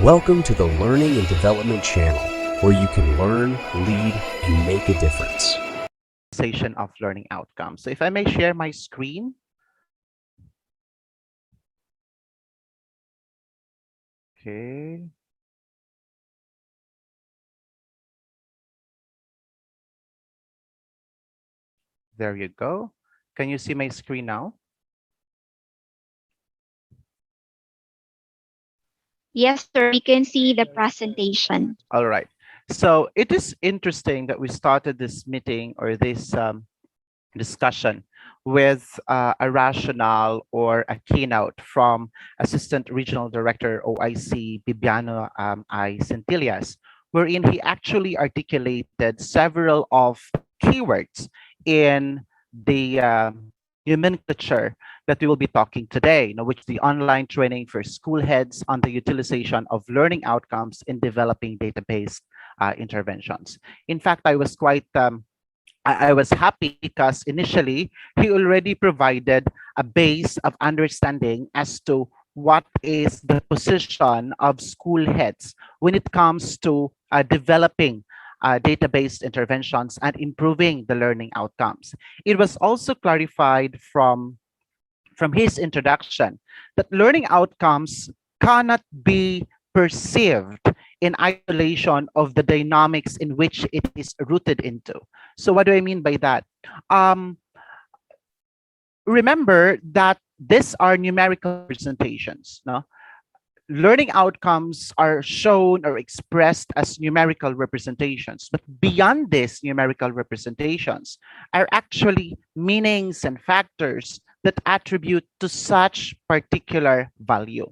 Welcome to the Learning and Development Channel, where you can learn, lead, and make a difference. Of learning outcomes. So if I may share my screen. Okay. There you go. Can you see my screen now? Yes, sir. We can see the presentation. All right. So it is interesting that we started this meeting or this discussion with a rationale or a keynote from Assistant Regional Director OIC Bibiano I. Centillas, wherein he actually articulated several of keywords in the nomenclature that we will be talking today, which is the online training for school heads on the utilization of learning outcomes in developing database interventions. In fact, I was quite I was happy because initially he already provided a base of understanding as to what is the position of school heads when it comes to developing database interventions and improving the learning outcomes. It was also clarified from his introduction that learning outcomes cannot be perceived in isolation of the dynamics in which it is rooted into. So what do I mean by that? Um, Remember that these are numerical representations. No? Learning outcomes are shown or expressed as numerical representations, but beyond these numerical representations are actually meanings and factors that attribute to such particular value.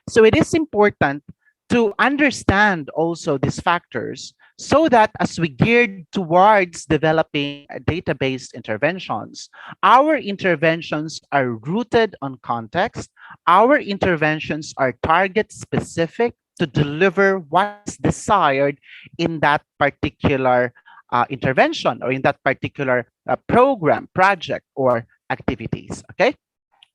So it is important to understand also these factors so that as we geared towards developing database interventions, our interventions are rooted on context, our interventions are target specific to deliver what is desired in that particular intervention or in that particular program, project, or activities, okay?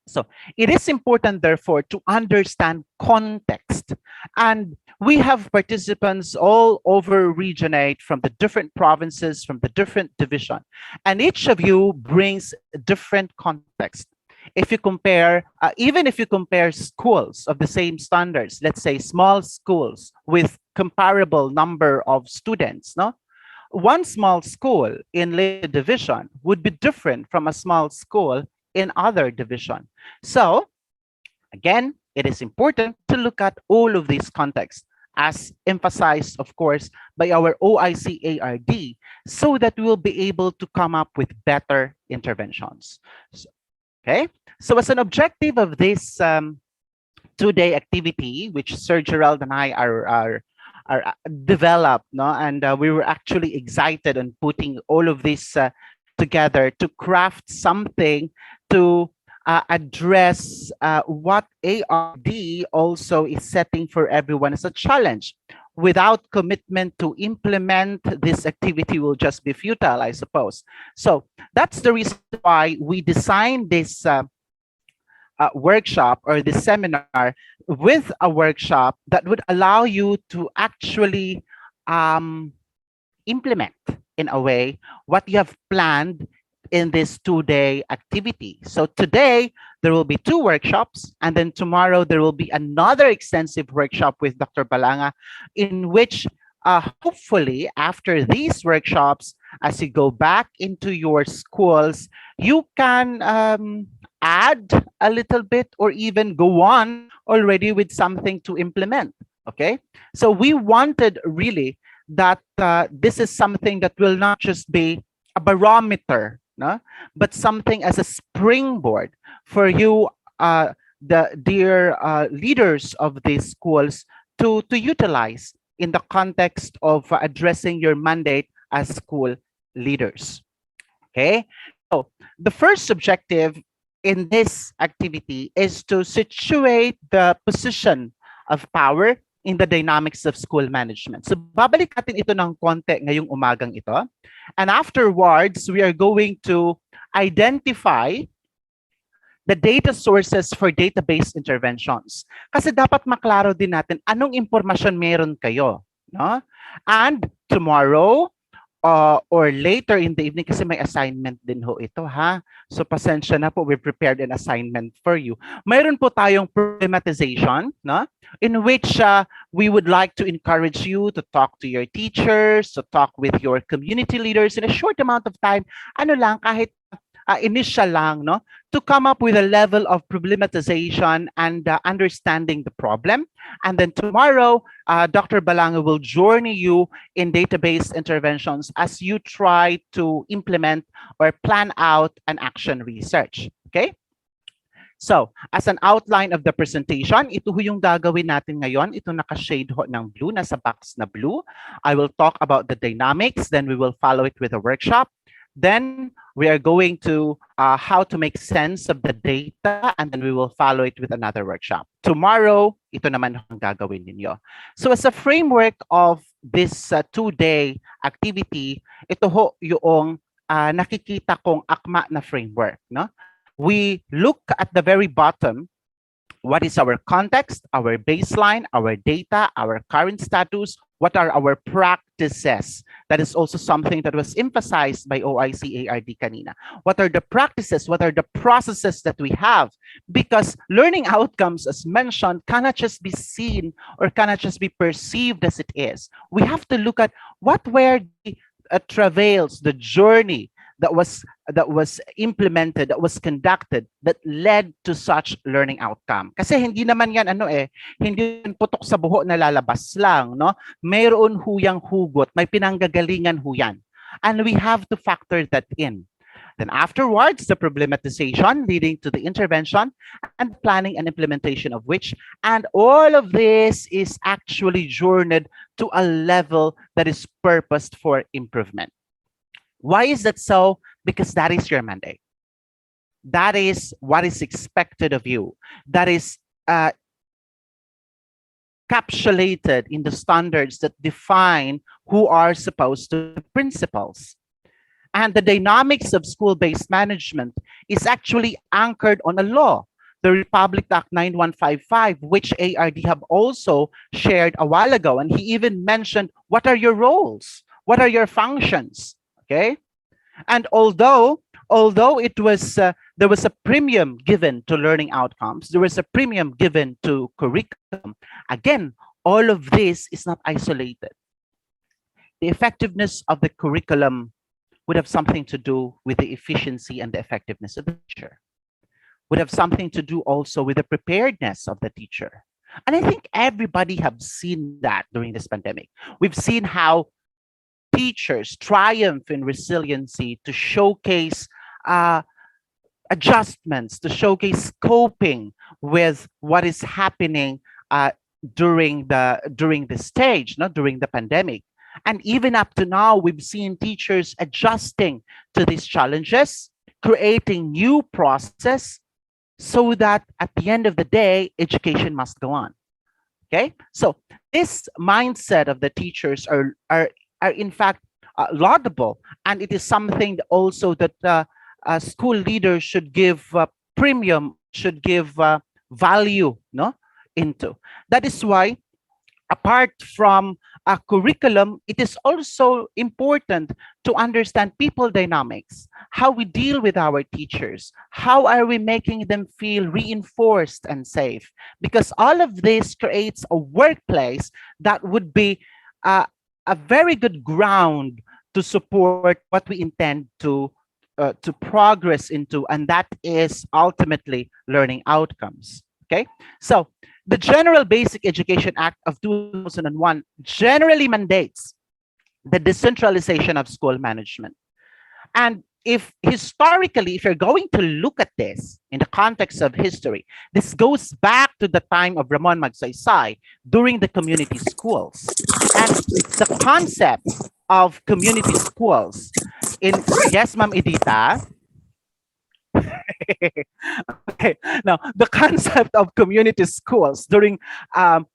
So it is important, therefore, to understand context. And we have participants all over regionate from the different provinces, from the different division. And each of you brings different context. If you compare, even if you compare schools of the same standards, let's say small schools with comparable number of students, no? One small school in Leyte division would be different from a small school in other division. So again, it is important to look at all of these contexts as emphasized, of course, by our OIC ARD, so that we will be able to come up with better interventions. Okay, so as an objective of this two-day activity, which Sir Gerald and I are developed, no, and we were actually excited on putting all of this together to craft something to address what ARD also is setting for everyone as a challenge. Without commitment to implement this activity will just be futile, I suppose. So that's the reason why we designed this workshop or this seminar with a workshop that would allow you to actually implement in a way what you have planned in this two-day activity. So today there will be two workshops, and then tomorrow there will be another extensive workshop with Dr. Balanga, in which hopefully after these workshops, as you go back into your schools, you can add a little bit or even go on already with something to implement. Okay, so we wanted really that this is something that will not just be a barometer, no? But something as a springboard for you, the dear leaders of these schools, to utilize in the context of addressing your mandate as school leaders. Okay, so the first objective in this activity is to situate the position of power in the dynamics of school management. So babalik natin ito ng konti ngayong umagang ito. And afterwards, we are going to identify the data sources for database interventions. Kasi dapat maklaro din natin anong impormasyon meron kayo, no? And tomorrow, or later in the evening, kasi may assignment din ho ito, ha? So pasensya na po, we prepared an assignment for you. Mayroon po tayong problematization, no? In which we would like to encourage you to talk to your teachers, to talk with your community leaders in a short amount of time. Ano lang, kahit initial lang, no? To come up with a level of problematization and understanding the problem. And then tomorrow, Dr. Balango will journey you in database interventions as you try to implement or plan out an action research. Okay? So, as an outline of the presentation, ito ho yung gagawin natin ngayon. Ito naka-shade ho ng blue, nasa box na blue. I will talk about the dynamics, then we will follow it with a workshop. Then we are going to how to make sense of the data, and then we will follow it with another workshop. Tomorrow, ito naman ang gagawin ninyo. So as a framework of this two-day activity, ito ho yung nakikita kong akma na framework. No? We look at the very bottom. What is our context, our baseline, our data, our current status? What are our practices? That is also something that was emphasized by OIC ARD kanina. What are the practices? What are the processes that we have? Because learning outcomes, as mentioned, cannot just be seen or cannot just be perceived as it is. We have to look at what were the travails, the journey that was implemented, that was conducted, that led to such learning outcome. Kasi hindi naman yan hindi yan putok sa buho na lalabas lang, no? Mayroon huyang hugot, may pinanggagalingan huyan. And we have to factor that in. Then afterwards, the problematization leading to the intervention and planning and implementation of which, and all of this is actually journeyed to a level that is purposed for improvement. Why is that so? Because that is your mandate. That is what is expected of you. That is encapsulated in the standards that define who are supposed to be principals. And the dynamics of school-based management is actually anchored on a law, the Republic Act 9155, which ARD have also shared a while ago. And he even mentioned, what are your roles? What are your functions? Okay, and although it was there was a premium given to learning outcomes, there was a premium given to curriculum. Again, all of this is not isolated. The effectiveness of the curriculum would have something to do with the efficiency and the effectiveness of the teacher. Would have something to do also with the preparedness of the teacher. And I think everybody have seen that during this pandemic. We've seen how teachers triumph in resiliency to showcase adjustments, to showcase coping with what is happening during the stage, not during the pandemic. And even up to now, we've seen teachers adjusting to these challenges, creating new processes so that at the end of the day, education must go on. Okay, so this mindset of the teachers are in fact laudable, and it is something also that school leaders should give premium, should give value, no, into. That is why, apart from a curriculum, it is also important to understand people dynamics, how we deal with our teachers, how are we making them feel reinforced and safe, because all of this creates a workplace that would be a very good ground to support what we intend to progress into, and that is ultimately learning outcomes. Okay, so the General Basic Education Act of 2001 generally mandates the decentralization of school management. And if historically, if you're going to look at this in the context of history, this goes back to the time of Ramon Magsaysay during the community schools. And the concept of community schools in, yes, Ma'am Edita, Okay. Now, the concept of community schools during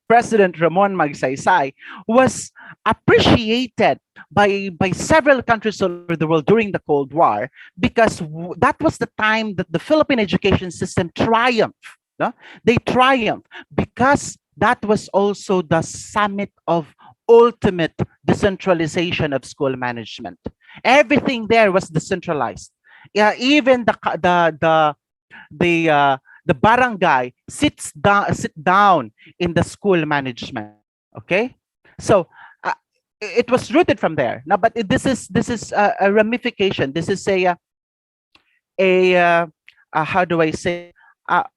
President Ramon Magsaysay was appreciated by several countries all over the world during the Cold War because that was the time that the Philippine education system triumphed. No? They triumphed because that was also the summit of ultimate decentralization of school management. Everything there was decentralized. Yeah, even the barangay sit down in the school management. Okay, so it was rooted from there. Now, but this is a ramification. This is a how do I say,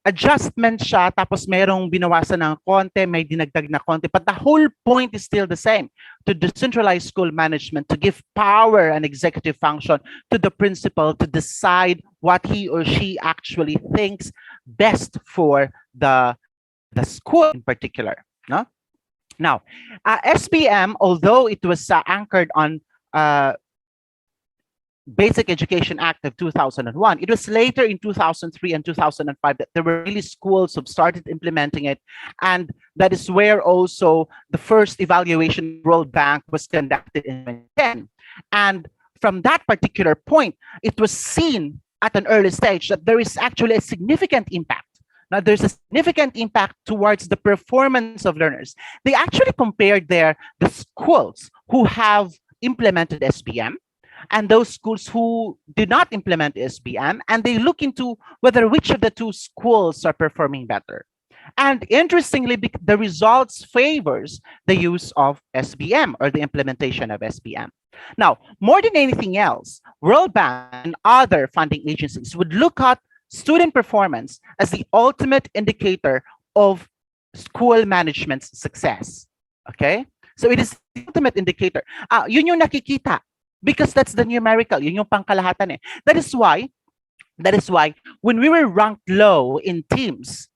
adjustment siya, tapos merong binawasan ng konti, may dinagdag na konti, but the whole point is still the same: to decentralize school management, to give power and executive function to the principal to decide what he or she actually thinks best for the school in particular. No? Now, SPM, although it was anchored on uh, Basic Education Act of 2001. It was later in 2003 and 2005 that there were really schools who started implementing it. And that is where also the first evaluation World Bank was conducted in 2010. And from that particular point, it was seen at an early stage that there is actually a significant impact. Now, there's a significant impact towards the performance of learners. They actually compared the schools who have implemented SPM and those schools who did not implement SBM, and they look into whether which of the two schools are performing better. And interestingly, the results favors the use of SBM or the implementation of SBM. Now, more than anything else, World Bank and other funding agencies would look at student performance as the ultimate indicator of school management's success. Okay? So it is the ultimate indicator. Yun yung nakikita because that's the numerical, yun yung pangkalahatan eh. That is why when we were ranked low in teams,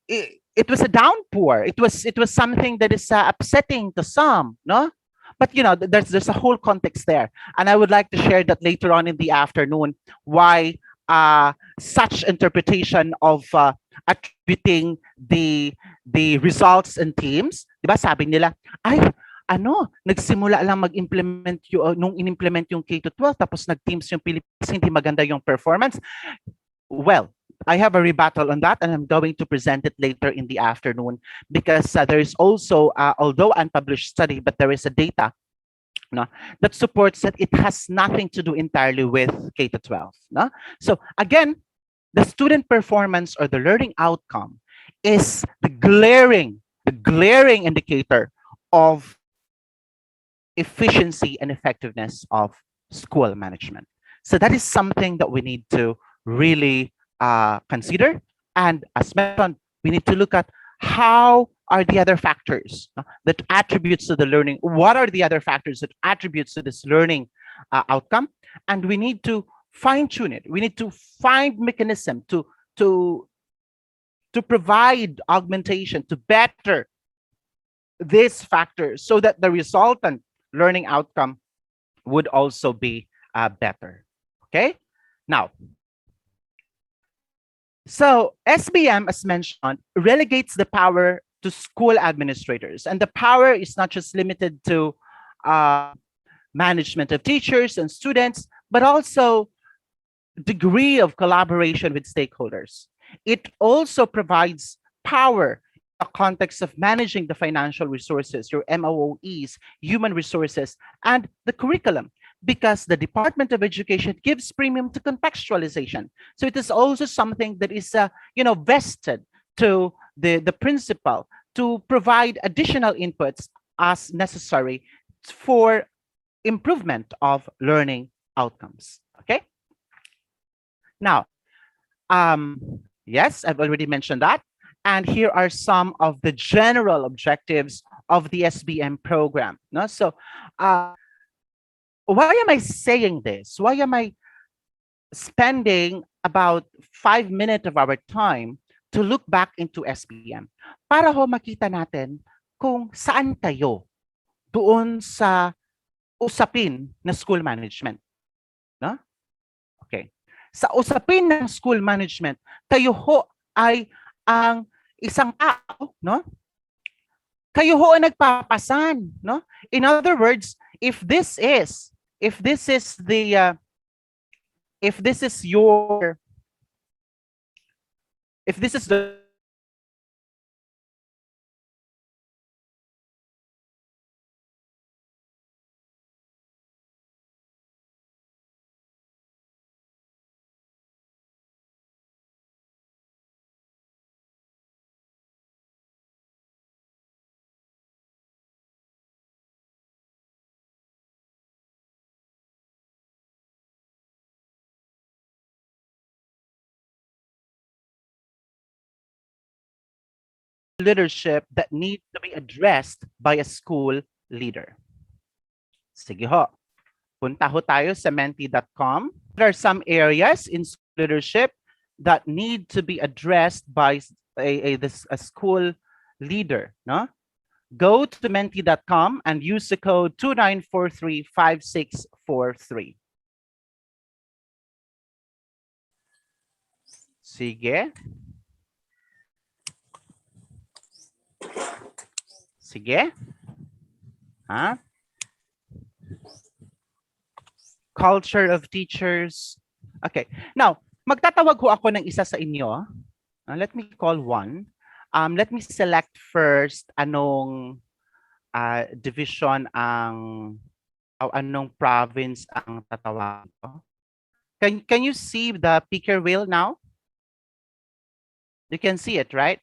it was a downpour. It was something that is upsetting to some, no? But you know, there's a whole context there, and I would like to share that later on in the afternoon. Why such interpretation of attributing the results in teams, di ba? Sabi nila, ay, nagsimula lang mag-implement yung, nung in-implement yung K to 12, tapos nag-teams yung Pilipinas, hindi maganda yung performance. Well, I have a rebuttal on that, and I'm going to present it later in the afternoon because there is also, although unpublished study, but there is a data no, that supports that it has nothing to do entirely with K to 12. No? So again, the student performance or the learning outcome is the glaring indicator of efficiency and effectiveness of school management. So that is something that we need to really consider. And as mentioned, we need to look at how are the other factors that attributes to the learning. What are the other factors that attributes to this learning outcome? And we need to fine tune it. We need to find mechanism to provide augmentation to better these factors so that the resultant learning outcome would also be better. Okay, now, so SBM, as mentioned, relegates the power to school administrators, and the power is not just limited to management of teachers and students, but also degree of collaboration with stakeholders. It also provides power in the context of managing the financial resources, your MOOEs, human resources, and the curriculum, because the Department of Education gives premium to contextualization. So it is also something that is, vested to the principal to provide additional inputs as necessary for improvement of learning outcomes. Okay. Now, yes, I've already mentioned that. And here are some of the general objectives of the SBM program. No? So why am I saying this? Why am I spending about 5 minutes of our time to look back into SBM? Para ho makita natin kung saan kayo doon sa usapin na school management. No? Okay. Sa usapin ng school management, kayo ho ay ang isang tao, no? Kayo ho ang nagpapasan, no? In other words, if this is the if this is your if this is the leadership that needs to be addressed by a school leader. Sige ho. Punta ho tayo sa menti.com. There are some areas in leadership that need to be addressed by a school leader. No? Go to menti.com and use the code 29435643. Sige. Sige. Ha? Culture of teachers. Okay. Now, magtatawag ho ako ng isa sa inyo. Let me call one. Let me select first anong division anong province ang tatawagin ko. Can you see the picker wheel now? You can see it, right?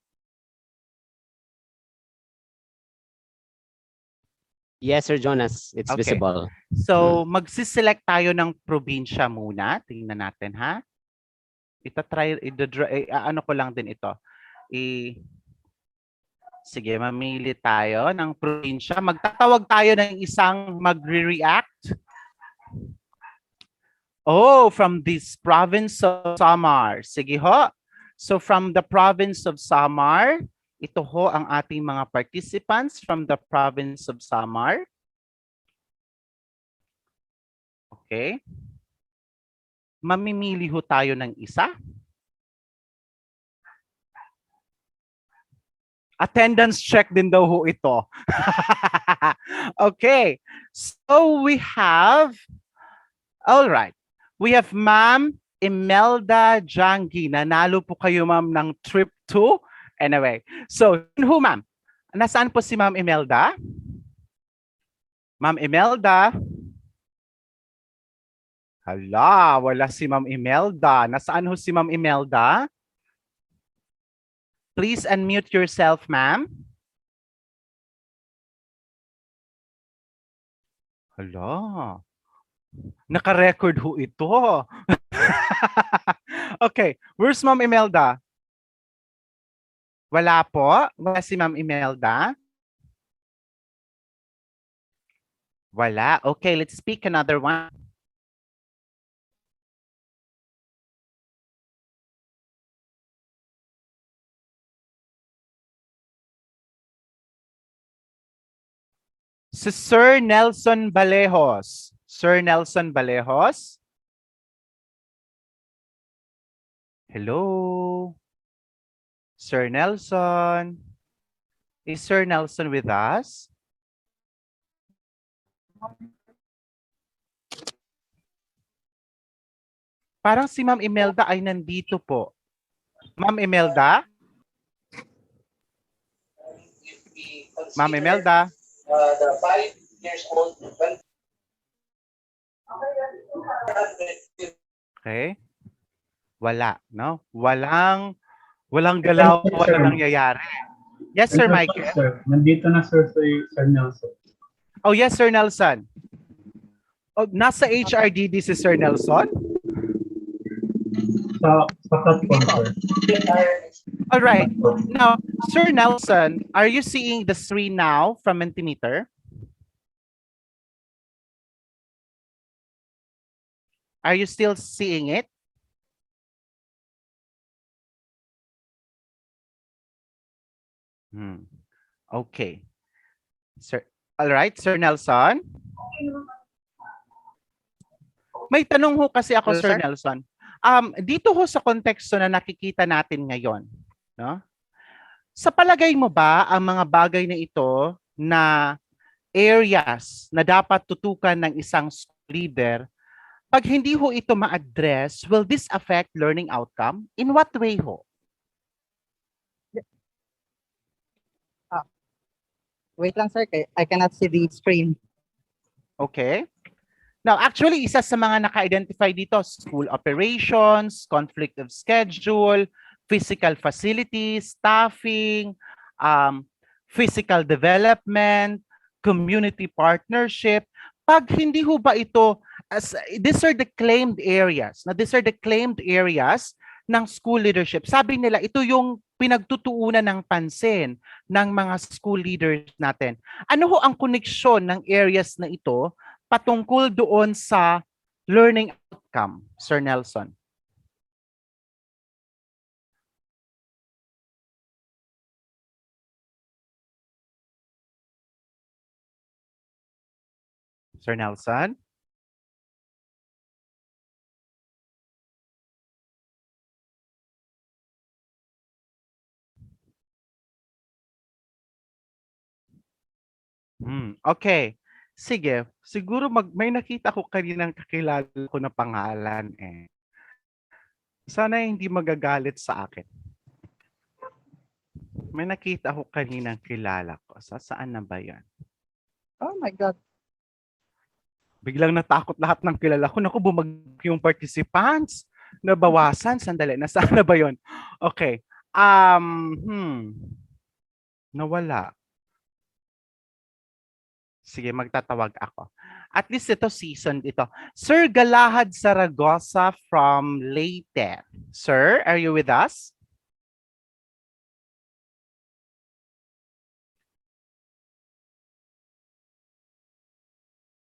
Yes, Sir Jonas. It's Okay. visible. So, magsiselect tayo ng probinsya muna. Tingnan natin, ha? Ano ko lang din ito. Sige, mamili tayo ng probinsya. Magtatawag tayo ng isang magre-react. Oh, from this province of Samar. Sige ho. So, from the province of Samar, ito ho ang ating mga participants from the province of Samar. Okay. Mamimili ho tayo ng isa. Attendance check din daw ho ito. Okay. So we have, all right. We have Ma'am Imelda Jangi. Nanalo po kayo, ma'am, ng trip to. Anyway, so who, ma'am? Nasaan po si Ma'am Imelda? Ma'am Imelda? Hala, wala si Ma'am Imelda. Nasaan ho si Ma'am Imelda? Please unmute yourself, ma'am. Hala. Naka-record ho ito. Okay, where's Ma'am Imelda? Wala po? Wala si Ma'am Imelda? Wala. Okay, let's speak another one. Si Sir Nelson Balejos. Sir Nelson Balejos? Hello? Sir Nelson? Is Sir Nelson with us? Parang si Ma'am Imelda ay nandito po. Ma'am Imelda? Ma'am Imelda? The 5 years old. Okay. Wala, no? Walang galaw, walang nangyayari. Yes, Sir Michael. Sir, nandito na sir Sir Nelson. Oh, yes, Sir Nelson. Oh, nasa HRDD si Sir Nelson? Sa platform, sir. All right. Now, Sir Nelson, are you seeing the screen now from Mentimeter? Are you still seeing it? Okay. Sir, all right, Sir Nelson. May tanong ho kasi ako, Hello, Sir sir? Nelson. Dito ho sa konteksto na nakikita natin ngayon, no? Sa palagay mo ba ang mga bagay na ito na areas na dapat tutukan ng isang school leader, pag hindi ho ito ma-address, will this affect learning outcome? In what way ho? Wait lang sir, I cannot see the screen. Okay? Now, actually, isa sa mga naka-identify dito, school operations, conflict of schedule, physical facilities, staffing, physical development, community partnership. Pag hindi ho ba ito, these are the claimed areas. Now, these are the claimed areas ng school leadership. Sabi nila, ito yung pinagtutuunan ng pansin ng mga school leaders natin. Ano ho ang koneksyon ng areas na ito patungkol doon sa learning outcome, Sir Nelson? Sir Nelson? Okay. Sige, siguro may nakita ko kaninang kakilala ko na pangalan eh. Sana hindi magagalit sa akin. May nakita ko kaninang kilala ko. Saan na ba yan? Oh my God. Biglang natakot lahat ng kilala ko. Naku, bumagsak yung participants. Nabawasan. Sandali. Nasaan na ba yun? Okay. Nawala. Sige, magtatawag ako. At least ito seasoned ito. Sir Galahad Zaragoza from Leyte. Sir, are you with us?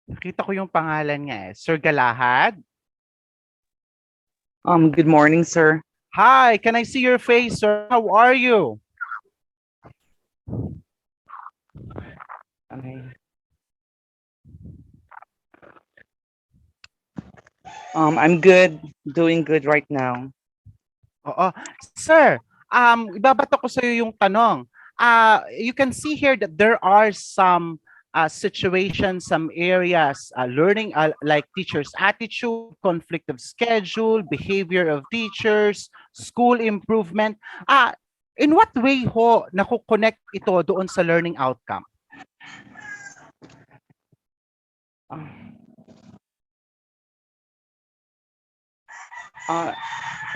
Nakita ko yung pangalan niya eh. Sir Galahad? Good morning, sir. Hi, can I see your face, sir? How are you? Okay. I'm good, doing good right now. Oo. Sir, ibabato ko sa iyo yung tanong. You can see here that there are some situations, some areas, learning like teachers' attitude, conflict of schedule, behavior of teachers, school improvement. In what way ho nakukonect ito doon sa learning outcome?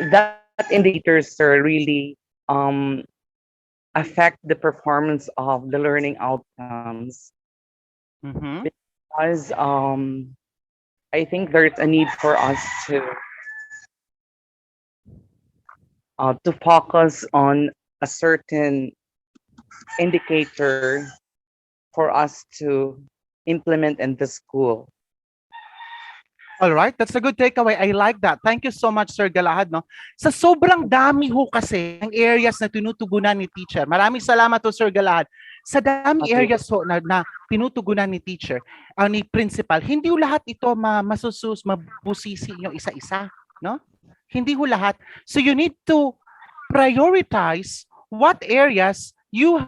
That indicators, sir, really affect the performance of the learning outcomes. Because I think there's a need for us to focus on a certain indicator for us to implement in the school. All right, that's a good takeaway. I like that. Thank you so much, Sir Galahad. No? Sa sobrang dami ho kasi ng areas na tinutugunan ni teacher. Maraming salamat to, Sir Galahad. Sa daming areas ho na tinutugunan ni teacher, ni principal, hindi ho lahat ito mabusisi yung isa-isa. No? Hindi ho lahat. So you need to prioritize what areas you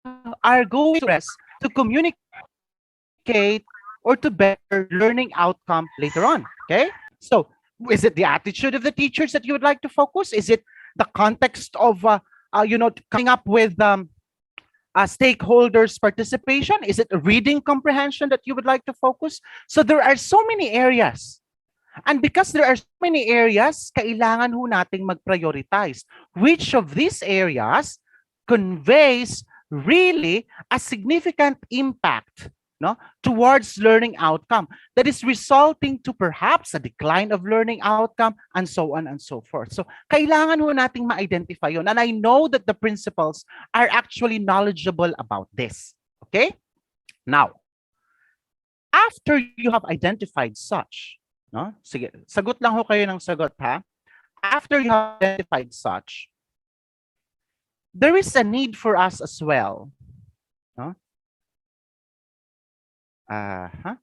are going to address to communicate or to better learning outcome later on. Okay? So, is it the attitude of the teachers that you would like to focus? Is it the context of, coming up with stakeholders' participation? Is it reading comprehension that you would like to focus? So there are so many areas. And because there are so many areas, kailangan ho nating mag-prioritize. Which of these areas conveys really a significant impact, no, towards learning outcome that is resulting to perhaps a decline of learning outcome and so on and so forth. So kailangan ho nating ma-identify yun. And I know that the principals are actually knowledgeable about this. Okay? Now, after you have identified such, no? Sige, sagot lang ho kayo ng sagot ha. After you have identified such, there is a need for us as well, no? Let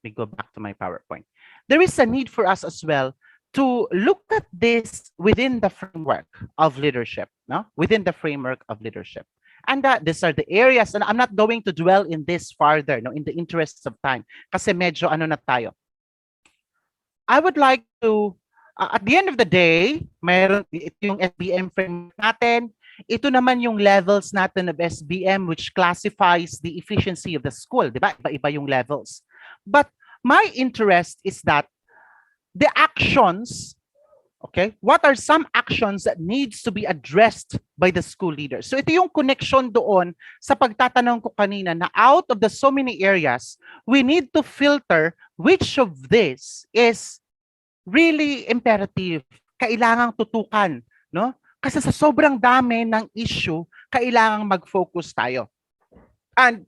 me go back to my PowerPoint. There is a need for us as well to look at this within the framework of leadership, no? Within the framework of leadership. And these are the areas, and I'm not going to dwell in this farther, no, in the interests of time, kasi medyo ano na tayo. I would like to, at the end of the day, mayroon ito yung SBM framework natin. Ito naman yung levels natin of SBM which classifies the efficiency of the school, di ba? Iba-iba yung levels. But my interest is that the actions, okay, what are some actions that needs to be addressed by the school leader? So ito yung connection doon sa pagtatanong ko kanina na out of the so many areas, we need to filter which of this is really imperative, kailangang tutukan, no? Kasi sa sobrang dami ng issue, kailangang mag-focus tayo. And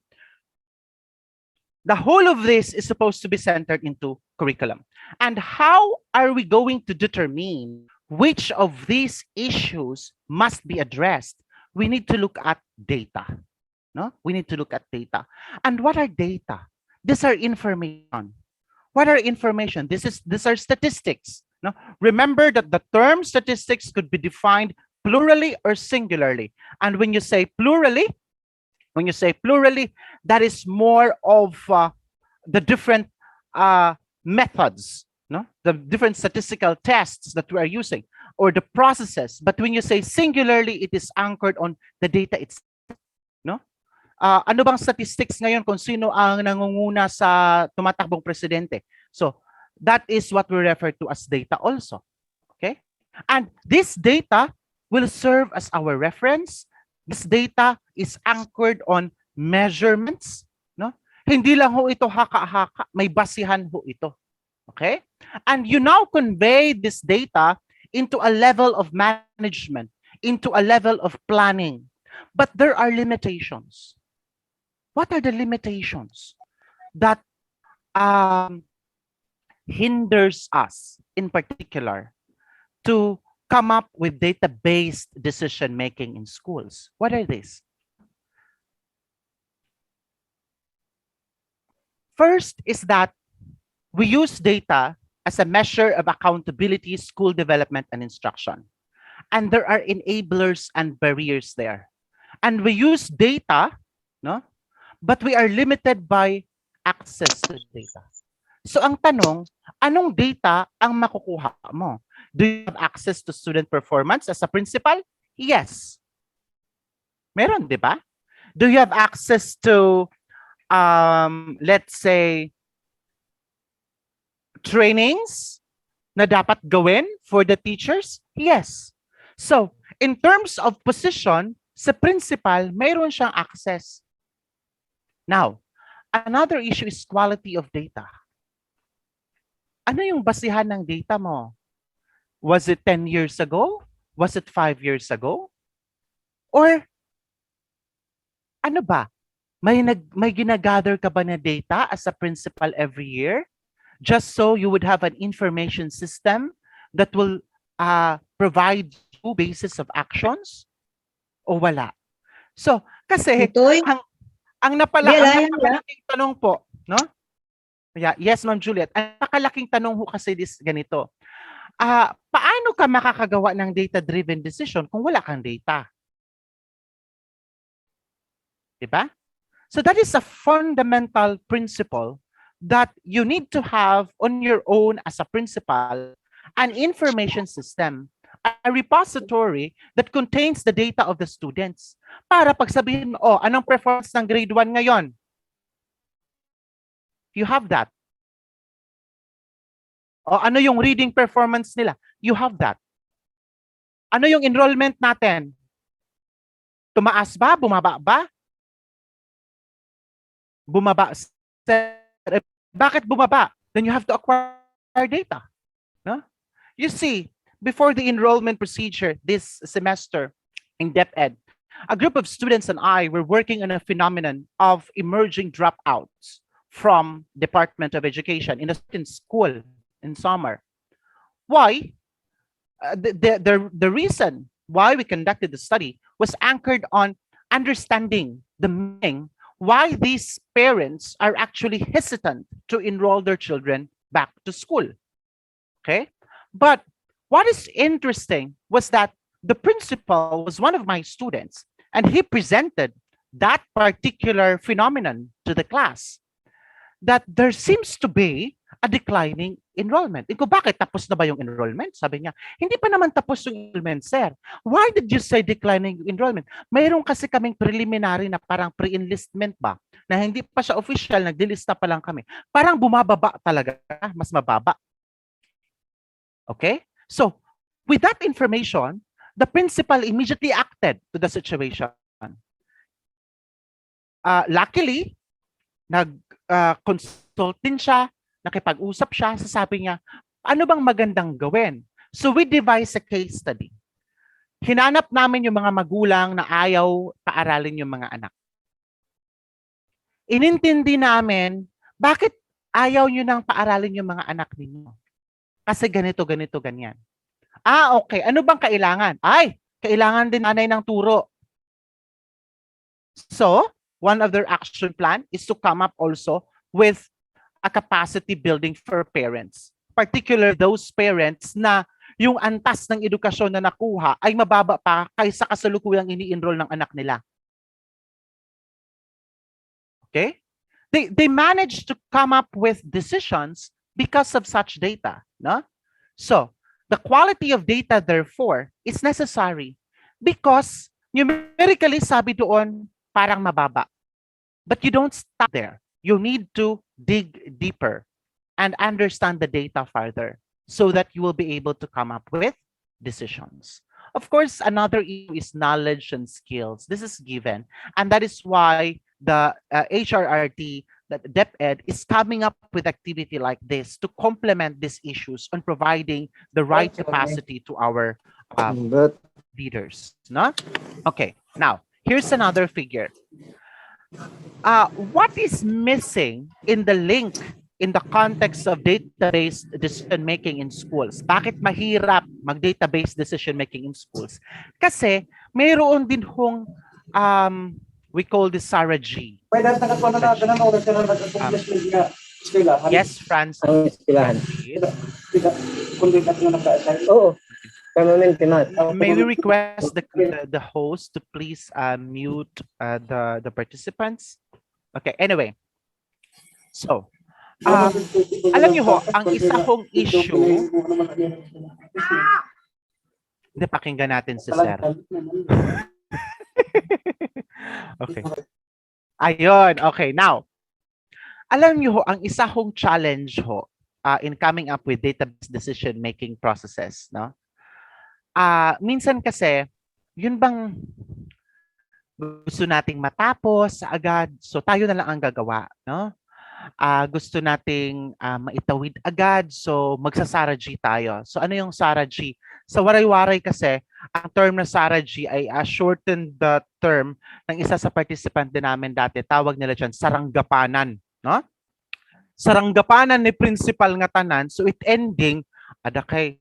the whole of this is supposed to be centered into curriculum. And how are we going to determine which of these issues must be addressed? We need to look at data. No? We need to look at data. And what are data? These are information. What are information? These are statistics. No? Remember that the term statistics could be defined plurally or singularly. And when you say plurally, that is more of the different methods, no? The different statistical tests that we are using or the processes. But when you say singularly, it is anchored on the data itself, no? Ano bang statistics ngayon kung sino ang nangunguna sa tumatakbong presidente? So that is what we refer to as data also. Okay? And this data will serve as our reference. This data is anchored on measurements, no? Hindi lang ho ito haka-haka, may basihan ho ito. Okay? And you now convey this data into a level of management, into a level of planning. But there are limitations. What are the limitations that hinders us in particular to come up with data-based decision-making in schools? What are these? First is that we use data as a measure of accountability, school development, and instruction. And there are enablers and barriers there. And we use data, no? But we are limited by access to data. So ang tanong, anong data ang makukuha mo? Do you have access to student performance as a principal? Yes. Meron, di ba? Do you have access to, let's say, trainings na dapat gawin for the teachers? Yes. So, in terms of position, sa principal, mayroon siyang access. Now, another issue is quality of data. Ano yung basihan ng data mo? Was it 10 years ago? Was it 5 years ago? Or ano ba? May ginagather ka ba na data as a principal every year? Just so you would have an information system that will provide you basis of actions? O wala? So, kasi ang napakalaking tanong po, no? Yeah, yes, Ma'am Juliet. Ang napakalaking tanong ho kasi ganito. Paano ka makakagawa ng data-driven decision kung wala kang data? Diba? So that is a fundamental principle that you need to have on your own as a principal, an information system, a repository that contains the data of the students. Para pagsabihin mo, anong performance ng grade 1 ngayon? You have that. O ano yung reading performance nila? You have that. Ano yung enrollment natin? Tumaas ba? Bumaba ba? Bumaba. Bakit bumaba? Then you have to acquire data. No? You see, before the enrollment procedure this semester in DepEd, a group of students and I were working on a phenomenon of emerging dropouts from Department of Education in a certain school in summer. Why? The reason why we conducted the study was anchored on understanding the meaning why these parents are actually hesitant to enroll their children back to school. Okay? But what is interesting was that the principal was one of my students, and he presented that particular phenomenon to the class, that there seems to be a declining enrollment. Iko, bakit tapos na ba yung enrollment? Sabi niya, hindi pa naman tapos yung enrollment, sir. Why did you say declining enrollment? Mayroon kasi kaming preliminary na parang pre-enlistment ba, na hindi pa siya official, nagdilista pa lang kami. Parang bumababa talaga, mas mababa. Okay? So, with that information, the principal immediately acted to the situation. Luckily, nag-consult din siya, nakipag-usap siya, sasabi niya, ano bang magandang gawin? So we devised a case study. Hinanap namin yung mga magulang na ayaw paaralin yung mga anak. Inintindi namin, bakit ayaw nyo nang paaralin yung mga anak ninyo? Kasi ganito, ganito, ganyan. Okay. Ano bang kailangan? Kailangan din nanay ng turo. So, one of their action plan is to come up also with a capacity building for parents. Particularly those parents na yung antas ng edukasyon na nakuha ay mababa pa kaysa kasalukuyang ini-enroll ng anak nila. Okay? They managed to come up with decisions because of such data. No? So, the quality of data, therefore, is necessary because numerically, sabi doon, parang mababa. But you don't stop there. You need to dig deeper and understand the data further so that you will be able to come up with decisions. Of course, another issue is knowledge and skills. This is given. And that is why the HRRT, that DepEd, is coming up with activity like this to complement these issues on providing the right capacity to our leaders. No? Okay, now, here's another figure. What is missing in the link in the context of database decision-making in schools? Bakit mahirap mag-database decision-making in schools? Kasi mayroon din hong, we call this Sarah G. Yes, Francis. Oo. May we request the host to please mute the participants? Okay, anyway. So, alam niyo ho, ang isa kong issue, hindi, pakinggan natin si Sir. Okay. Ayun, okay. Now, alam niyo ho, ang isa kong challenge ho in coming up with database decision-making processes, no? Minsan kasi, yun bang gusto nating matapos agad, so tayo na lang ang gagawa, no? Gusto nating maitawid agad, so magsasara G tayo. So ano yung Sara G? Sa waray-waray kasi, ang term na Sara G ay shortened the term ng isa sa participant din namin dati. Tawag nila dyan, saranggapanan. No? Saranggapanan ni principal nga tanan, so it ending, kay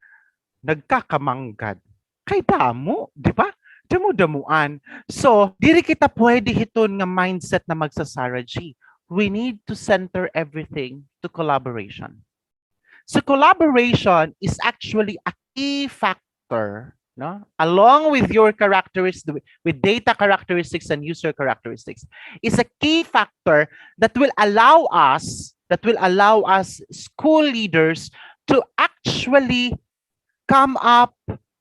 nagkakamanggad. Kay damo, di ba? Damo-damuan. So, diri kita pwede hiton nga mindset na magsasara G. We need to center everything to collaboration. So collaboration is actually a key factor, no? Along with your characteristics, with data characteristics and user characteristics, is a key factor that will allow us, school leaders, to actually come up,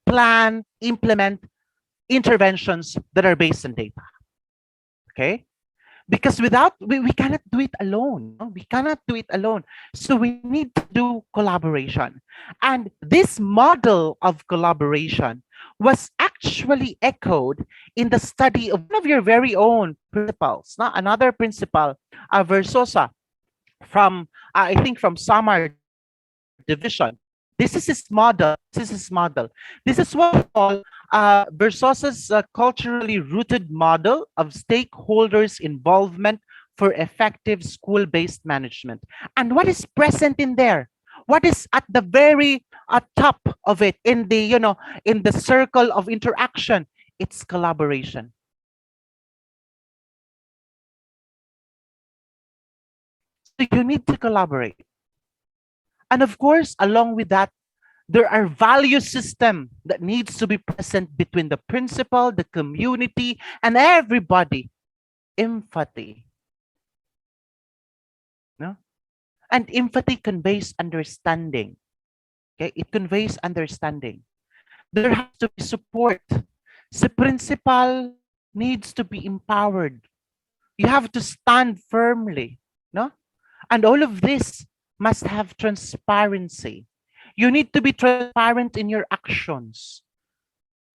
plan, implement interventions that are based on data. Okay? Because without, we cannot do it alone. No? We cannot do it alone. So we need to do collaboration. And this model of collaboration was actually echoed in the study of one of your very own principals, no? Another principal, Versosa, from, I think from Samar Division. This is his model. This is what we call Versosa's culturally rooted model of stakeholders' involvement for effective school-based management. And what is present in there? What is at the very top of it in the, in the circle of interaction? It's collaboration. So you need to collaborate. And of course, along with that, There are value system that needs to be present between the principal, the community, and everybody. Empathy. No? And empathy conveys understanding. Okay, it conveys understanding. There has to be support. The principal needs to be empowered. You have to stand firmly, no? And all of this must have transparency. You need to be transparent in your actions.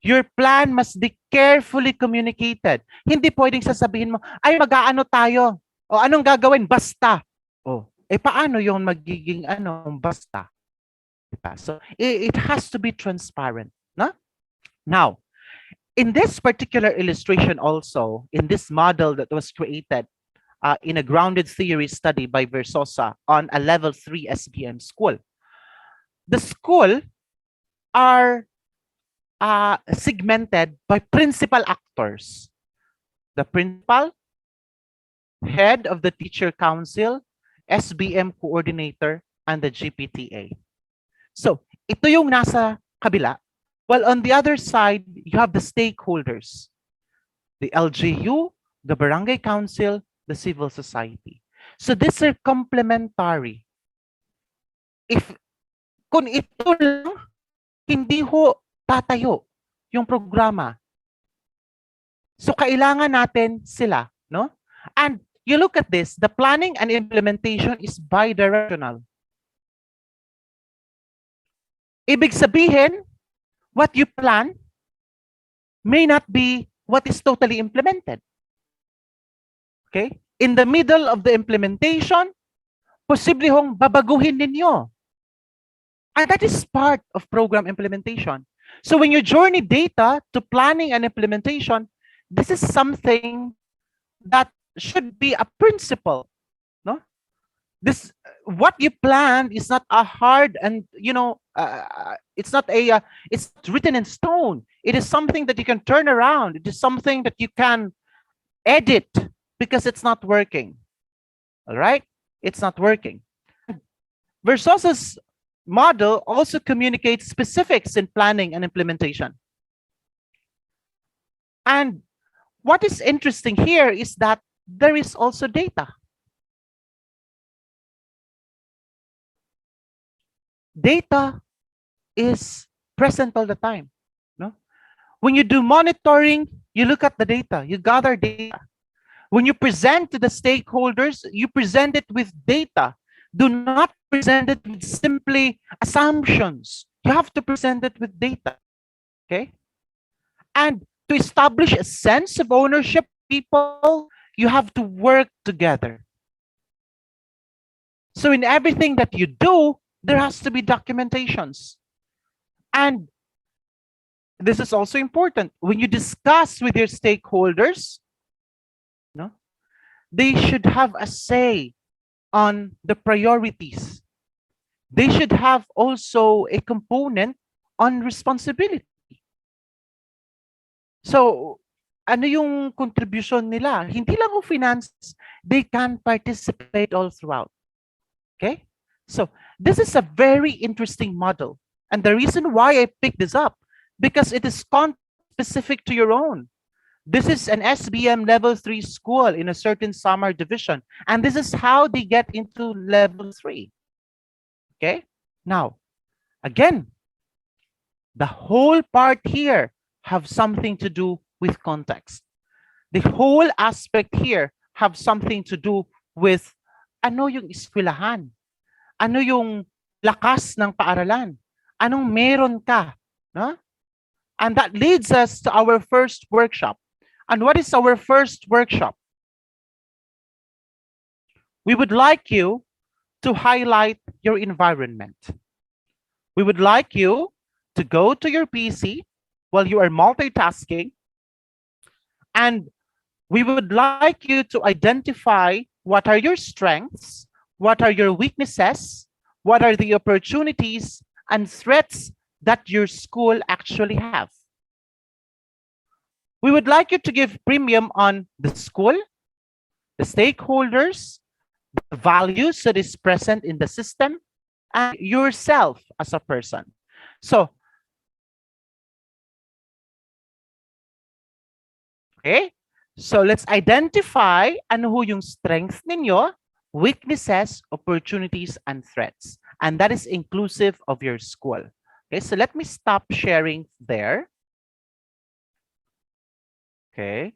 Your plan must be carefully communicated. Hindi pwedeng sasabihin mo, ay mag-aano tayo. O anong gagawin? Basta. O, paano yung magiging basta? Diba? So, it has to be transparent. No? Now, in this particular illustration also, in this model that was created in a grounded theory study by Versosa on a level 3 SBM school, the school are segmented by principal actors. The principal, head of the teacher council, SBM coordinator, and the GPTA. So, ito yung nasa kabila. Well, on the other side, you have the stakeholders, the LGU, the barangay council, the civil society. So these are complementary. Kung ito lang, hindi ho tatayo yung programa. So kailangan natin sila, no? And you look at this, the planning and implementation is bidirectional. Ibig sabihin, what you plan may not be what is totally implemented. Okay? In the middle of the implementation, posible hong babaguhin ninyo. And that is part of program implementation. So when you journey data to planning and implementation, this is something that should be a principle. No? This what you plan is not a hard and it's not it's written in stone. It is something that you can turn around. It is something that you can edit because it's not working. All right? It's not working. Versosa's model also communicates specifics in planning and implementation. And what is interesting here is that there is also data. Data is present all the time. No? When you do monitoring, you look at the data, you gather data. When you present to the stakeholders, you present it with data. Do not present it with simply assumptions. You have to present it with data. Okay? And to establish a sense of ownership, people, you have to work together. So in everything that you do, there has to be documentations. And this is also important. When you discuss with your stakeholders, no, they should have a say on the priorities. They should have also a component on responsibility. So, ano yung contribution nila? Hindi lang o finances, they can participate all throughout. Okay? So, this is a very interesting model. And the reason why I picked this up, because it is specific to your own. This is an SBM level 3 school in a certain summer division. And this is how they get into level 3. Okay? Now, again, the whole part here have something to do with context. The whole aspect here have something to do with ano yung eskwelahan? Ano yung lakas ng paaralan? Anong meron ka? No? And that leads us to our first workshop. And what is our first workshop? We would like you to highlight your environment. We would like you to go to your PC while you are multitasking, and we would like you to identify what are your strengths, what are your weaknesses, what are the opportunities and threats that your school actually have. We would like you to give premium on the school, the stakeholders, the values that is present in the system, and yourself as a person. So, okay? So let's identify ano ho yung strengths ninyo, weaknesses, opportunities, and threats. And that is inclusive of your school. Okay, so let me stop sharing there. Okay,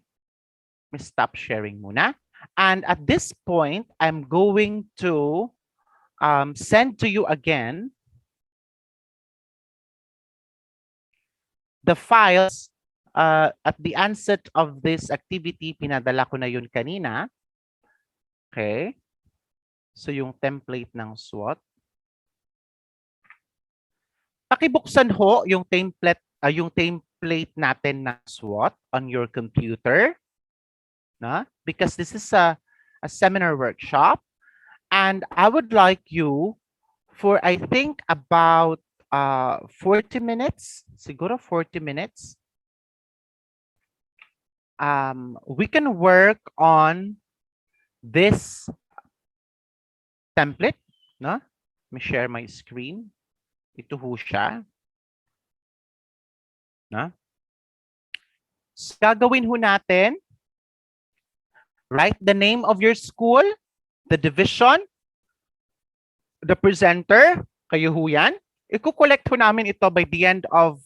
let me stop sharing muna. And at this point, I'm going to send to you again the files at the onset of this activity. Pinadala ko na yun kanina. Okay. So yung template ng SWOT. Pakibuksan ho yung template natin na SWOT on your computer, na? Because this is a seminar workshop, and I would like you for I think about 40 minutes, siguro 40 minutes. We can work on this template, no? Let me share my screen. Ito ho siya. Na? So, gagawin ho natin, write the name of your school, the division, the presenter, kayo ho yan. I-collect ho namin ito by the end of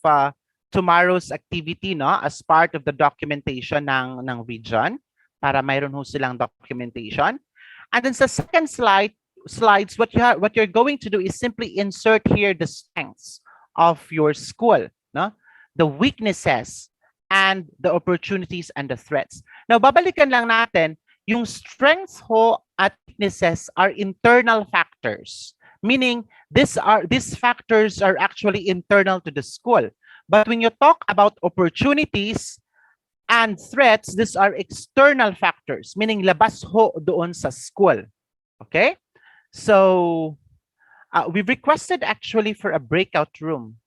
tomorrow's activity, no? As part of the documentation ng region, para mayroon ho silang documentation. And then sa second slides, what you're going to do is simply insert here the strengths of your school, no? The weaknesses and the opportunities and the threats. Now, babalikan lang natin, yung strengths ho at weaknesses are internal factors, meaning these factors are actually internal to the school. But when you talk about opportunities and threats, these are external factors, meaning labas ho doon sa school. Okay? So, we've requested actually for a breakout room.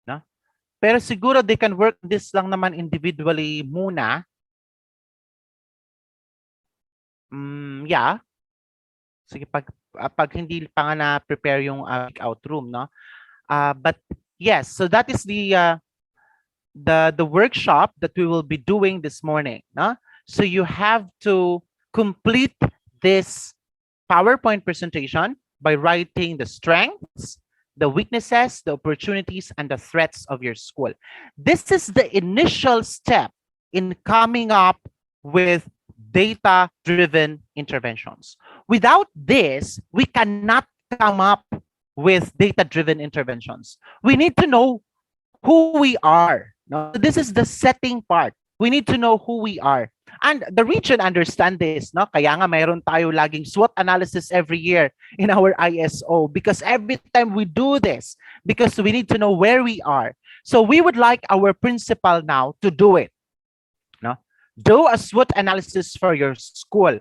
No? Pero siguro they can work this lang naman individually muna. Yeah. Sige, pag hindi pa nga na-prepare yung breakout room, no? But yes, so that is the workshop that we will be doing this morning, no? So you have to complete this PowerPoint presentation by writing the strengths, the weaknesses, the opportunities, and the threats of your school. This is the initial step in coming up with data-driven interventions. Without this, we cannot come up with data-driven interventions. We need to know who we are. No? This is the setting part. We need to know who we are. And the region understand this, no? Kaya nga mayroon tayo laging SWOT analysis every year in our ISO, because every time we do this, because we need to know where we are. So we would like our principal now to do it. No? Do a SWOT analysis for your school.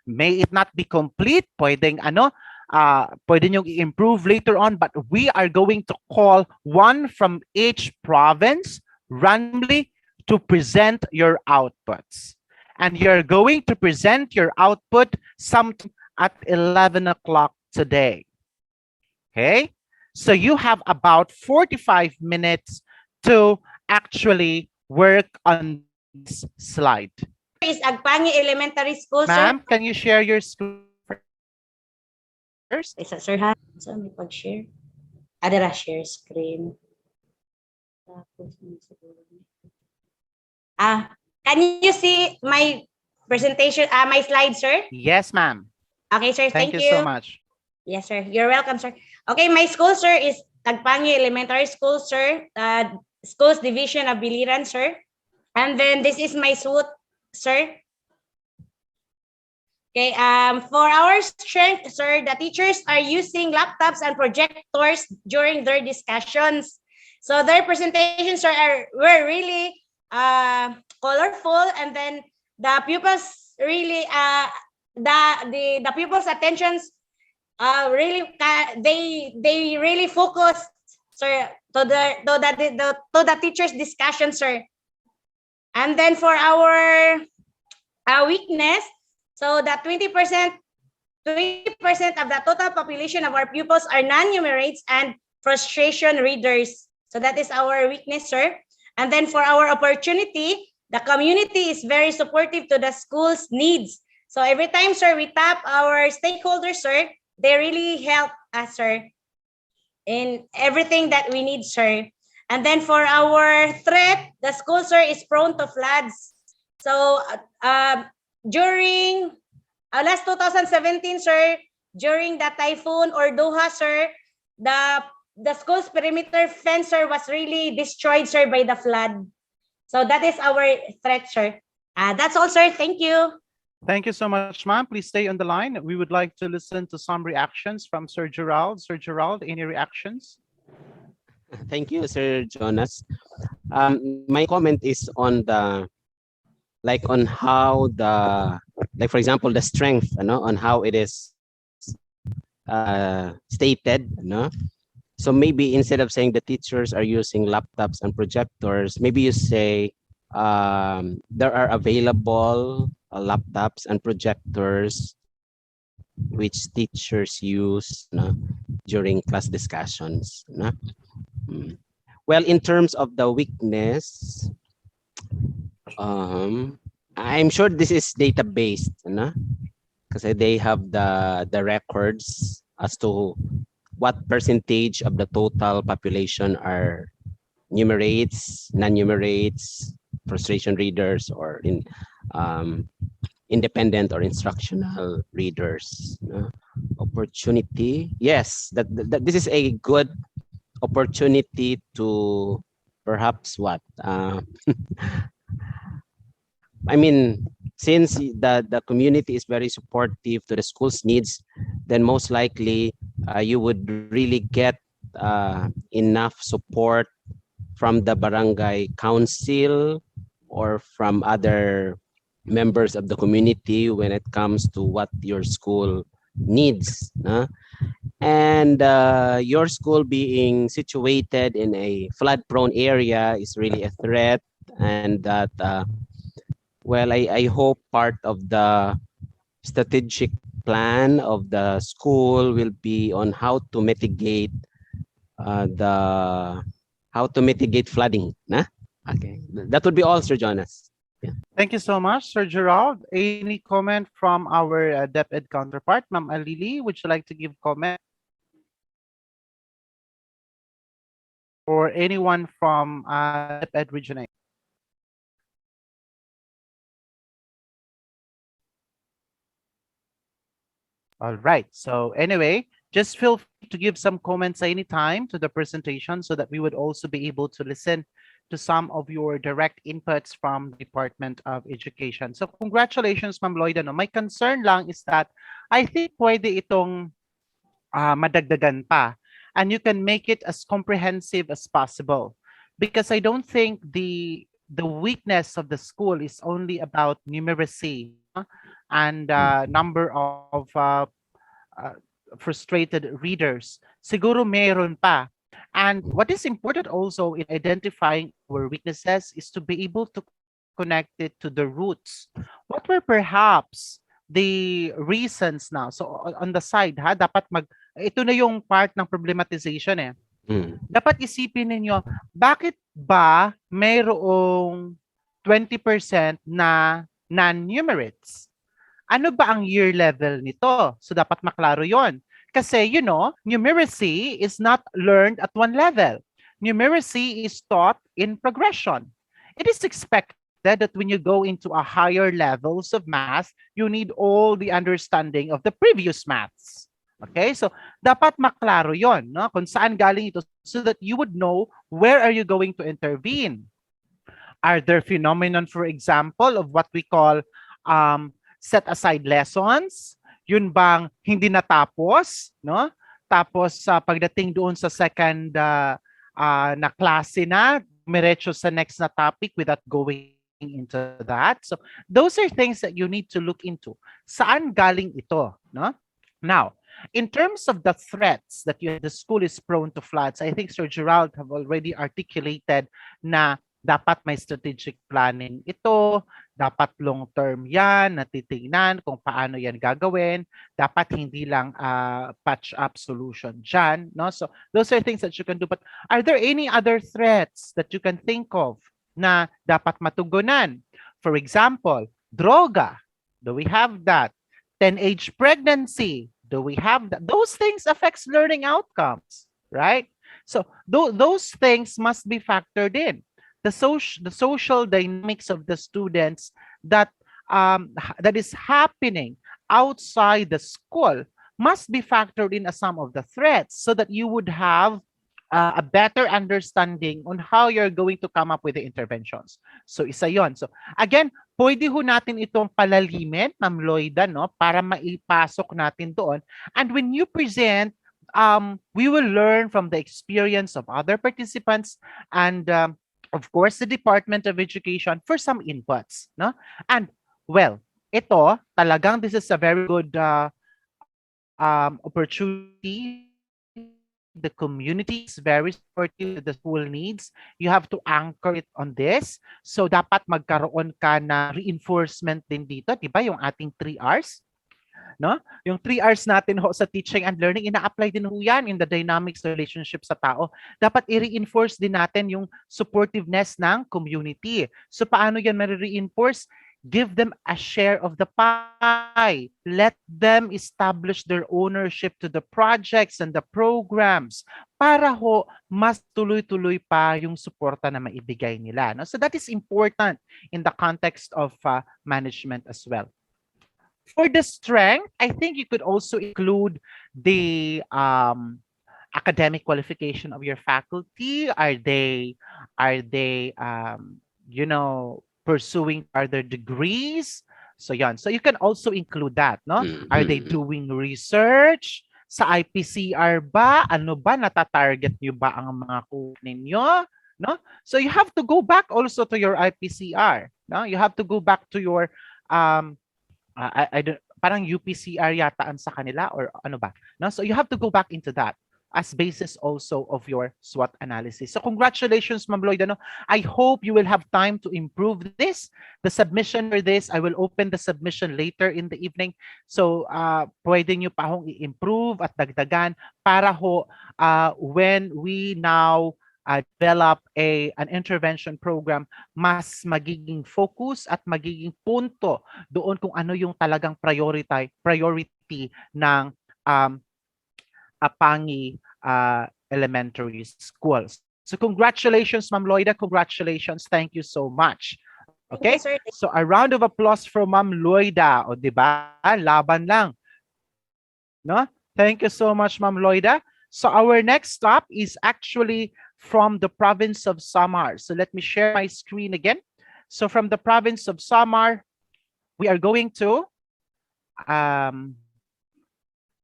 May it not be complete, pwedeng pwede nyo i-improve later on, but we are going to call one from each province randomly to present your outputs. And you're going to present your output sometime at 11 o'clock today. Okay? So you have about 45 minutes to actually work on this slide. Is Agpangi Elementary School, sir. Ma'am, can you share your screen first? Isa, sir, ha? So, may pag-share. Adara, share screen. Can you see my presentation, my slide, sir? Yes, ma'am. Okay, sir, Thank thank you so much. Yes, sir. You're welcome, sir. Okay, my school, sir, is Tagpangi Elementary School, sir. Schools Division of Biliran, sir. And then this is my SWOT, sir. Okay, for our strength, sir, the teachers are using laptops and projectors during their discussions. So their presentations were really colorful, and then the pupils really the pupils' attentions really they really focused, sir, to the teachers' discussion, sir. And then for our weakness, so that 20% of the total population of our pupils are non-numerates, and frustration readers. So that is our weakness, sir. And then for our opportunity, the community is very supportive to the school's needs. So every time, sir, we tap our stakeholders, sir, they really help us, sir, in everything that we need, sir. And then for our threat, the school, sir, is prone to floods. So during last 2017, sir, during the typhoon or Doha, sir, the school's perimeter fence, sir, was really destroyed, sir, by the flood. So that is our threat, sir. That's all, sir. Thank you. Thank you so much, ma'am. Please stay on the line. We would like to listen to some reactions from Sir Gerald. Sir Gerald, any reactions? Thank you, Sir Jonas. My comment is on the, like, on how the, like, for example, the strength, on how it is stated, So maybe instead of saying the teachers are using laptops and projectors, maybe you say there are available laptops and projectors which teachers use during class discussions. Well, in terms of the weakness, I'm sure this is data-based, because they have the records as to what percentage of the total population are numerates, non-numerates, frustration readers, or independent or instructional readers. Opportunity, yes, that this is a good opportunity to perhaps what I mean, since the community is very supportive to the school's needs, then most likely you would really get enough support from the barangay council or from other members of the community when it comes to what your school needs. And your school being situated in a flood-prone area is really a threat, and that well, I hope part of the strategic plan of the school will be on how to mitigate flooding. Okay, that would be all, Sir Jonas. Yeah. Thank you so much, Sir Gerald. Any comment from our DepEd counterpart, Ma'am Alili? Would you like to give comment? Or anyone from DepEd Region 8? All right. So anyway, just feel free to give some comments anytime to the presentation so that we would also be able to listen to some of your direct inputs from the Department of Education. So congratulations, Ma'am Lloyd. My concern lang is that I think pwede itong madagdagan pa. And you can make it as comprehensive as possible. Because I don't think the weakness of the school is only about numeracy and number of frustrated readers. Siguro meron pa. And what is important also in identifying our weaknesses is to be able to connect it to the roots. What were perhaps the reasons now? So on the side, dapat ito na yung part ng problematization eh. Dapat isipin ninyo, bakit ba mayroong 20% na non-numerates? Ano ba ang year level nito? So dapat maklaro yon. Kasi, numeracy is not learned at one level. Numeracy is taught in progression. It is expected that when you go into a higher levels of math, you need all the understanding of the previous maths. Okay, so dapat maklaro yon, kung saan galing ito so that you would know where are you going to intervene. Are there phenomenon, for example, of what we call set aside lessons? Yun bang hindi natapos, Tapos pagdating doon sa second na klase na, diretso sa next na topic without going into that. So those are things that you need to look into. Saan galing ito, Now, in terms of the threats that the school is prone to floods, I think Sir Gerald have already articulated na dapat may strategic planning ito, dapat long term yan, natitingnan kung paano yan gagawin, dapat hindi lang patch up solution dyan, no? So those are things that you can do. But are there any other threats that you can think of na dapat matugunan? For example, droga. Do we have that? Teenage pregnancy. Do we have that? Those things affects learning outcomes, right? So those things must be factored in. The social dynamics of the students that that is happening outside the school must be factored in as some of the threats so that you would have a better understanding on how you're going to come up with the interventions. So isa yon. So again, pwede ho natin itong palalimin, Ma'am Lloyda, no, para maipasok natin doon. And when you present, we will learn from the experience of other participants and of course, the Department of Education for some inputs, no? And well, ito talagang this is a very good opportunity. The community is very supportive to the school needs. You have to anchor it on this. So dapat magkaroon ka na reinforcement din dito, 'di ba? Yung ating 3 Rs. No? Yung 3 Rs natin ho sa teaching and learning, ina-apply din ho yan in the dynamics relationship sa tao. Dapat i-reinforce din natin yung supportiveness ng community. So paano yan ma-reinforce? Give them a share of the pie. Let them establish their ownership to the projects and the programs para ho mas tuloy-tuloy pa yung suporta na maibigay nila. No? So that is important in the context of management as well. For the strength, I think you could also include the academic qualification of your faculty. Are they you know, pursuing further degrees? So yan. So you can also include that, no? Are they doing research? Sa IPCR ba? Ano ba? Natatarget nyo ba ang mga course ninyo? No? So you have to go back also to your IPCR. No? You have to go back to your I don't, parang UPCR yata ang sa kanila or ano ba? No? So you have to go back into that as basis also of your SWOT analysis. So congratulations, Ma'am Lloyd. Ano? I hope you will have time to improve this. The submission for this, I will open the submission later in the evening. So pwede nyo pa hong i-improve at dagdagan para ho when we now develop an intervention program, mas magiging focus at magiging punto doon kung ano yung talagang priority ng Apangi Elementary Schools. So congratulations, Ma'am Lloyda. Congratulations. Thank you so much. Okay? Yes, sir. So a round of applause for Ma'am Lloyda. O diba? Laban lang. No? Thank you so much, Ma'am Lloyda. So our next stop is actually from the province of Samar. So let me share my screen again. So from the province of Samar, we are going to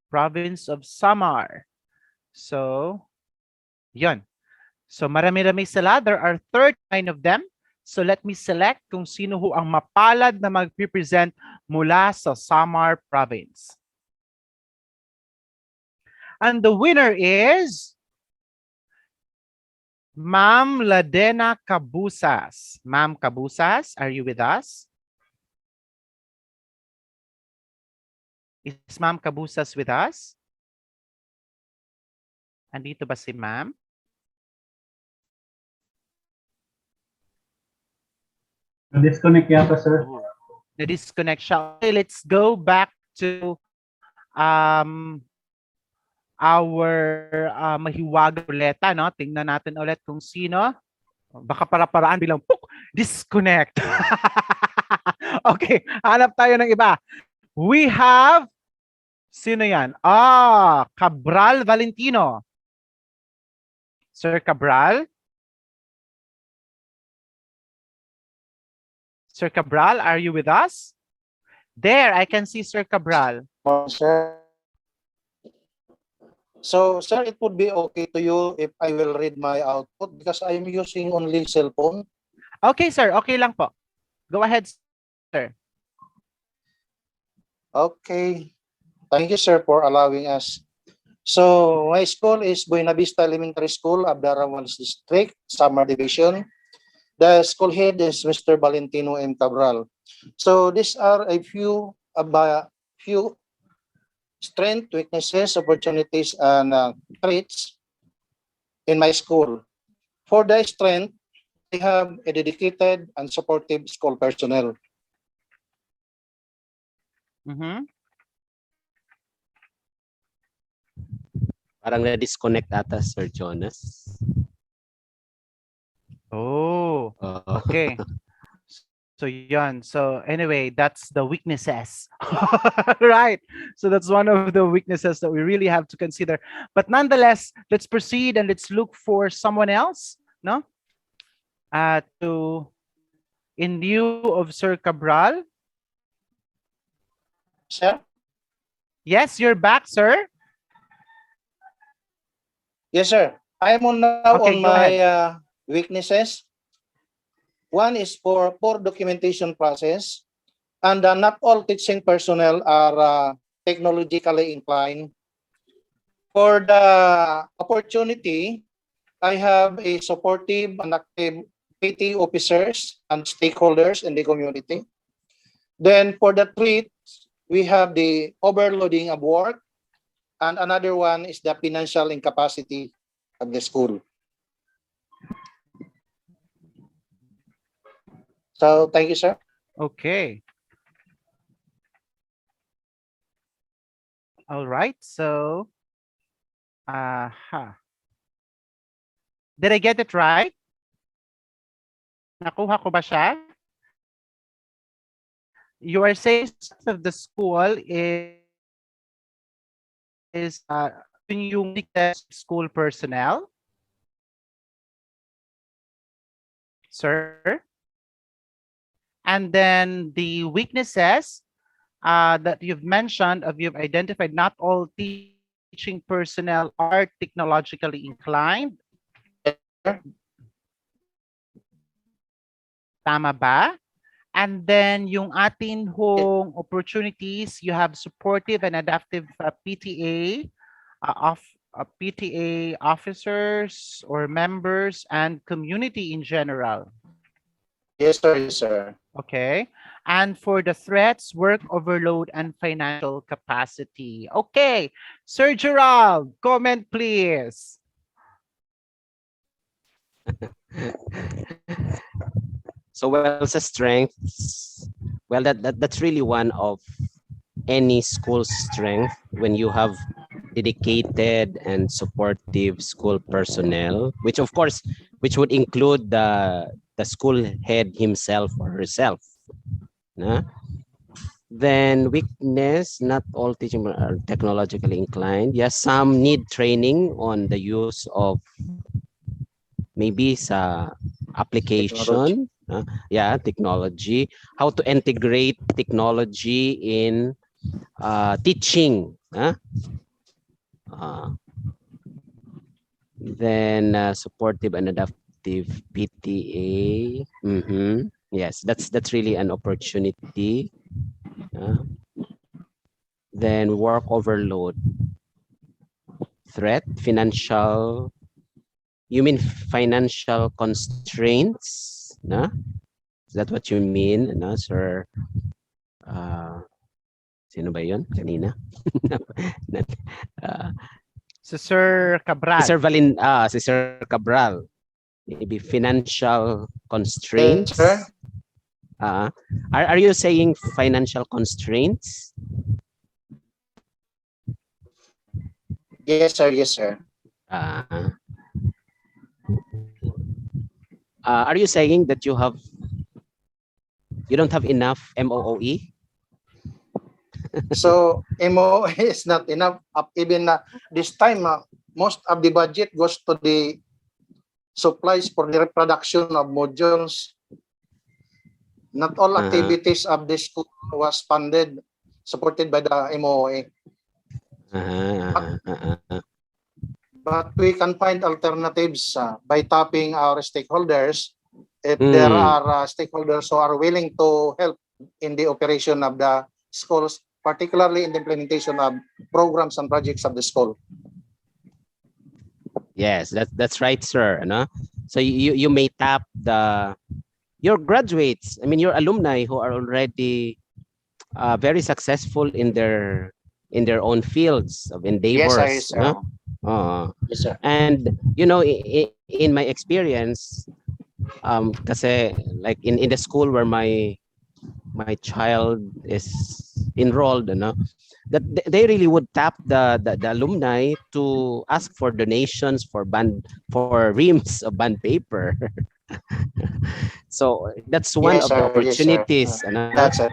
province of Samar. So, yun. So marami-rami sila. There are 39 of them. So let me select kung sino ho ang mapalad na mag-represent mula sa Samar province. And the winner is Ma'am Ladena Cabusas. Ma'am Cabusas, are you with us? Is Ma'am Cabusas with us? Andito ba si Ma'am? Na-disconnect yata, sir. Na-disconnect siya. Okay, let's go back to our mahiwagang ruleta, no? Tingnan natin ulit kung sino. Baka para-paraan bilang disconnect. Okay, hanap tayo ng iba. We have, sino yan? Cabral Valentino. Sir Cabral? Sir Cabral, are you with us? There, I can see Sir Cabral. Sir. So, sir, it would be okay to you if I will read my output because I'm using only cell phone. Okay, sir. Okay lang po. Go ahead, sir. Okay. Thank you, sir, for allowing us. So, my school is Buena Vista Elementary School, Abdarawan District, Samar Division. The school head is Mr. Valentino M. Cabral. So these are a few strengths, weaknesses, opportunities, and traits in my school. For the strength, I have a dedicated and supportive school personnel. Mhm. Parang na-disconnect ata, Sir Jonas. Oh, okay. So yan. So anyway, that's the weaknesses. Right. So that's one of the weaknesses that we really have to consider. But nonetheless, let's proceed and let's look for someone else, no? To in lieu of Sir Cabral. Sir? Yes, you're back, sir. Yes, sir. I am now Okay, on go ahead. my weaknesses. One is for poor documentation process, and not all teaching personnel are technologically inclined. For the opportunity, I have a supportive and active PT officers and stakeholders in the community. Then for the treat, we have the overloading of work, and another one is the financial incapacity of the school. So thank you, sir. Okay. All right. So, did I get it right? Nakuha ko ba siya? You are saying of the school is yung weakness school personnel, sir, and then the weaknesses that you've mentioned, you've identified. Not all teaching personnel are technologically inclined. Tama ba? And then yung atin hong opportunities, you have supportive and adaptive PTA, PTA officers or members, and community in general. Yes, sir. Yes, sir. Okay. And for the threats, work overload and financial capacity. Okay. Sir Gerald, comment please. So well, sa strengths, well, that's really one of any school's strength when you have dedicated and supportive school personnel, which of course, which would include the school head himself or herself. Na? Then weakness, not all teaching are technologically inclined. Yes, some need training on the use of maybe sa application, technology, how to integrate technology in teaching. Then supportive and adaptive PTA. Yes, that's really an opportunity. Then work overload, threat, financial. You mean financial constraints? No? Is that what you mean, no, sir? Sino ba yun? Kanina? Si Sir Cabral. Si Sir Cabral. Maybe financial constraints. Yes, sir. Are you saying financial constraints? Yes, sir. Yes, sir. Are you saying that you don't have enough MOOE? So MO is not enough. Even this time, most of the budget goes to the supplies for the reproduction of modules. Not all activities of the school was funded, supported by the MOA. But we can find alternatives by tapping our stakeholders. If there are stakeholders who are willing to help in the operation of the schools, particularly in the implementation of programs and projects of the school. Yes, that's right, sir. No? So you may tap your graduates. I mean, your alumni who are already very successful in their own fields of Yes, sir. endeavors. Yes, No? sir. Yes, sir. And in my experience, kasi like in the school where my child is enrolled, that they really would tap the alumni to ask for donations for reams of band paper. So that's one Yes, of the sir. Yes, sir. opportunities, That's it.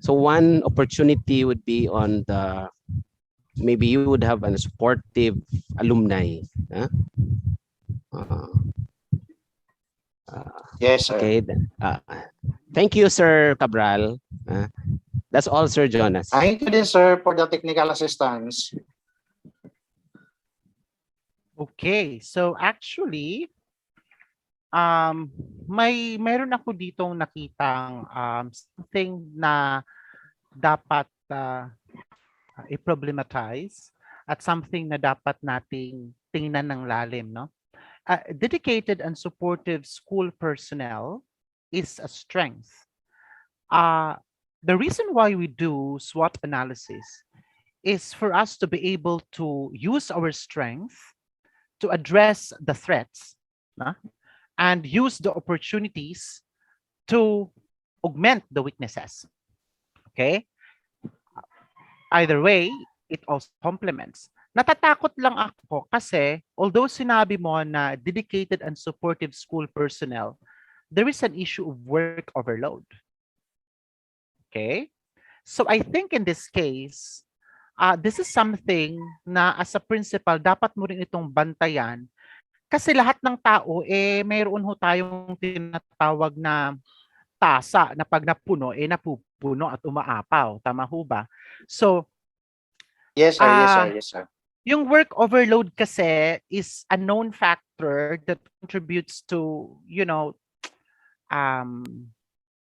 so one opportunity would be on the maybe you would have a supportive alumni. Huh? Uh, Yes, sir. okay. Thank you, Sir Cabral. That's all, Sir Jonas. Thank you din, sir, for the technical assistance. Okay, so actually, meron ako ditong nakitang something na dapat i-problematize at something na dapat nating tingnan ng lalim, no? Dedicated and supportive school personnel is a strength. The reason why we do SWOT analysis is for us to be able to use our strength to address the threats, no? And use the opportunities to augment the weaknesses. Okay? Either way, it also complements. Natatakot lang ako kasi although sinabi mo na dedicated and supportive school personnel, there is an issue of work overload. Okay? So I think in this case, this is something na as a principal, dapat mo rin itong bantayan kasi lahat ng tao, mayroon ho tayong tinatawag na tasa na pag napuno, napupuno at umaapaw. Tama ho ba? So, Yes, sir. Yes, sir. Yes, sir. yung work overload kasi is a known factor that contributes to,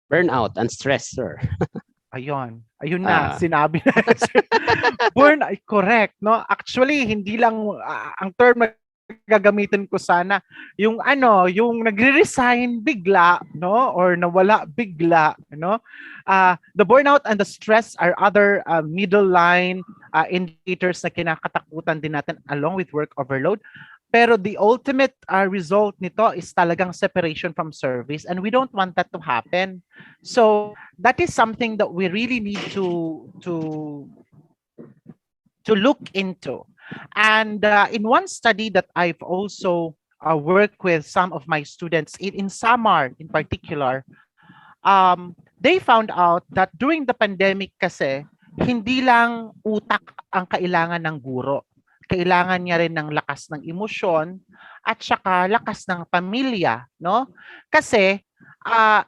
Burnout and stress, sir. ayun na, sinabi na. Burn, correct, no? Actually, hindi lang, ang term na gagamitin ko sana, yung nagre-resign bigla, no? Or nawala bigla, no? The burnout and the stress are other middle line indicators na kinakatakutan din natin along with work overload. Pero the ultimate result nito is talagang separation from service, and we don't want that to happen. So that is something that we really need to look into. And in one study that I've also worked with some of my students in Samar in particular, they found out that during the pandemic kasi, hindi lang utak ang kailangan ng guro. Kailangan niya rin ng lakas ng emosyon at saka lakas ng pamilya, no? Kasi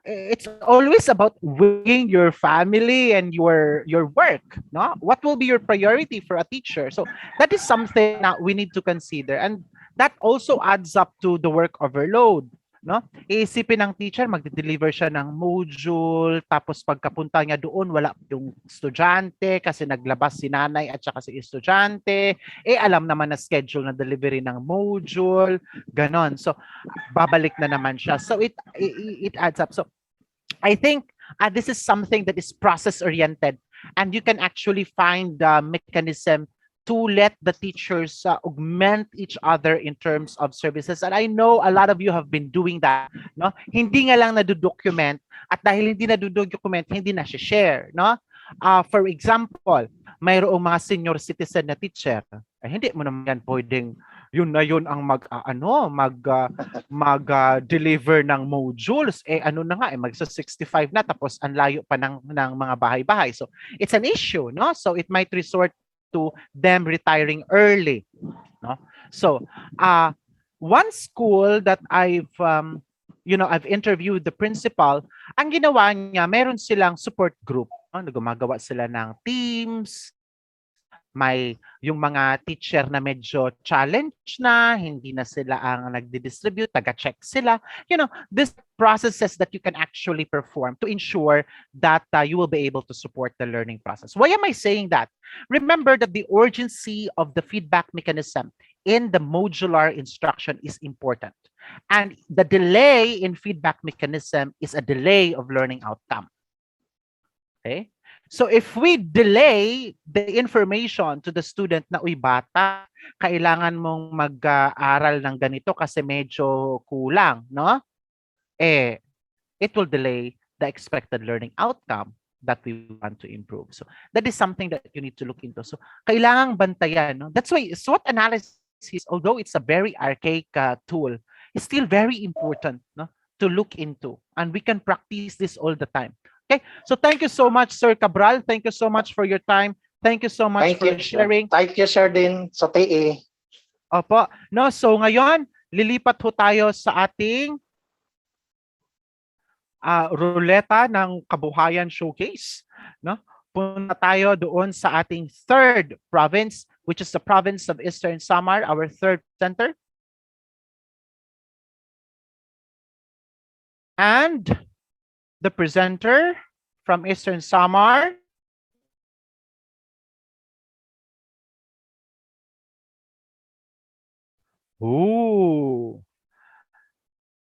it's always about weighing your family and your work, no? What will be your priority for a teacher? So that is something that we need to consider, and that also adds up to the work overload, no? Iisipin ng teacher, magde-deliver siya ng module, tapos pagkapunta niya doon, wala yung estudyante kasi naglabas si nanay at saka si estudyante. Alam naman na schedule na delivery ng module, ganon. So, babalik na naman siya. So, it adds up. So, I think this is something that is process-oriented, and you can actually find the mechanism to let the teachers augment each other in terms of services. And I know a lot of you have been doing that, no? Hindi nga lang nado-document, at dahil hindi nado-document, hindi na share, no? For example, mayroong mga senior citizen na teacher. Hindi mo naman yan pwedeng yun na yun ang mag-deliver ng modules. Ano na nga, magsa 65 na, tapos ang layo pa ng mga bahay-bahay. So it's an issue, no? So it might resort to them retiring early, no? So one school that I've interviewed the principal, ang ginawa niya, meron silang support group, no? Gumagawa sila ng teams, may yung mga teacher na medyo challenge na, hindi na sila ang nagdi-distribute, taga-check sila. These processes that you can actually perform to ensure that you will be able to support the learning process. Why am I saying that? Remember that the urgency of the feedback mechanism in the modular instruction is important. And the delay in feedback mechanism is a delay of learning outcome. Okay? So if we delay the information to the student na, uy bata, kailangan mong mag-aral ng ganito kasi medyo kulang, no? It will delay the expected learning outcome that we want to improve. So that is something that you need to look into. So kailangang bantayan, no? That's why SWOT analysis, although it's a very archaic tool, is still very important, no, to look into. And we can practice this all the time. Okay, so thank you so much, Sir Cabral. Thank you so much for your time. Thank you so much for sharing. Thank you, sir, din sa TE. Opo. No, so ngayon, lilipat ho tayo sa ating ruleta ng kabuhayan showcase, no? Punta tayo doon sa ating third province, which is the province of Eastern Samar, our third center. And the presenter from Eastern Samar,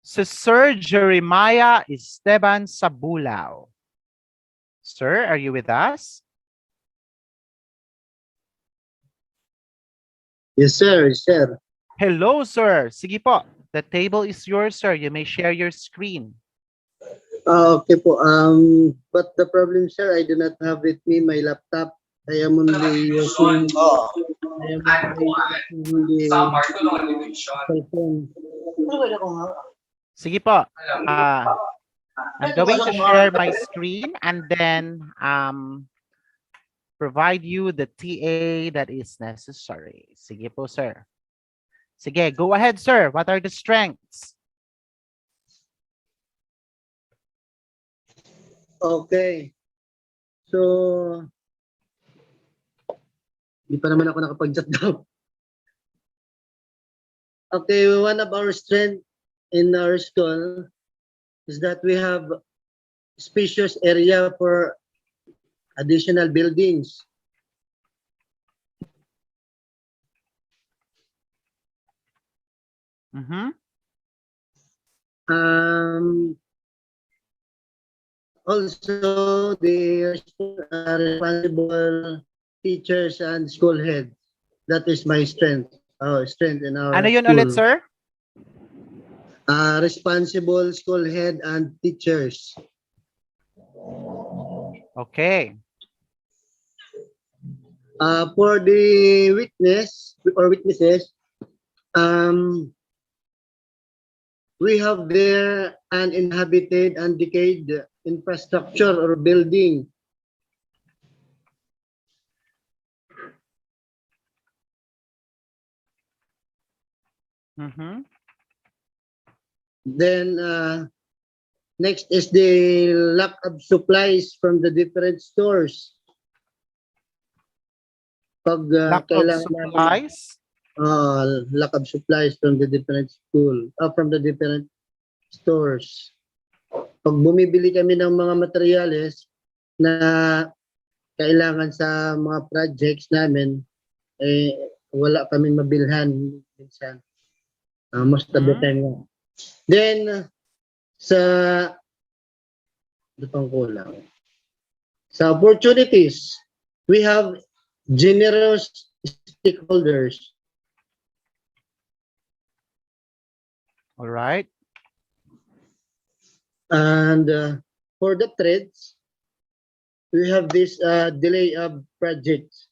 si Sir Jeremiah Esteban Sabulao. Sir, are you with us? Yes, sir. Yes, sir. Hello, sir. Sige po. The table is yours, sir. You may share your screen. Okay po. But the problem, sir, I do not have with me my laptop. I am only using the cell phone. Sige po. I'm going to share my screen and then provide you the TA that is necessary. Sige po, sir. Sige, go ahead, sir. What are the strengths? Okay. So, hindi pa naman ako nakapag-jot down. Okay, one of our strengths in our school is that we have spacious area for additional buildings. Also, the responsible teachers and school heads. That is my strength. Strength in our Ano yun school. ulit, sir? Responsible school head and teachers. Okay. For the witness or witnesses, we have there an inhabited and decayed infrastructure or building. Then next is the lack of supplies from the different stores. Pag Lack of supplies? Lack of supplies from the different from the different stores. Pag bumibili kami ng mga materyales na kailangan sa mga projects namin, wala kaming mabilhan minsan. Most of the time. Then, sa opportunities, we have generous stakeholders. All right. And for the threats, we have this delay of projects.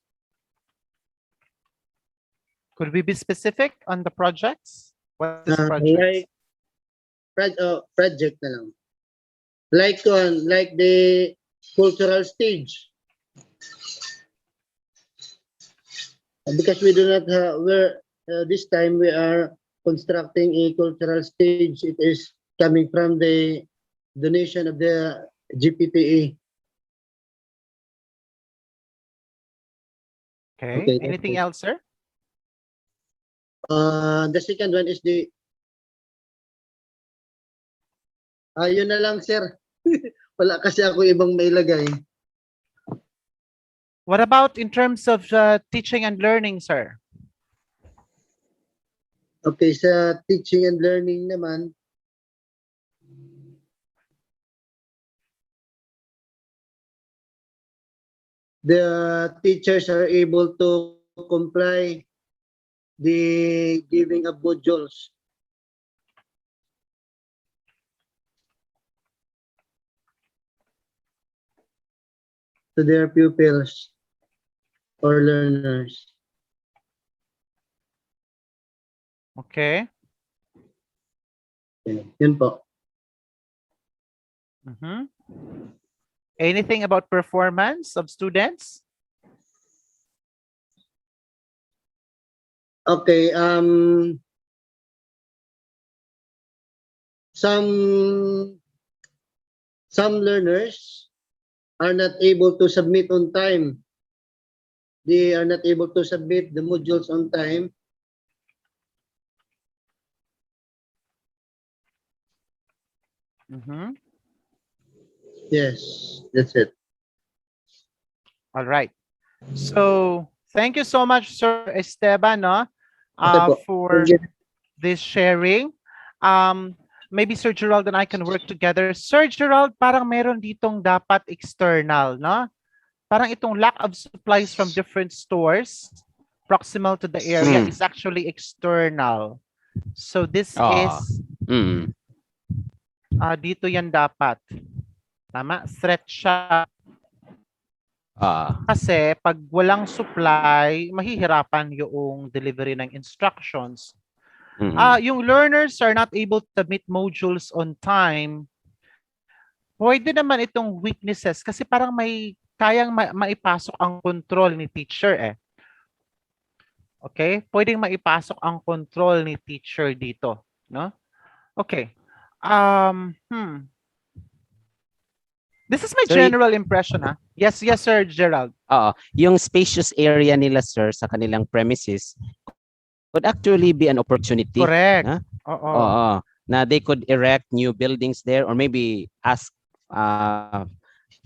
Could we be specific on the projects? What is project? Project na lang. Like the cultural stage. Because we do not have, this time we are constructing a cultural stage. It is coming from the donation of the GPTE. Okay. Anything else, sir? The second one is the yun na lang, sir. Wala kasi ako ibang mailagay. What about in terms of teaching and learning, sir? Okay, sa teaching and learning naman, the teachers are able to comply the giving of modules to their pupils or learners. Okay. Yun po. Mhm. Anything about performance of students? Okay, some learners are not able to submit on time. They are not able to submit the modules on time. Mhm. Yes, that's it. All right. So, thank you so much, Sir Esteban, no, Okay po. for Thank you. this sharing. Um, Maybe Sir Gerald and I can work together. Sir Gerald, parang meron ditong dapat external, no? Parang itong lack of supplies from different stores proximal to the area is actually external. So this Ah. is Mm. dito yan dapat. Tama? Threat siya. Ah. Kasi pag walang supply, mahihirapan yung delivery ng instructions. Yung learners are not able to submit modules on time. Pwede naman itong weaknesses kasi parang may kayang maipasok ang control ni teacher eh. Okay? Pwedeng maipasok ang control ni teacher dito, no? Okay. This is my So, general impression, ha? Yes, Sir Gerald. yung spacious area nila, sir, sa kanilang premises could actually be an opportunity. Correct. Na? Oo. Na they could erect new buildings there or maybe ask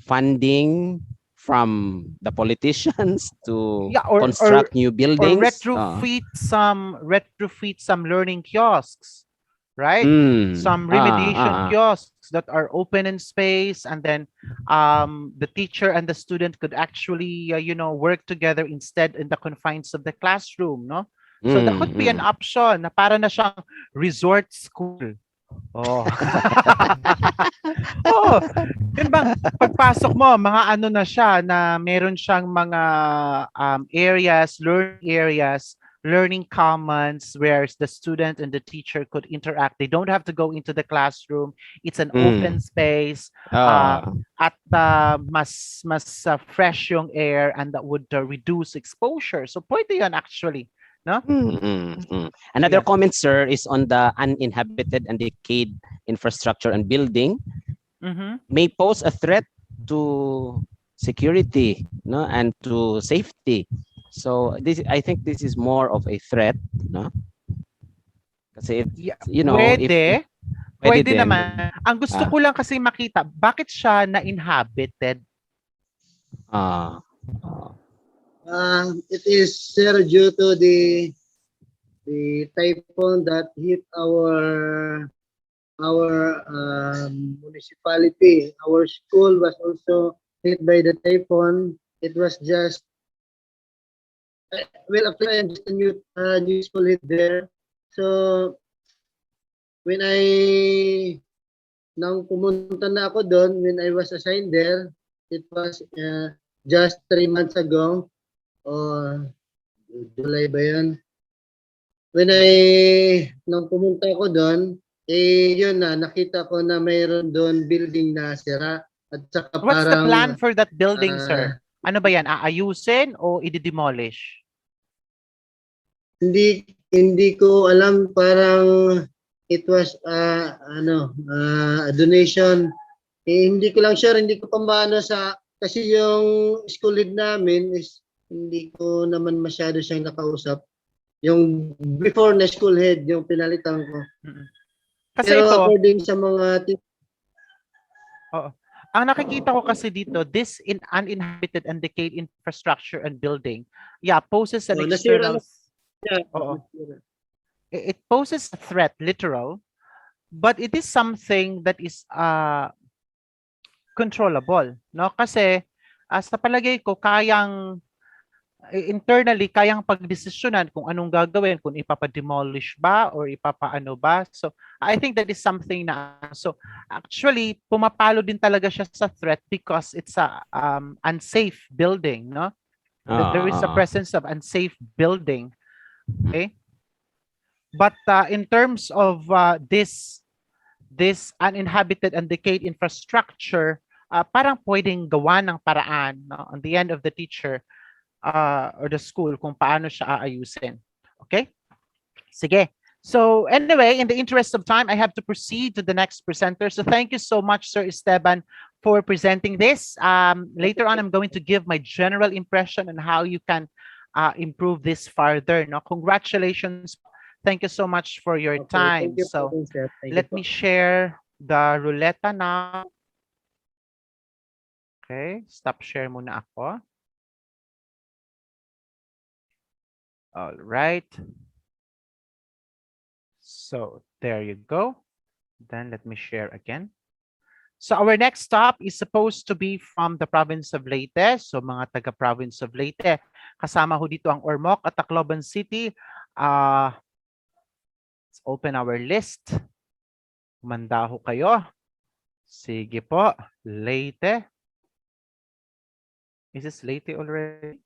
funding from the politicians to construct new buildings. Or retrofit some learning kiosks, right? Some remediation kiosks that are open in space, and then the teacher and the student could actually work together instead in the confines of the classroom, no? So that could be an option na para na siyang resort school. Oh. Oh, yun bang pagpasok mo, mga ano na siya na meron siyang mga learning commons where the student and the teacher could interact. They don't have to go into the classroom. It's an open space at mas fresh yung air, and that would reduce exposure. So pwede yan actually. No? Another comment, sir, is on the uninhabited and decayed infrastructure and building may pose a threat to security, no, and to safety. So I think this is more of a threat, no? Kasi pwede naman. Ang gusto ko lang kasi makita, bakit siya na-inhabited? It is, sir, due to the typhoon that hit our municipality. Our school was also hit by the typhoon. It was just actually I'm just a new school hit there. So when nang pumunta na ako doon, when I was assigned there, it was just 3 months ago. July ba yun? Nang pumunta ako doon, yun na, nakita ko na mayroon doon building na sira. At saka What's the plan for that building, sir? Ano ba yan? Aayusin o i-demolish? Hindi ko alam, parang it was a donation. Hindi ko lang sure, hindi ko pambano kasi yung school lead namin is hindi ko naman masyado siyang nakausap. Yung before na school head, yung pinalitan ko. Kasi pero ito, according sa mga ang nakikita ko kasi dito, this uninhabited and decayed infrastructure and building, poses an external. it poses a threat, literal, but it is something that is controllable, no? Kasi sa palagay ko kayang internally kayang pagdesisyonan kung anong gagawin, kung ipapa-demolish ba or ipapaano ba. So I think that is something na so actually pumapalo din talaga siya sa threat because it's a unsafe building, no? There is a presence of unsafe building. Okay? But in terms of this uninhabited and decayed infrastructure, parang pwedeng gawa ng paraan, no? On the end of the teacher or the school kung paano siya aayusin. Okay? Sige. So anyway, in the interest of time, I have to proceed to the next presenter. So thank you so much, Sir Esteban, for presenting this. Later on, I'm going to give my general impression on how you can improve this further. No? Congratulations. Thank you so much for your time. So let me share the ruleta now. Okay, stop share muna ako. All right. So there you go. Then let me share again. So our next stop is supposed to be from the province of Leyte. So mga taga-province of Leyte. Kasama ho dito ang Ormoc at Tacloban City. Let's open our list. Manda ho kayo. Sige po. Leyte. Is this Leyte already?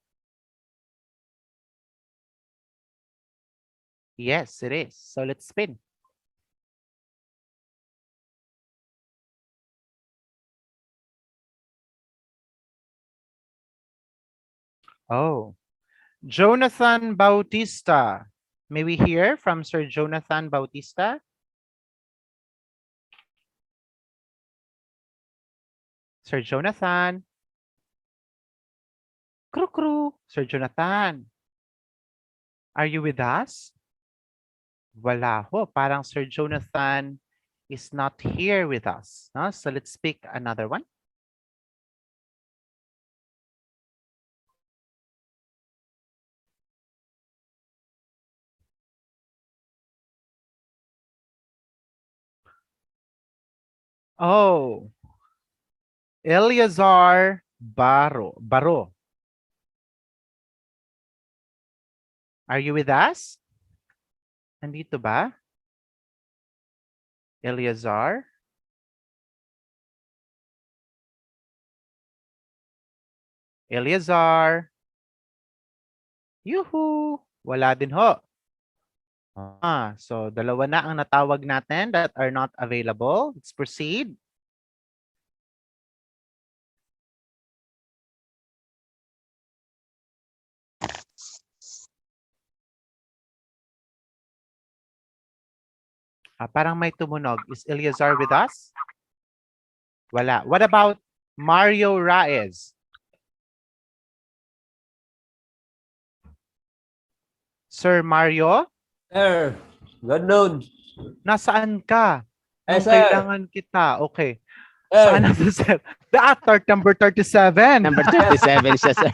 Yes, it is. So let's spin. Oh, Jonathan Bautista. May we hear from Sir Jonathan Bautista? Sir Jonathan. Kru. Sir Jonathan. Are you with us? Wala ho. Parang Sir Jonathan is not here with us. No? So let's pick another one. Oh, Eleazar Baro. Are you with us? Nandito ba? Eleazar? Eleazar? Yuhu! Wala din ho. So dalawa na ang natawag natin that are not available. Let's proceed. Parang may tumunog. Is Eleazar with us? Wala. What about Mario Raez? Sir Mario? Sir, good noon. Nasaan ka? Eh, Nung sir. kailangan kita. Okay. Saan na to, sir? The actor, number 37. Number 37 siya, sir.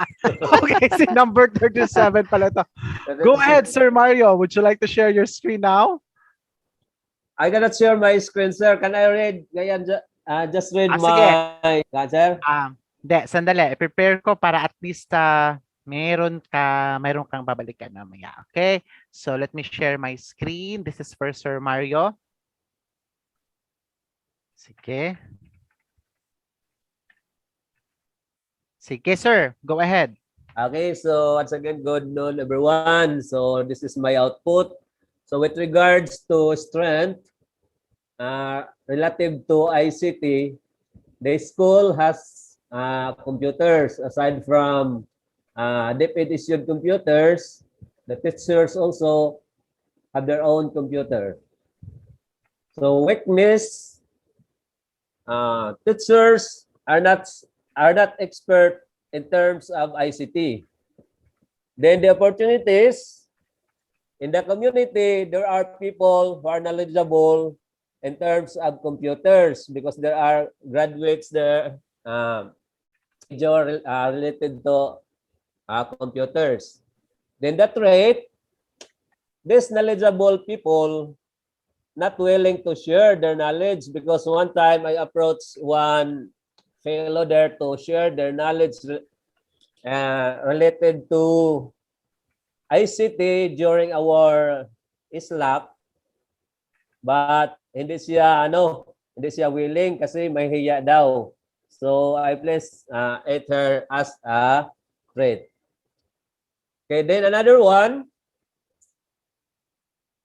Okay, si number 37 pala to. Go ahead, Sir Mario. Would you like to share your screen now? I cannot share my screen, sir. Can I read? Just read Sige. my... Sir? Hindi, sandali. I-prepare ko para at least mayroon kang babalikan mamaya. Okay? So let me share my screen. This is for Sir Mario. Sige. Sige, sir. Go ahead. Okay, so once again, good noon, everyone. So this is my output. So with regards to strength, relative to ICT, the school has computers. Aside from DepEd-issued computers, the teachers also have their own computer. So weakness, teachers are not expert in terms of ICT. Then the opportunities in the community, there are people who are knowledgeable in terms of computers because there are graduates there related to computers. Then the trait, these knowledgeable people not willing to share their knowledge, because one time I approached one fellow there to share their knowledge related to ICT during our ISLAC, but hindi siya willing kasi may hiya daw. So I placed it her as a threat. Okay, then another one,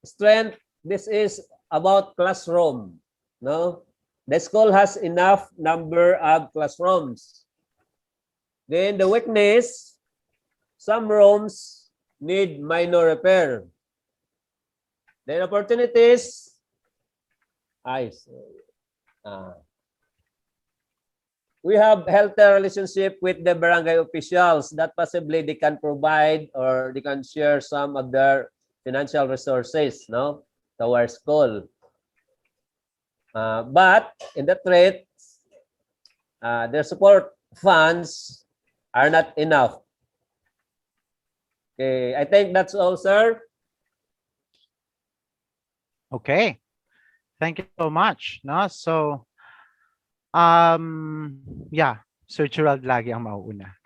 strength. This is about classroom. No, the school has enough number of classrooms. Then the weakness, some rooms need minor repair. Then opportunities, we have healthy relationship with the barangay officials that possibly they can provide or they can share some of their financial resources, no, to our school. But in the traits, their support funds are not enough. Okay, I think that's all, sir. Okay. Thank you so much. No? So, yeah, Sir Gerald lagi ang mauuna.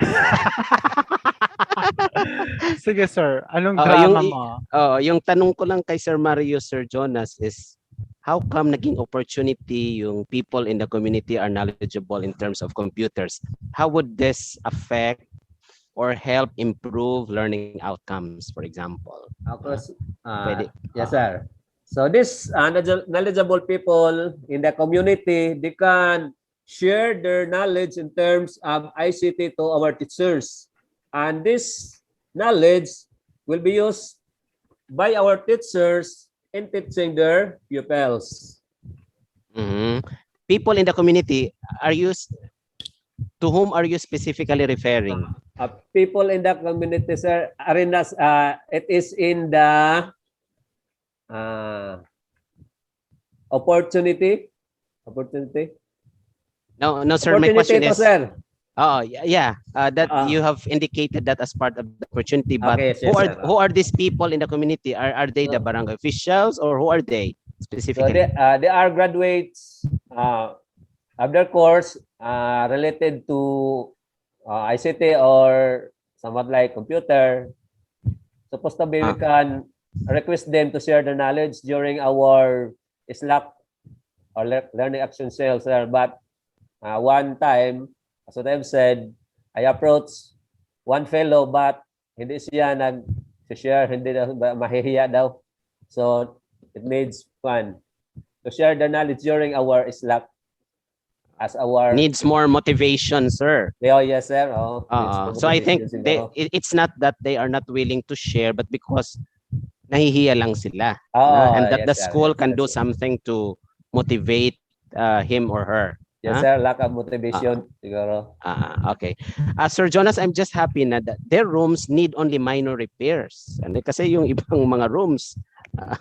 Sige, sir. Anong drama mo? Yung tanong ko lang kay Sir Mario, Sir Jonas is, how come naging opportunity yung people in the community are knowledgeable in terms of computers? How would this affect or help improve learning outcomes, for example? Yes, sir. So this knowledgeable people in the community, they can share their knowledge in terms of ICT to our teachers. And this knowledge will be used by our teachers in teaching their pupils. People in the community, to whom are you specifically referring? People in the community, sir, arenas, it is in the opportunity. No, sir. My question is, sir. that you have indicated that as part of the opportunity. But Okay, yes, who are these people in the community? Are they the barangay officials, or who are they specifically? So they are graduates of their course related to ICT or somewhat like computer. Supposed to be we can request them to share their knowledge during our Slack or learning action sales, sir. But one time, as what I've said, I approached one fellow, but hindi siya nag-share, hindi daw mahihiya daw. So it needs fun to share the knowledge during our Slack as our needs more motivation, sir. Yes, sir. So I think it's not that they are not willing to share, but because nahihiya lang sila, and that the school can do something to motivate him or her. Yes, sir. Lack of motivation, siguro. Okay. Sir Jonas, I'm just happy na that their rooms need only minor repairs. Kasi yung ibang mga rooms,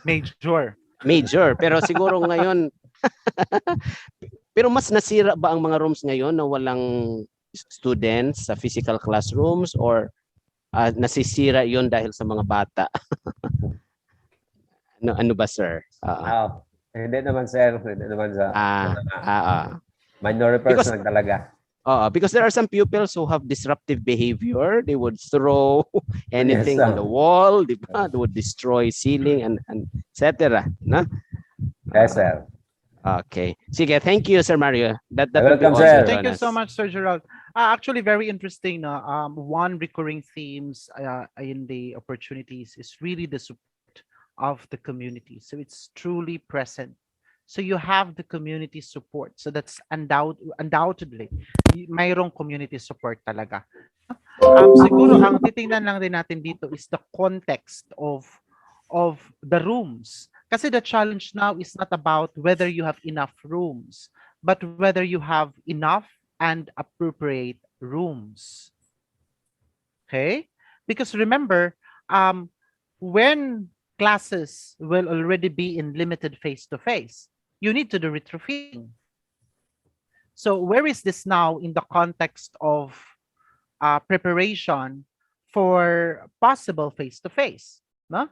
major. Pero siguro ngayon, pero mas nasira ba ang mga rooms ngayon na walang students sa physical classrooms, or nasisira yon dahil sa mga bata? ano ba, sir? Hindi naman, sir. Hindi naman sa minor repairs lang talaga. Because there are some pupils who have disruptive behavior. They would throw anything on the wall. They would destroy ceiling and etc. No? Yes, sir. Okay. Sige, thank you, Sir Mario. That welcome, sir. Thank you so much, Sir Gerald. Actually, very interesting. One recurring themes in the opportunities is really the support of the community. So it's truly present. So you have the community support. So that's undoubtedly mayroong community support talaga. Siguro ang titingnan lang din natin dito is the context of the rooms. Kasi the challenge now is not about whether you have enough rooms, but whether you have enough and appropriate rooms. Okay? Because remember, when classes will already be in limited face-to-face, you need to do retrofitting. So where is this now in the context of preparation for possible face-to-face? No?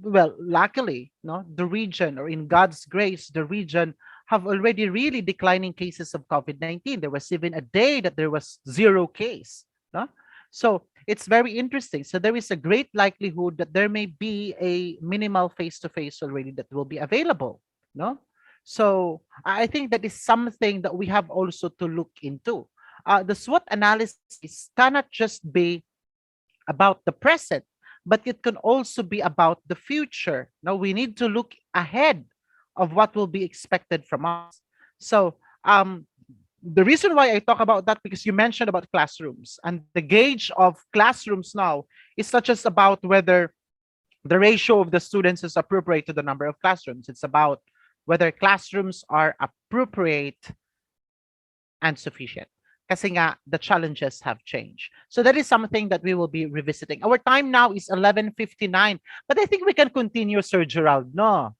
well, luckily, no, the region, or in God's grace, the region have already really declining cases of COVID-19. There was even a day that there was zero case. No? So it's very interesting. So there is a great likelihood that there may be a minimal face-to-face already that will be available. No? So I think that is something that we have also to look into. The SWOT analysis cannot just be about the present, but it can also be about the future. Now we need to look ahead of what will be expected from us. So the reason why I talk about that, because you mentioned about classrooms, and the gauge of classrooms now is not just about whether the ratio of the students is appropriate to the number of classrooms. It's about whether classrooms are appropriate and sufficient. Kasi nga, the challenges have changed. So that is something that we will be revisiting. Our time now is 11:59, but I think we can continue, Sir Gerald, no?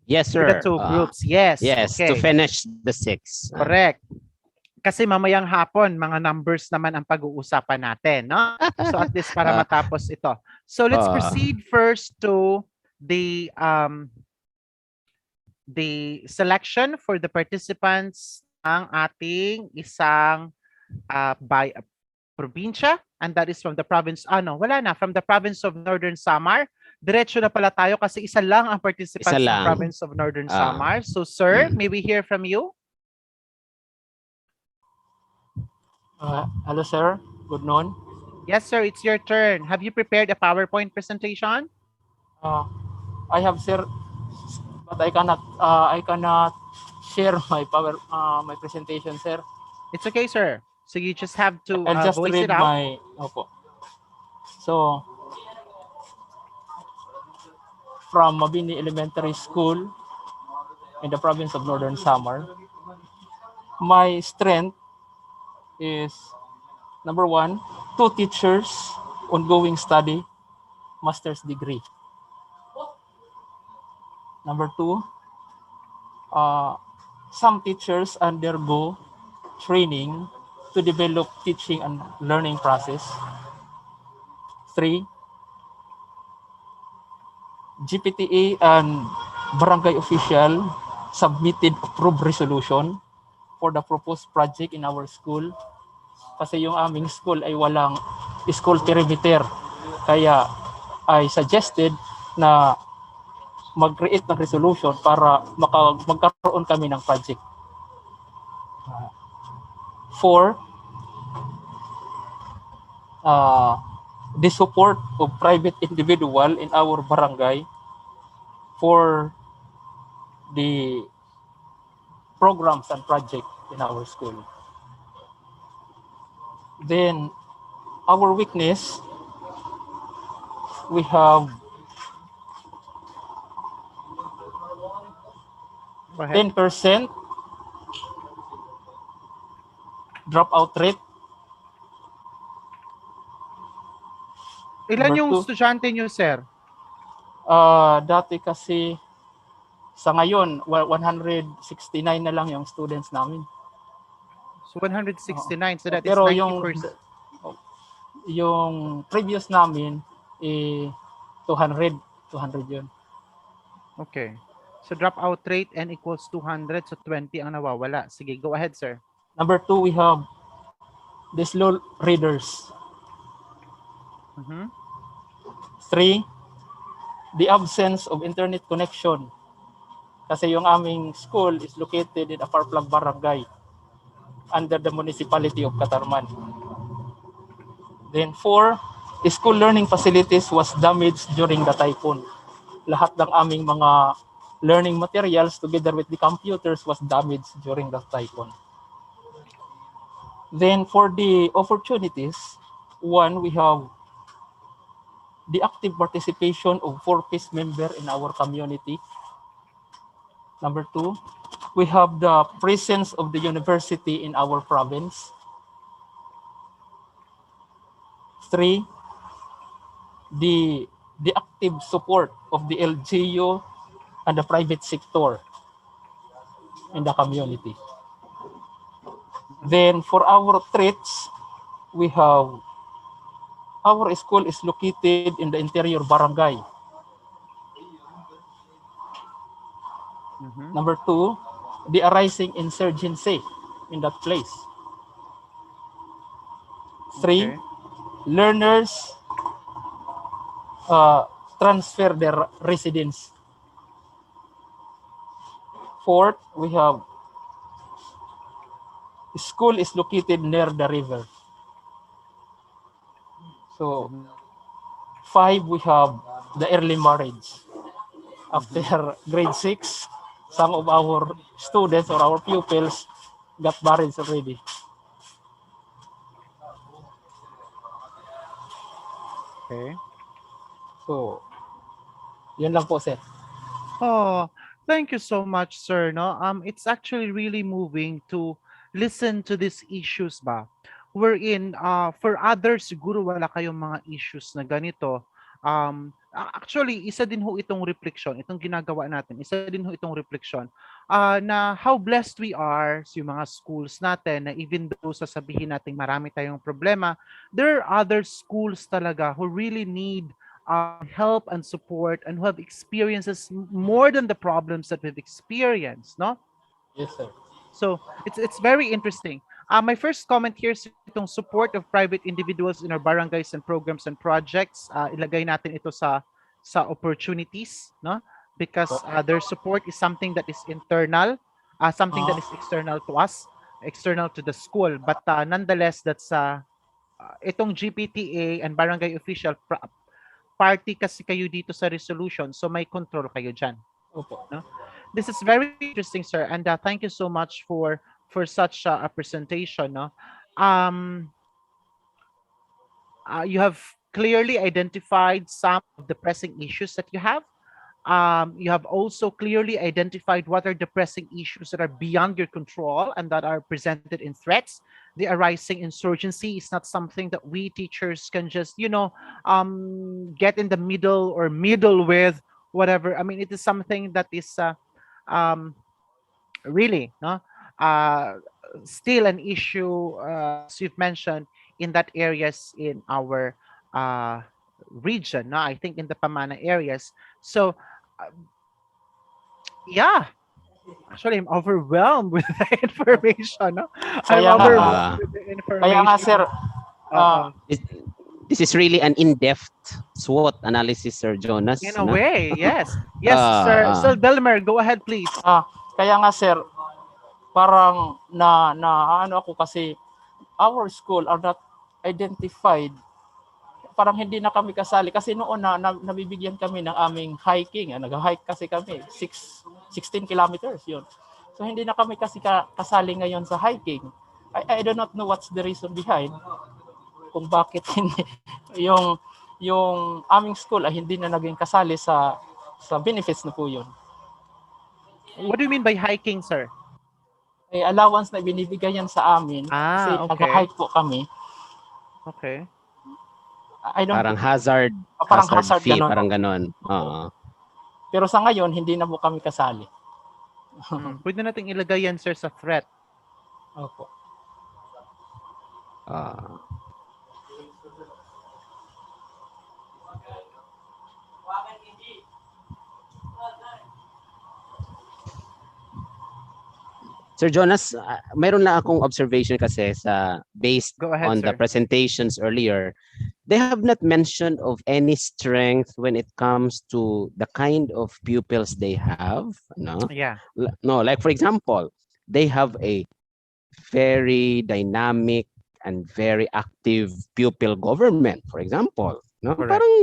Yes, With the sir. two groups. Yes, Yes, to okay. finish the 6. Correct. Kasi mamayang hapon, mga numbers naman ang pag-uusapan natin, no? So at least para matapos ito. So let's proceed first to the selection for the participants ng ating isang by probinsya, and that is from the province, wala na, from the province of Northern Samar. Diretso na pala tayo kasi isa lang ang participants ng province of Northern Samar. So sir, may we hear from you? Hello, sir. Good noon. Yes, sir. It's your turn. Have you prepared a PowerPoint presentation? I have, sir, but I cannot share my my presentation, sir. It's okay, sir. So you just have to I'll just voice read it out. So, from Mabini Elementary School in the province of Northern Samar, my strength is number 1, 2 teachers, ongoing study, master's degree. Number 2, some teachers undergo training to develop teaching and learning process. 3, GPTA and barangay official submitted approved resolution for the proposed project in our school. Kasi yung aming school ay walang school perimeter. Kaya I suggested na mag-create ng resolution para magkaroon kami ng project. 4, the support of private individual in our barangay for the programs and projects in our school. Then, our weakness, we have 10% dropout rate. Ilan yung estudyante nyo, sir? Dati kasi, sa ngayon, 169 na lang yung students namin. So 169, so that is pero 90%. Yung previous namin, 200 yun. Okay. So dropout rate n equals 200, so 20 ang nawawala. Sige, go ahead, sir. Number 2, we have the slow readers. 3, the absence of internet connection. Kasi yung aming school is located in a far-flung barangay under the municipality of Catarman. Then 4, the school learning facilities was damaged during the typhoon. Lahat ng aming mga learning materials together with the computers was damaged during the typhoon. Then for the opportunities, 1, we have the active participation of 4 peace members in our community. Number 2, we have the presence of the university in our province. 3, the active support of the LGU and the private sector in the community. Then for our threats, we have our school is located in the interior barangay Mhm. Number two, the arising insurgency in that place. Three, Okay. learners uh, transfer their residence. Fourth, we have school is located near the river. So Mhm. five, we have the early marriage. Mhm. After grade 6, some of our students or our pupils got married already. Okay. So, yun lang po, sir. Oh, thank you so much, sir. No, it's actually really moving to listen to these issues ba. Wherein, for others, siguro wala kayong mga issues na ganito. Actually, isa din ho itong reflection, itong ginagawa natin, isa din ho itong reflection, na how blessed we are sa mga schools natin na even though sasabihin natin marami tayong problema, there are other schools talaga who really need help and support and who have experiences more than the problems that we've experienced, no? Yes, sir. So it's very interesting. My first comment here is itong support of private individuals in our barangays and programs and projects. Ilagay natin ito sa opportunities, no? Because their support is something that is internal, something that is external to us, external to the school. But nonetheless, that's itong GPTA and barangay official party kasi kayo dito sa resolution, so may control kayo dyan. Opo. No? This is very interesting, sir, and thank you so much for such a presentation. No, um, you have clearly identified some of the pressing issues that you have. You have also clearly identified what are the pressing issues that are beyond your control and that are presented in threats. The arising insurgency is not something that we teachers can just, get in the middle or middle with whatever. I mean, it is something that is um, really, no, uh, still an issue, as you've mentioned, in that areas in our uh, region. No, I think in the Pamana areas. So uh, yeah, actually, I'm overwhelmed with the information. No? I'm Kaya nga, overwhelmed Uh, with the kaya nga, information. sir, uh, this, this is really an in-depth SWOT analysis, Sir Jonas. In a No? way, yes. Yes, sir. Uh, Sir Delmer, go ahead, please. kaya nga, sir, parang na ano ako kasi our school are not identified, parang hindi na kami kasali kasi noon nabibigyan kami ng aming hiking. Nag-hike kasi kami 16 kilometers yun. So hindi na kami kasi kasali ngayon sa hiking. I do not know what's the reason behind kung bakit hindi yung aming school ay hindi na naging kasali sa benefits na po yun. What do you mean by hiking, sir? Allowance na binibigay yan sa amin kasi Okay. nag-hike po kami. Okay. I don't parang hazard fee, ganun. parang ganon. Oo. Pero sa ngayon, hindi na po kami kasali. Pwede nating ilagay yan, sir, sa threat. Opo. Sir Jonas, mayroon lang akong observation kasi based Go ahead, on the sir. presentations earlier. They have not mentioned of any strength when it comes to the kind of pupils they have. No, Yeah. no. Like for example, they have a very dynamic and very active pupil government. For example, no, Correct. parang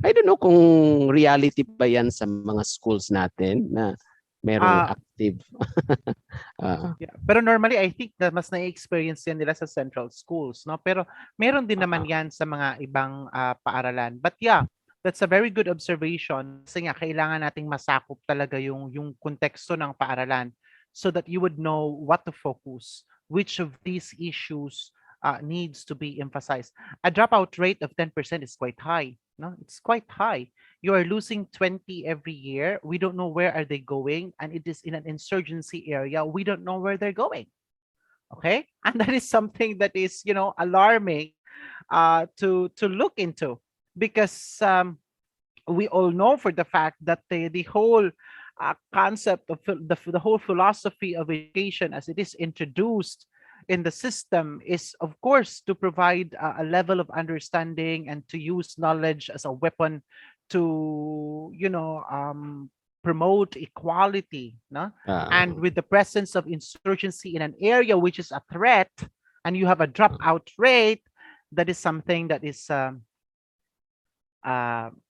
I don't know kung reality ba yan sa mga schools natin na merong active. Yeah. Pero normally, I think na mas na-experience yan nila sa central schools, no? Pero meron din naman yan sa mga ibang paaralan. But yeah, that's a very good observation kasi nga kailangan nating masakop talaga yung konteksto ng paaralan so that you would know what to focus, which of these issues needs to be emphasized. A dropout rate of 10% is quite high. No, it's quite high. You are losing 20 every year. We don't know where are they going, and it is in an insurgency area. We don't know where they're going. Okay, and that is something that is alarming to look into because we all know for the fact that the whole concept of the whole philosophy of education as it is introduced in the system is, of course, to provide a level of understanding and to use knowledge as a weapon to, promote equality, no? And with the presence of insurgency in an area which is a threat, and you have a dropout rate, that is something that is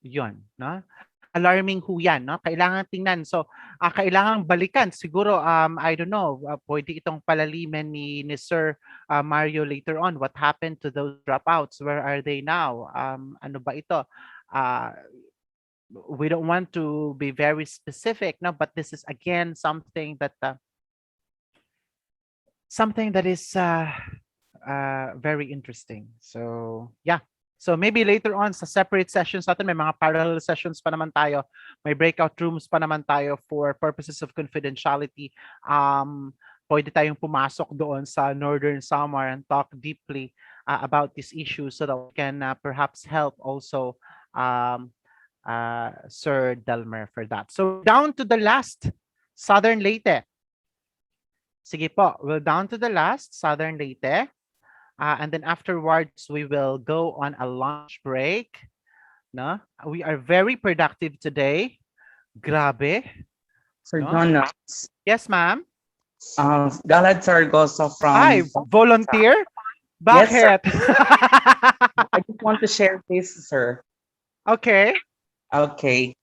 yun, no? Alarming ho yan, no? Kailangan tingnan. So, kailangan balikan. Siguro, I don't know, pwede itong palaliman ni Sir Mario later on. What happened to those dropouts? Where are they now? Ano ba ito? We don't want to be very specific, no? But this is, again, something that is very interesting. So, yeah. So maybe later on sa separate sessions natin, may mga parallel sessions pa naman tayo, may breakout rooms pa naman tayo for purposes of confidentiality. Pwede tayong pumasok doon sa Northern Samar and talk deeply about this issue so that we can perhaps help also Sir Delmer for that. So down to the last, Southern Leyte. Sige po, we're down to the last, Southern Leyte. And then afterwards, we will go on a lunch break. No? We are very productive today. Grabe. Sir No? Jonas, Yes, ma'am. Galad Sargosa from... Hi, volunteer? Yes, sir. Bakit? I just want to share this, sir. Okay. Okay.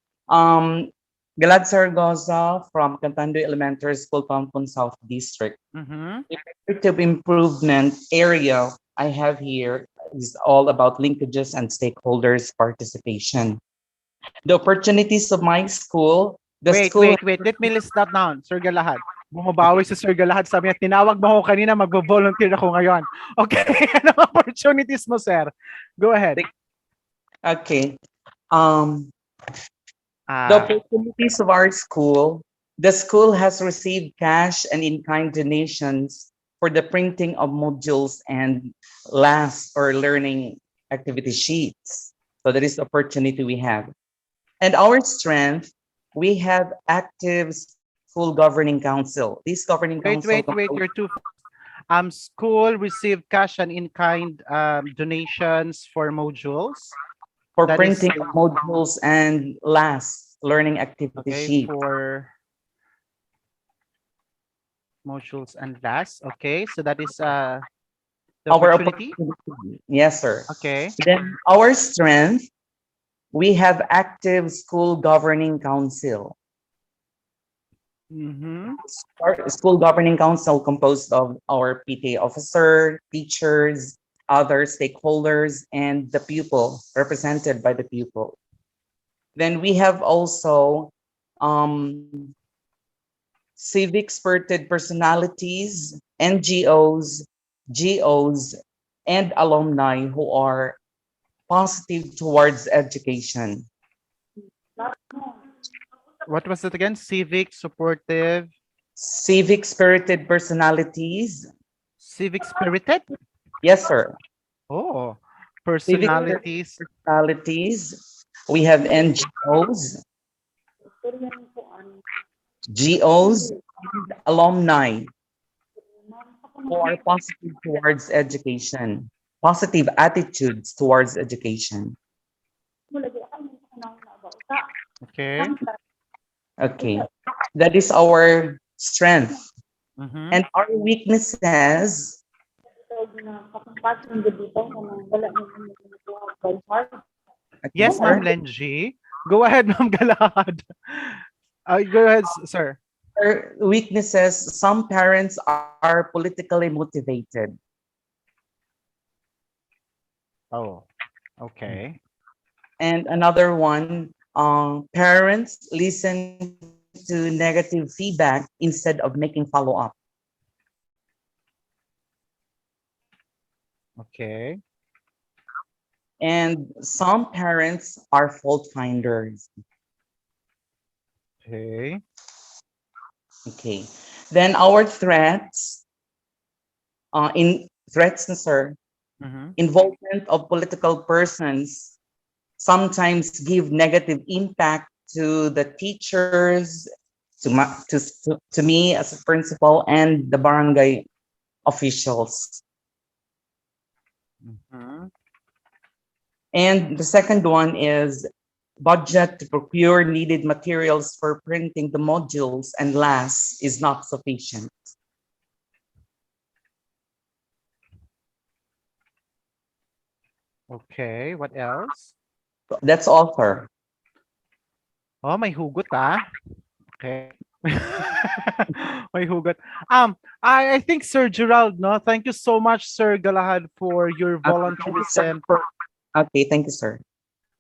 Galad Sargosa from Cantando Elementary School, Pampun South District. Mm-hmm. The effective improvement area I have here is all about linkages and stakeholders participation. The opportunities of my school, Wait. Let me list that down, Sir Galahad. Bumabawi si Sir Galahad. Sabi niya, tinawag mo ako kanina, mag-volunteer ako ngayon. Okay, anong opportunities mo, sir? Go ahead. Okay. The opportunities of our school, the school has received cash and in-kind donations for the printing of modules and LAS or learning activity sheets. So that is the opportunity we have. And our strength, we have active school governing council. This governing council... Wait, you're too... School received cash and in-kind donations for modules. For that printing of modules and LAS, learning activity sheet. For modules and LAS. Okay, so that is the opportunity? Yes, sir. Okay. Then our strength, we have active school governing council. Mm-hmm. Our school governing council composed of our PTA officer, teachers, other stakeholders, and the pupil, represented by the pupil. Then we have also civic-spirited personalities, NGOs, GOs, and alumni who are positive towards education. What was it again? Civic-spirited personalities. Civic-spirited? Yes, sir. Oh, personalities. We have NGOs, GOs, and alumni who are positive towards education, positive attitudes towards education. Okay. Okay, that is our strength. Mm-hmm. And our weaknesses. Yes, Ma'am Lenji. Go ahead, Ma'am Galahad. Go ahead, sir. Our weaknesses, some parents are politically motivated. Oh, okay. And another one, parents listen to negative feedback instead of making follow-up. Okay. And some parents are fault finders. Okay. Okay. Then our threats, sir, involvement of political persons sometimes give negative impact to the teachers to me as a principal and the barangay officials. Mhm. And the second one is budget to procure needed materials for printing the modules, and last is not sufficient. Okay, what else? That's all, sir. Oh, may hugot ah. Okay. May hugot. I think Sir Gerald, no, thank you so much, Sir Galahad, for your volunteerism. Okay, thank you, sir.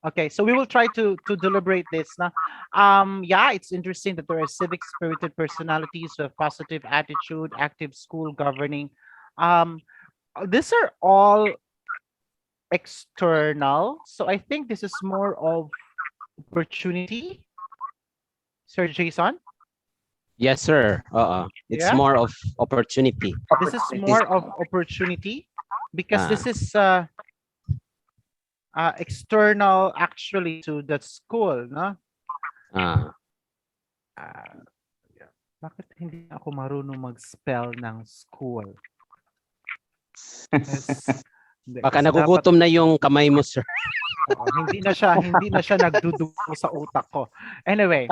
Okay, so we will try to deliberate this now. Yeah, it's interesting that there are civic spirited personalities with positive attitude, active school governing. Um, these are all external, so I think this is more of opportunity. Sir Jason, Yes, sir. It's yeah, more of opportunity. this is more of opportunity because Ah, this is external actually to the school, no? ah. Ah, bakit hindi na ako marunong mag-spell ng school? Yes. Hindi, Baka kasi dapat nagugutom na yung kamay mo, sir. hindi na siya nagdudugo sa utak ko. Anyway,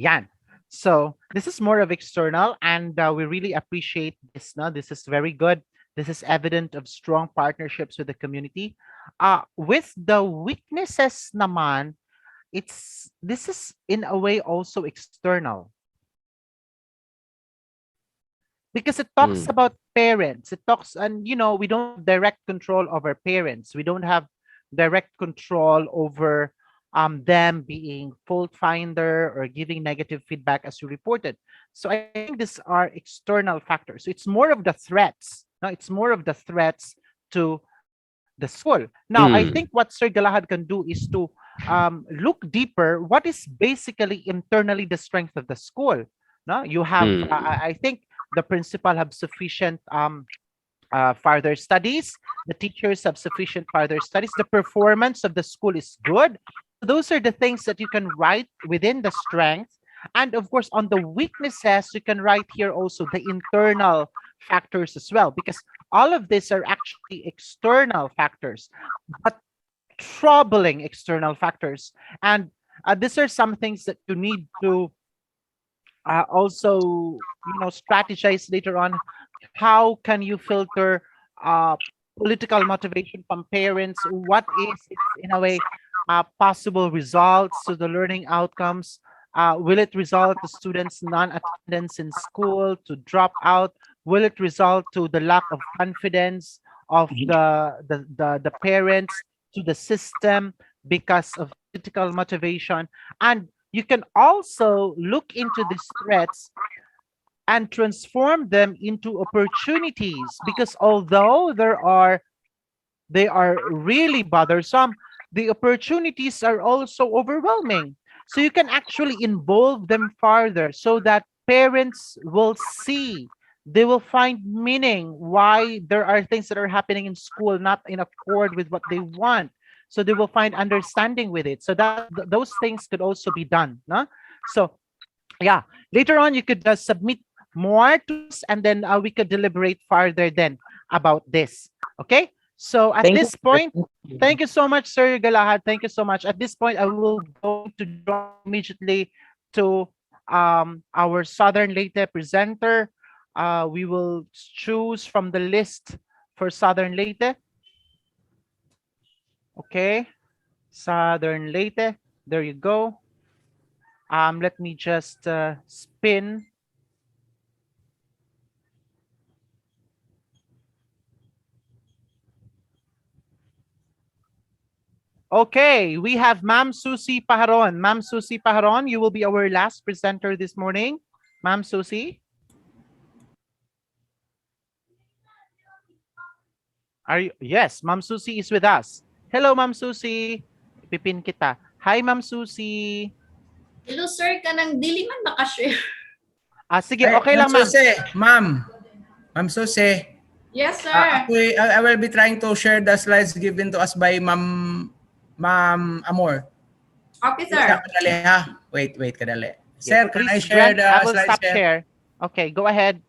yan. So, this is more of external and we really appreciate this, no? This is very good. This is evident of strong partnerships with the community. With the weaknesses naman, this is in a way also external because it talks about parents. It talks, and we don't have direct control over parents. We don't have direct control over them being fault finder or giving negative feedback as you reported. So I think these are external factors. So it's more of the threats. No, it's more of the threats to the school. Now, I think what Sir Galahad can do is to look deeper. What is basically internally the strength of the school? No, you have. I think the principal have sufficient further studies. The teachers have sufficient further studies. The performance of the school is good. Those are the things that you can write within the strength. And of course, on the weaknesses, you can write here also the internal factors as well, because all of these are actually external factors, but troubling external factors. And these are some things that you need to also strategize later on. How can you filter political motivation from parents? What is in a way possible results to the learning outcomes? Will it result to students non-attendance in school, to drop out? Will it result to the lack of confidence of the parents to the system because of political motivation? And you can also look into these threats and transform them into opportunities, because although they are really bothersome, the opportunities are also overwhelming. So you can actually involve them further so that parents will see, they will find meaning why there are things that are happening in school not in accord with what they want. So they will find understanding with it. So that those things could also be done. No? So yeah, later on you could submit more to us, and then we could deliberate further then about this. Okay, so at this point, thank you so much, Sir Galahad. Thank you so much. At this point, I will go to draw immediately to our Southern Leyte presenter. We will choose from the list for Southern Leyte. Okay, Southern Leyte, there you go. Let me just spin. Okay, we have Ma'am Susie Pajaron. Ma'am Susie Pajaron, you will be our last presenter this morning. Ma'am Susie? Are you? Yes, Ma'am Susie is with us. Hello, Ma'am Susie. Pipin kita. Hi, Ma'am Susie. Hello, sir. Kanang dili man makashare. Sige, okay lang, ma'am. Ma'am Susie. Yes, sir. I will be trying to share the slides given to us by Ma'am Amor. Okay, sir. Kadali, ha? Wait, kadali. Sir, can I Please, share Grant, I the will slides, stop sir? share. Okay, go ahead.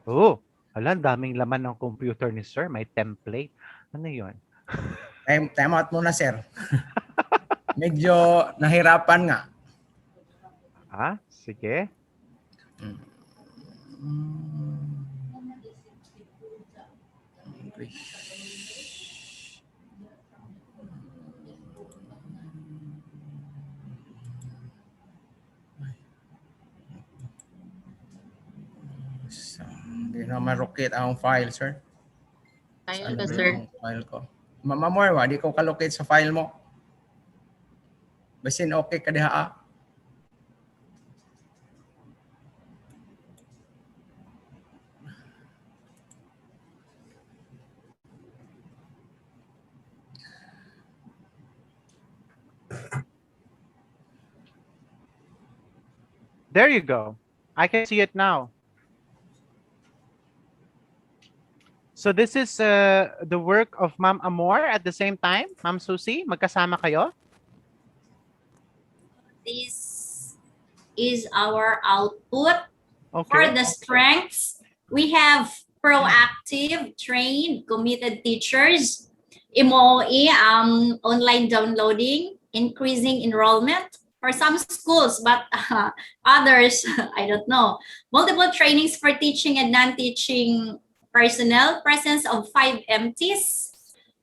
Oh, hala, ang daming laman ng computer ni sir. May template. Ano yun? Time out muna, sir. Medyo nahirapan nga. Sige. Hindi na marukit ang file, sir. File Saan ka, na sir. yung file ko? Mama Morwa, di ko kalocate sa file mo. Basin okay ka diha. There you go. I can see it now. So this is the work of Ma'am Amor at the same time. Ma'am Susie, magkasama kayo? This is our output. Okay. For the strengths, we have proactive, trained, committed teachers, MOE, online downloading, increasing enrollment for some schools, but others, I don't know. Multiple trainings for teaching and non-teaching personnel, presence of 5 MTs,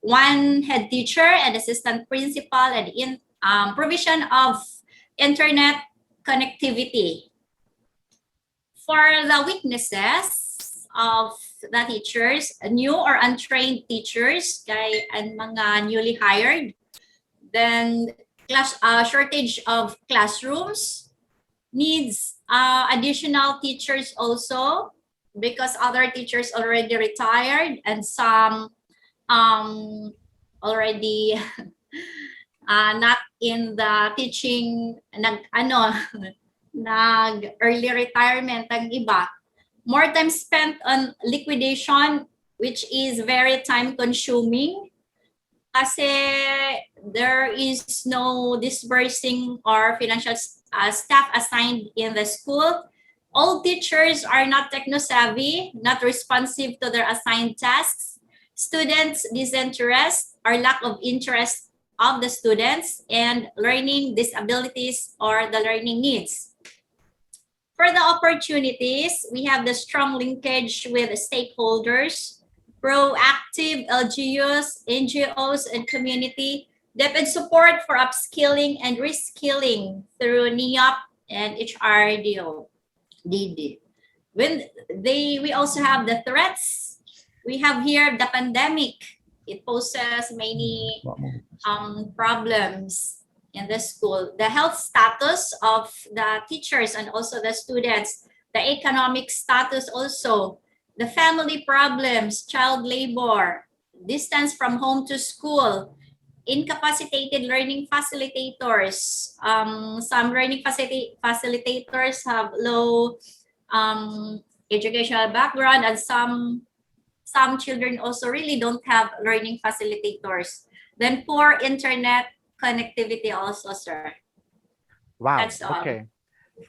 1 head teacher and assistant principal, and provision of internet connectivity. For the weaknesses of the teachers, new or untrained teachers, and mga newly hired, then shortage of classrooms, needs additional teachers also because other teachers already retired and some already not in the teaching, early retirement ang iba. More time spent on liquidation, which is very time consuming kasi there is no disbursing or financial staff assigned in the school. All teachers are not techno-savvy, not responsive to their assigned tasks. Students' disinterest or lack of interest of the students, and learning disabilities or the learning needs. For the opportunities, we have the strong linkage with stakeholders, proactive LGUs, NGOs, and community, depth support for upskilling and reskilling through NEOP and HRDO. We also have the threats. We have here the pandemic. It poses many problems in the school. The health status of the teachers and also the students, the economic status also, the family problems, child labor, distance from home to school, incapacitated learning facilitators. Some learning facilitators have low educational background, and some children also really don't have learning facilitators. Then poor internet connectivity also, sir. Wow. That's all. Okay.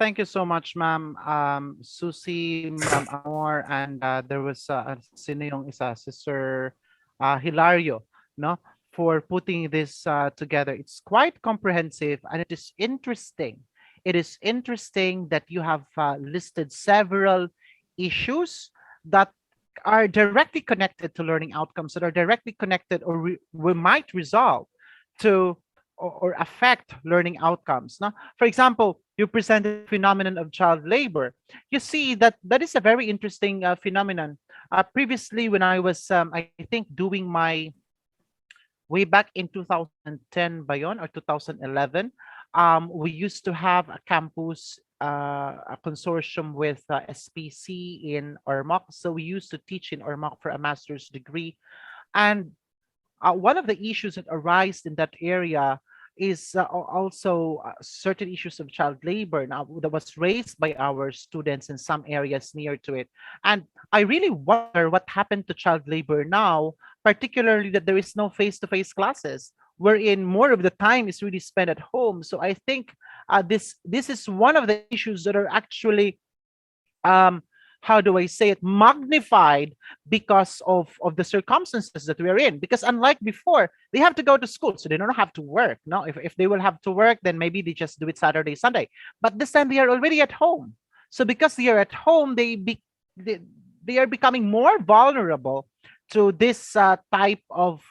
Thank you so much, Ma'am Susie, Ma'am Amor, and there was sino yung isa, Sister Hilario, no, for putting this together. It's quite comprehensive and it is interesting. It is interesting that you have listed several issues that are directly connected to learning outcomes, that are directly connected or we might resolve to or affect learning outcomes. Now, for example, you presented the phenomenon of child labor. You see that that is a very interesting phenomenon. Previously, when I was, I think, doing my way back in 2010 ba yun, or 2011, we used to have a campus, a consortium with SPC in Ormoc. So we used to teach in Ormoc for a master's degree. And one of the issues that arise in that area also certain issues of child labor now that was raised by our students in some areas near to it. And I really wonder what happened to child labor now, particularly that there is no face-to-face classes, wherein more of the time is really spent at home. So I think this is one of the issues that are actually um how do I say it, magnified because of the circumstances that we're in. Because unlike before, they have to go to school, so they don't have to work. No, if they will have to work, then maybe they just do it Saturday, Sunday. But this time they are already at home. So because they are at home, they are becoming more vulnerable to this type of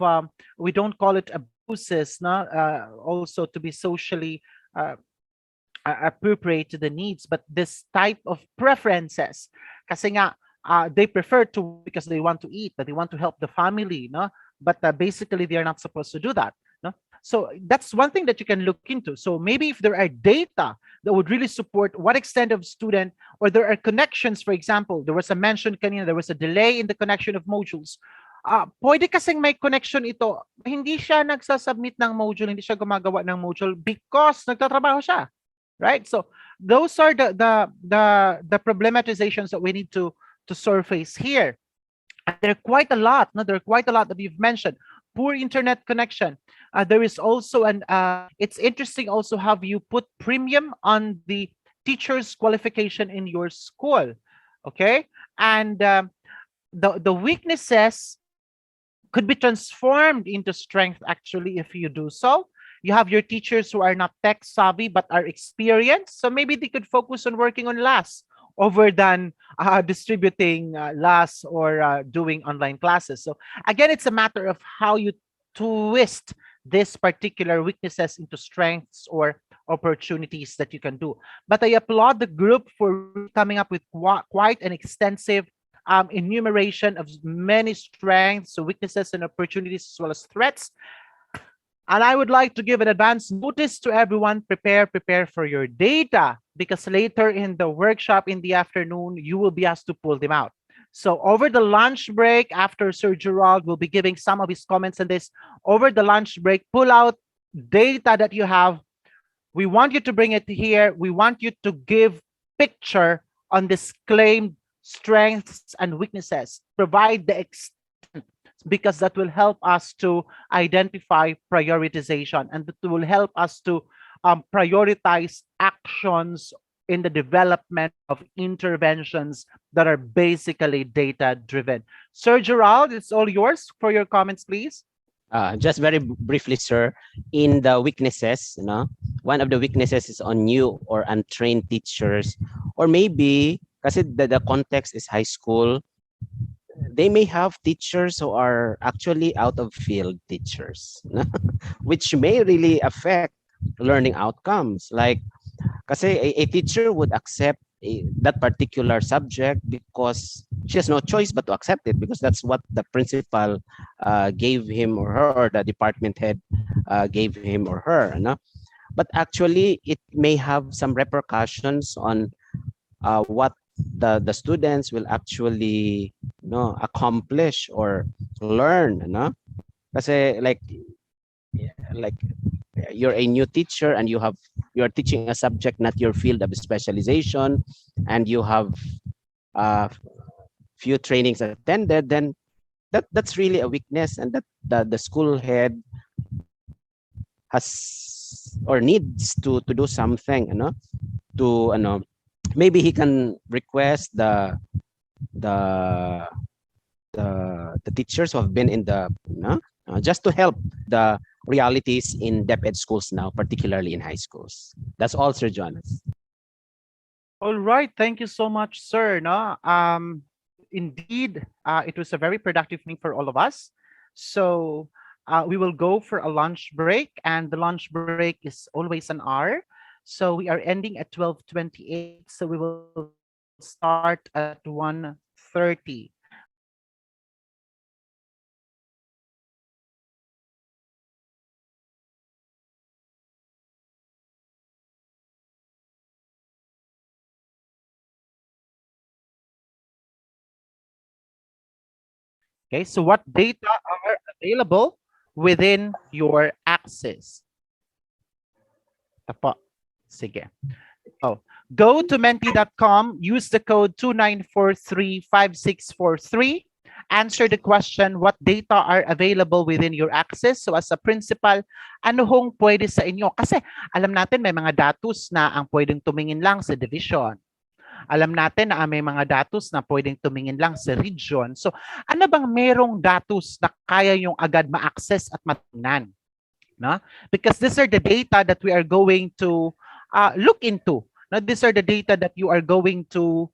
we don't call it abuses, no, also to be socially uh, appropriate to the needs, but this type of preferences. Kasi nga, they prefer to work because they want to eat, but they want to help the family, no? But basically, they are not supposed to do that, no? So that's one thing that you can look into. So maybe if there are data that would really support what extent of student, or there are connections, for example, there was a mention kanina, there was a delay in the connection of modules. Pwede kasing may connection ito, hindi siya nagsasubmit ng module, hindi siya gumagawa ng module because nagtatrabaho siya. Right, so those are the problematizations that we need to surface here. And there are quite a lot. No, there are quite a lot that you've mentioned. Poor internet connection. There is also it's interesting also how you put premium on the teacher's qualification in your school. Okay, and the weaknesses could be transformed into strength actually if you do so. You have your teachers who are not tech savvy but are experienced, so maybe they could focus on working on LAS over than distributing LAS or doing online classes. So again, it's a matter of how you twist this particular weaknesses into strengths or opportunities that you can do. But I applaud the group for coming up with quite an extensive enumeration of many strengths, so weaknesses and opportunities as well as threats. And I would like to give an advance notice to everyone, prepare for your data, because later in the workshop in the afternoon, you will be asked to pull them out. So over the lunch break, after Sir Gerald will be giving some of his comments on this, over the lunch break, pull out data that you have. We want you to bring it here. We want you to give picture on this claimed strengths and weaknesses. Provide the extent, because that will help us to identify prioritization, and that will help us to prioritize actions in the development of interventions that are basically data driven. Sir Gerald, it's all yours for your comments, please. Just very briefly, sir, in the weaknesses, one of the weaknesses is on new or untrained teachers, or maybe, kasi the context is high school, they may have teachers who are actually out of field teachers, which may really affect learning outcomes. Like, kasi a teacher would accept that particular subject because she has no choice but to accept it, because that's what the principal gave him or her, or the department head gave him or her. But actually, it may have some repercussions on what the students will actually accomplish or learn. Kasi like you're a new teacher and you're teaching a subject not your field of specialization, and you have few trainings attended, then that's really a weakness, and that the school head has or needs to do something, to maybe he can request the the teachers who have been in the just to help the realities in DepEd schools now, particularly in high schools. That's all, Sir Jonas. All right, thank you so much, sir. Indeed, it was a very productive meeting for all of us. So we will go for a lunch break, and the lunch break is always an hour. So we are ending at 12:28. So we will start at 1:30. Okay, so what data are available within your access? Tapo. Sige. Oh, go to menti.com, use the code 29435643. Answer the question, what data are available within your access? So as a principal, ano hong pwede sa inyo? Kasi alam natin may mga datos na ang pwedeng tumingin lang sa division. Alam natin na may mga datos na pwedeng tumingin lang sa region. So ano bang merong datos na kaya yung agad ma-access at matingnan? No? Because these are the data that we are going to look into. Now, these are the data that you are going to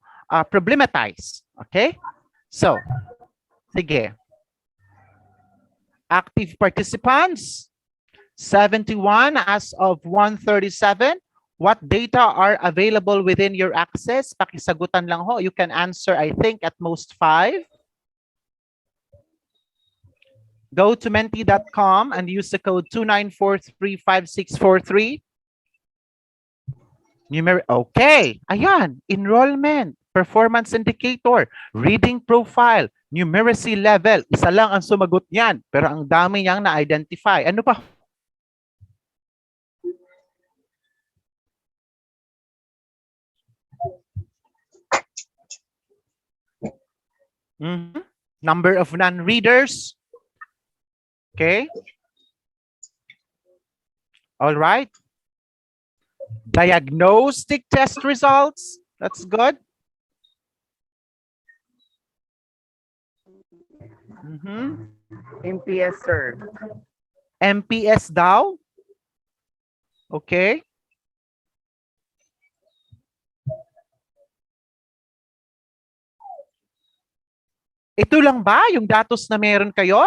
problematize. Okay? So, sige. Active participants, 71 as of 137. What data are available within your access? Pakisagutan lang ho. You can answer, I think, at most 5. Go to menti.com and use the code 29435643. Okay. Ayan. Enrollment, performance indicator, reading profile, numeracy level. Isa lang ang sumagot niyan. Pero ang dami niyang na-identify. Ano pa? Number of non-readers. Okay. All right. Diagnostic test results. That's good. MPS, sir. MPS daw. Okay. Ito lang ba yung datos na meron kayo?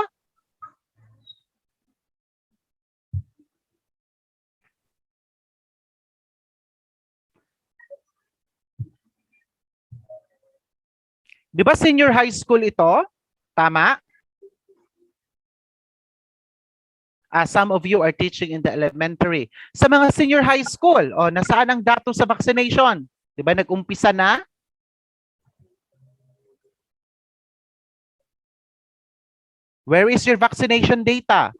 Di ba senior high school ito? Tama? Some of you are teaching in the elementary. Sa mga senior high school, nasaan ang datos sa vaccination? Di ba nag-umpisa na? Where is your vaccination data?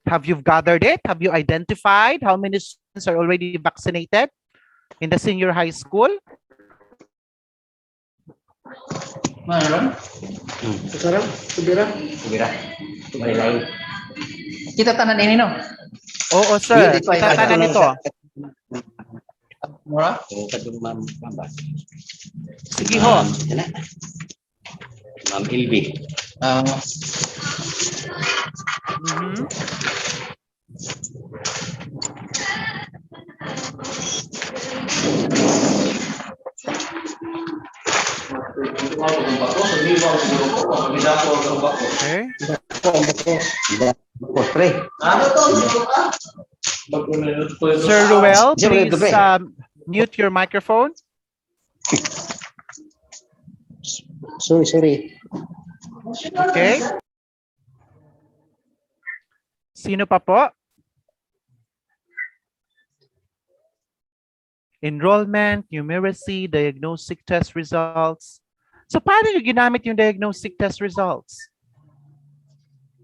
Have you gathered it? Have you identified how many students are already vaccinated in the senior high school? Meron? Sekarang, subira. Kita tanan ini, no? Oo, sir. Kita tanan ito. Mura? Sige ho. Ma'am Ilby. Okay. Sir Ruel, please mute your microphone. Sorry. Okay. Sino pa po? Enrollment, numeracy, diagnostic test results. So paano nyo ginamit yung diagnostic test results?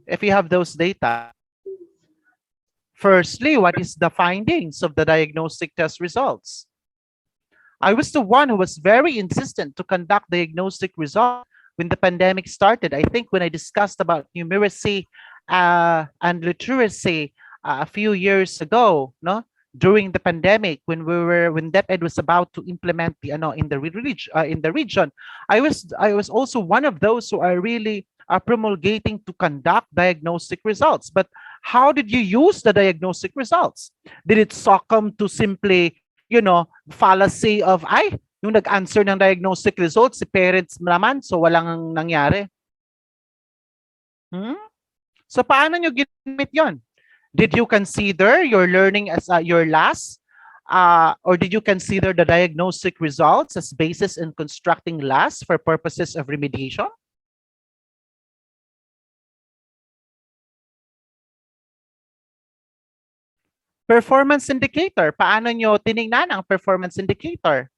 If you have those data. Firstly, what is the findings of the diagnostic test results? I was the one who was very insistent to conduct diagnostic results when the pandemic started. I think when I discussed about numeracy and literacy a few years ago, no, during the pandemic, when DepEd was about to implement the in the region, I was also one of those who are really promulgating to conduct diagnostic results. But how did you use the diagnostic results? Did it succumb to simply, fallacy of yung nag-answer ng diagnostic results, si parents naman, so walang nangyari? So paano nyo ginamit yon? Did you consider your learning as your last? Or did you consider the diagnostic results as basis in constructing last for purposes of remediation? Performance indicator. Paano nyo tiningnan ang performance indicator?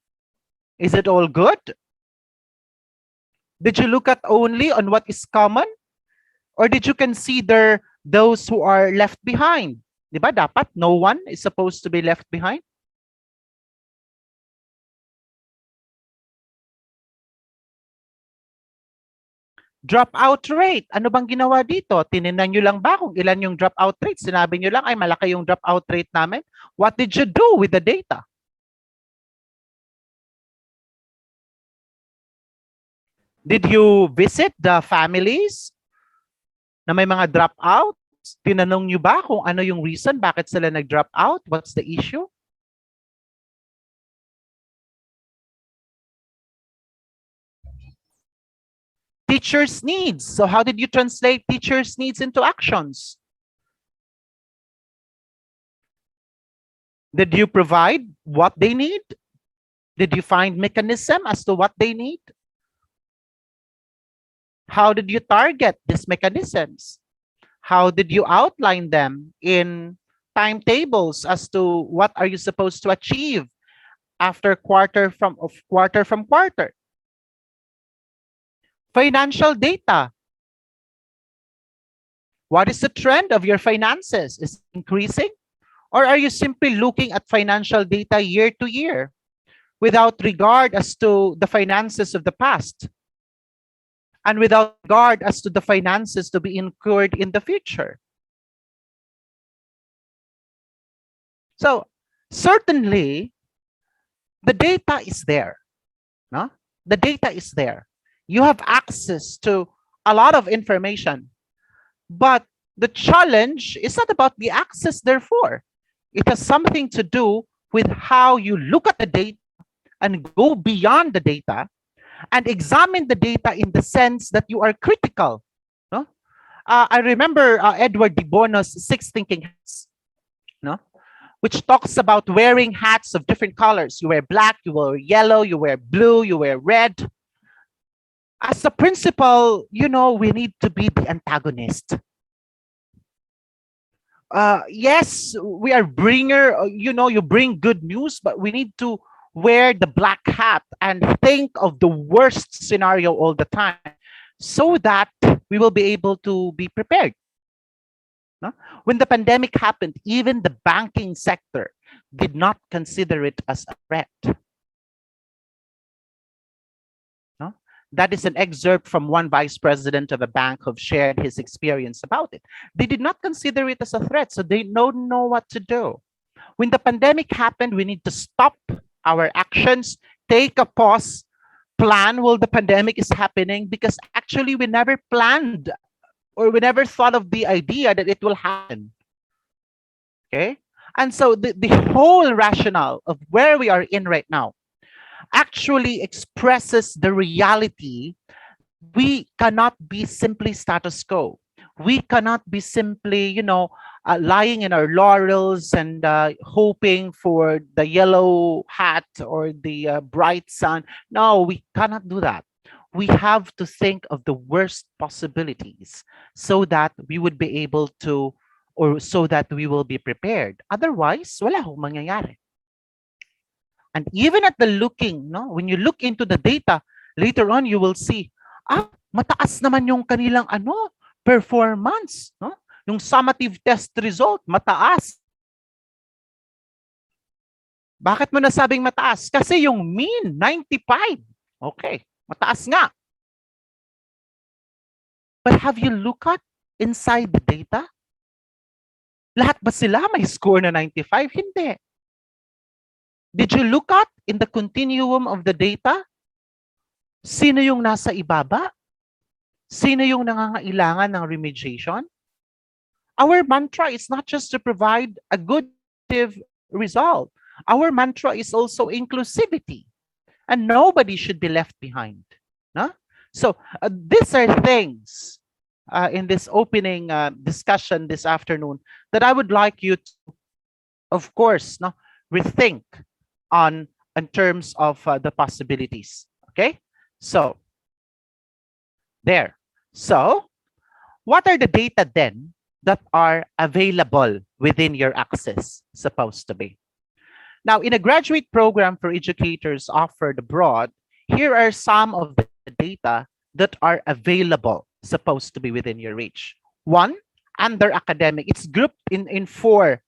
Is it all good? Did you look at only on what is common? Or did you consider those who are left behind? Di ba dapat no one is supposed to be left behind? Dropout rate. Ano bang ginawa dito? Tinignan nyo lang ba kung ilan yung dropout rate? Sinabi nyo lang, ay malaki yung dropout rate namin. What did you do with the data? Did you visit the families na may mga dropouts? Tinanong nyo ba kung ano yung reason bakit sila nag-drop out? What's the issue? Teachers' needs. So how did you translate teachers' needs into actions? Did you provide what they need? Did you find mechanism as to what they need? How did you target these mechanisms? How did you outline them in timetables as to what are you supposed to achieve after quarter from quarter? Financial data. What is the trend of your finances? Is it increasing? Or are you simply looking at financial data year to year without regard as to the finances of the past and without regard as to the finances to be incurred in the future? So certainly the data is there. No? The data is there. You have access to a lot of information, but the challenge is not about the access, therefore. It has something to do with how you look at the data and go beyond the data and examine the data in the sense that you are critical. No? I remember Edward de Bono's Six Thinking Hats, no? Which talks about wearing hats of different colors. You wear black, you wear yellow, you wear blue, you wear red. As a principal, we need to be the antagonist. Yes, we are bringer, you bring good news, but we need to wear the black hat and think of the worst scenario all the time so that we will be able to be prepared. No? When the pandemic happened, even the banking sector did not consider it as a threat. No? That is an excerpt from one vice president of a bank who shared his experience about it. They did not consider it as a threat, so they don't know what to do. When the pandemic happened, we need to stop our actions, take a pause, plan while the pandemic is happening, because actually we never planned or we never thought of the idea that it will happen. Okay? And so the whole rationale of where we are in right now actually expresses the reality. We cannot be simply status quo. We cannot be simply, lying in our laurels and hoping for the yellow hat or the bright sun. No, we cannot do that. We have to think of the worst possibilities so that we would be able to, or so that we will be prepared. Otherwise, wala hong mangyayari. And even at the looking, when you look into the data, later on you will see, mataas naman yung kanilang performance, no? Yung summative test result, mataas. Bakit mo nasabing mataas? Kasi yung mean, 95. Okay, mataas nga. But have you looked at inside the data? Lahat ba sila may score na 95? Hindi. Did you look at in the continuum of the data? Sino yung nasa ibaba? Sino yung nangangailangan ng remediation? Our mantra is not just to provide a good result. Our mantra is also inclusivity. And nobody should be left behind. No? So these are things in this opening discussion this afternoon that I would like you to, of course, rethink on in terms of the possibilities. Okay? So, there. So, what are the data then that are available within your access supposed to be? Now, in a graduate program for educators offered abroad, here are some of the data that are available supposed to be within your reach. One, under academic. It's grouped in four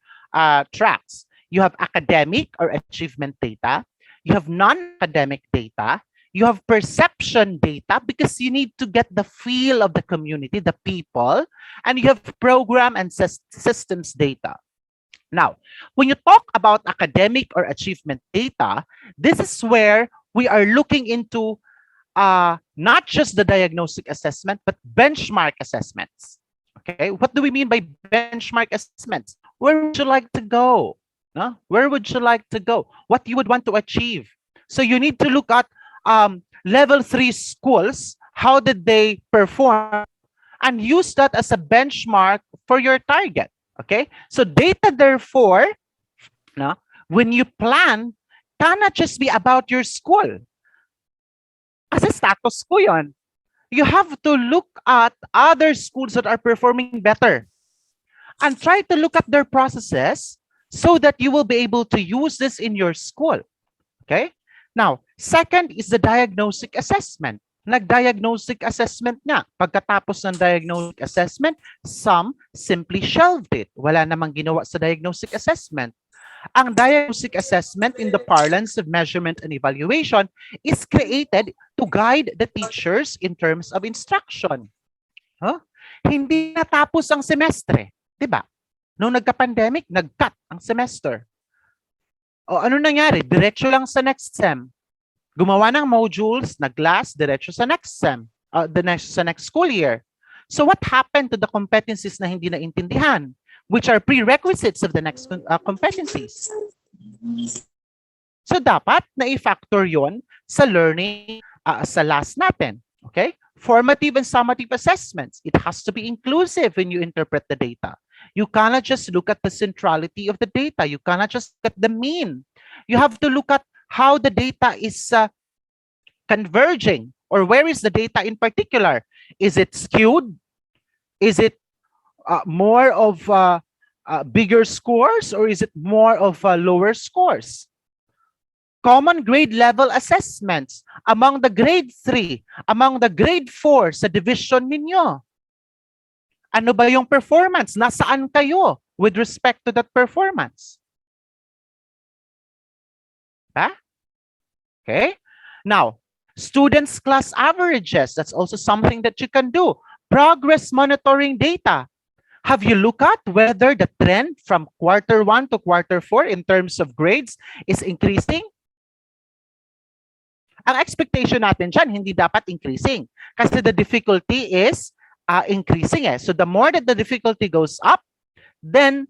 tracks. You have academic or achievement data. You have non-academic data. You have perception data because you need to get the feel of the community, the people. And you have program and systems data. Now, when you talk about academic or achievement data, this is where we are looking into not just the diagnostic assessment, but benchmark assessments. Okay, what do we mean by benchmark assessments? Where would you like to go? No? Where would you like to go? What you would want to achieve? So you need to look at level 3 schools. How did they perform? And use that as a benchmark for your target. Okay, so data therefore, no, when you plan, cannot just be about your school. Kasi status ko yun. You have to look at other schools that are performing better and try to look at their processes so that you will be able to use this in your school. Okay? Now, second is the diagnostic assessment. Nag-diagnostic assessment nga. Pagkatapos ng diagnostic assessment, some simply shelved it. Wala namang ginawa sa diagnostic assessment. Ang diagnostic assessment in the parlance of measurement and evaluation is created to guide the teachers in terms of instruction. Huh? Hindi natapos ang semestre. Diba? Nung nagka-pandemic, nag-cut ang semester. O ano nangyari? Diretso lang sa next sem. Gumawa ng modules, nag-last, diretso sa next sem, sa next school year. So what happened to the competencies na hindi naintindihan, which are prerequisites of the next competencies? So dapat na-factor yon sa learning sa last natin. Okay? Formative and summative assessments. It has to be inclusive when you interpret the data. You cannot just look at the centrality of the data. You cannot just look at the mean. You have to look at how the data is converging, or where is the data in particular? Is it skewed? Is it more of bigger scores, or is it more of lower scores? Common grade level assessments among the grade 3, among the grade 4 sa division ninyo. Ano ba yung performance? Nasaan kayo with respect to that performance? Huh? Okay. Now, students' class averages. That's also something that you can do. Progress monitoring data. Have you looked at whether the trend from quarter 1 to quarter 4 in terms of grades is increasing? Ang expectation natin dyan, hindi dapat increasing. Kasi the difficulty is increasing. So the more that the difficulty goes up, then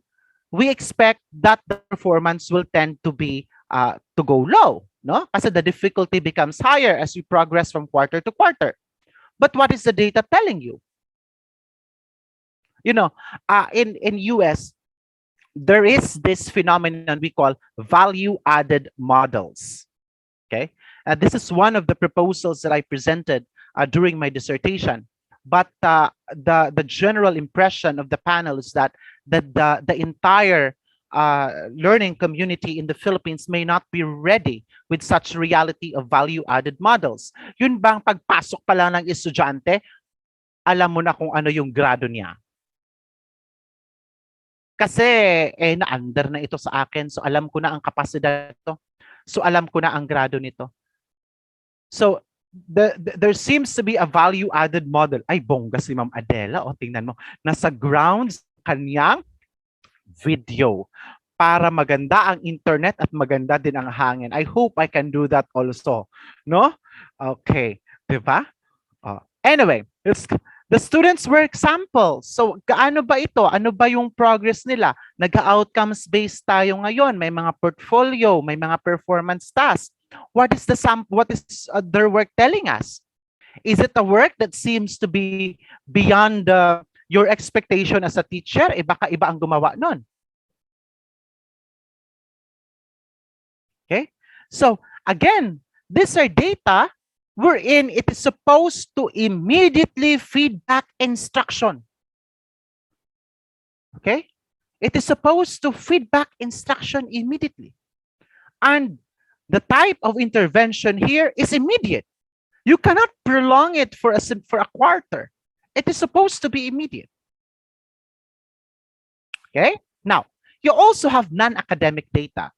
we expect that the performance will tend to be to go low. No? Kasi the difficulty becomes higher as we progress from quarter to quarter. But what is the data telling you? You know, in US, there is this phenomenon we call value-added models. Okay, this is one of the proposals that I presented during my dissertation. But the general impression of the panel is that the entire learning community in the Philippines may not be ready with such reality of value-added models. Yun bang pagpasok pa lang ng estudyante, alam mo na kung ano yung grado niya? Kasi na-under na ito sa akin, so alam ko na ang kapasidad nito. So alam ko na ang grado nito. So there seems to be a value-added model. Ay, bongga si Ma'am Adela. O, tingnan mo. Nasa grounds kanyang video para maganda ang internet at maganda din ang hangin. I hope I can do that also. No? Okay. Diba? Anyway, the students were examples. So, gaano ba ito? Ano ba yung progress nila? Nag-outcomes based tayo ngayon. May mga portfolio, may mga performance tasks. What is their work telling us? Is it a work that seems to be beyond your expectation as a teacher? Baka iba ang gumawa nun. Okay? So, again, these are data wherein it is supposed to immediately feedback instruction. Okay? It is supposed to feedback instruction immediately. And the type of intervention here is immediate. You cannot prolong it for a quarter. It is supposed to be immediate. Okay? Now, you also have non-academic data.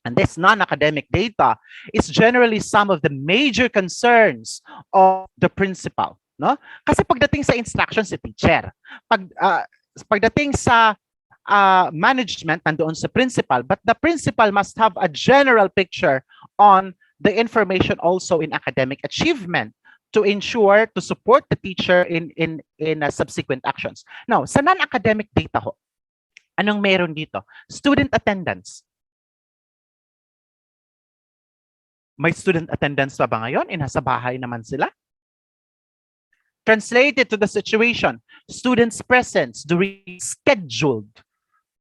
And this non-academic data is generally some of the major concerns of the principal. No? Kasi pagdating sa instruction si teacher, pagdating sa management, nandoon sa principal, but the principal must have a general picture on the information also in academic achievement to ensure, to support the teacher in subsequent actions. Now, sa non-academic data ho, anong meron dito? Student attendance. May student attendance pa ba ngayon? Nasa bahay naman sila? Translated to the situation, students' presence during scheduled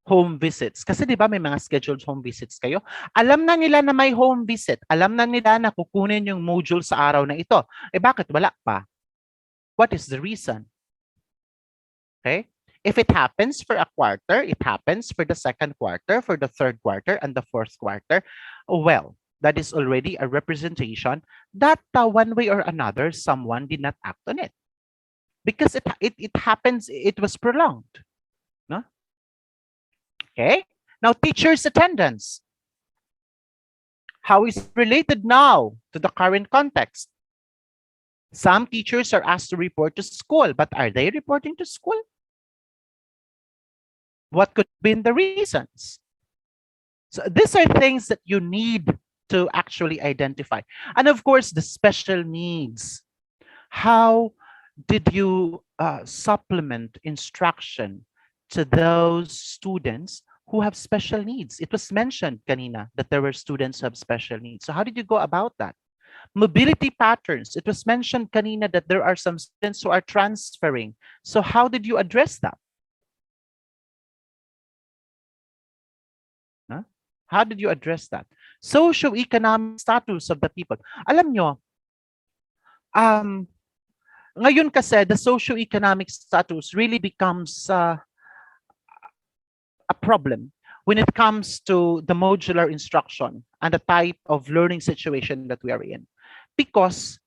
home visits. Kasi di ba may mga scheduled home visits kayo? Alam na nila na may home visit. Alam na nila na kukunin yung module sa araw na ito. Eh bakit wala pa? What is the reason? Okay? If it happens for a quarter, it happens for the second quarter, for the third quarter, and the fourth quarter. Well, that is already a representation that one way or another, someone did not act on it. Because it happens, it was prolonged. No? Okay. Now, teachers' attendance. How is it related now to the current context? Some teachers are asked to report to school, but are they reporting to school? What could be the reasons? So these are things that you need to actually identify. And of course, the special needs. How did you supplement instruction to those students who have special needs? It was mentioned, kanina, that there were students who have special needs. So how did you go about that? Mobility patterns. It was mentioned, kanina, that there are some students who are transferring. So how did you address that? Huh? How did you address that? Socio-economic status of the people. Alam nyo, ngayon kasi the socio-economic status really becomes a problem when it comes to the modular instruction and the type of learning situation that we are in. Because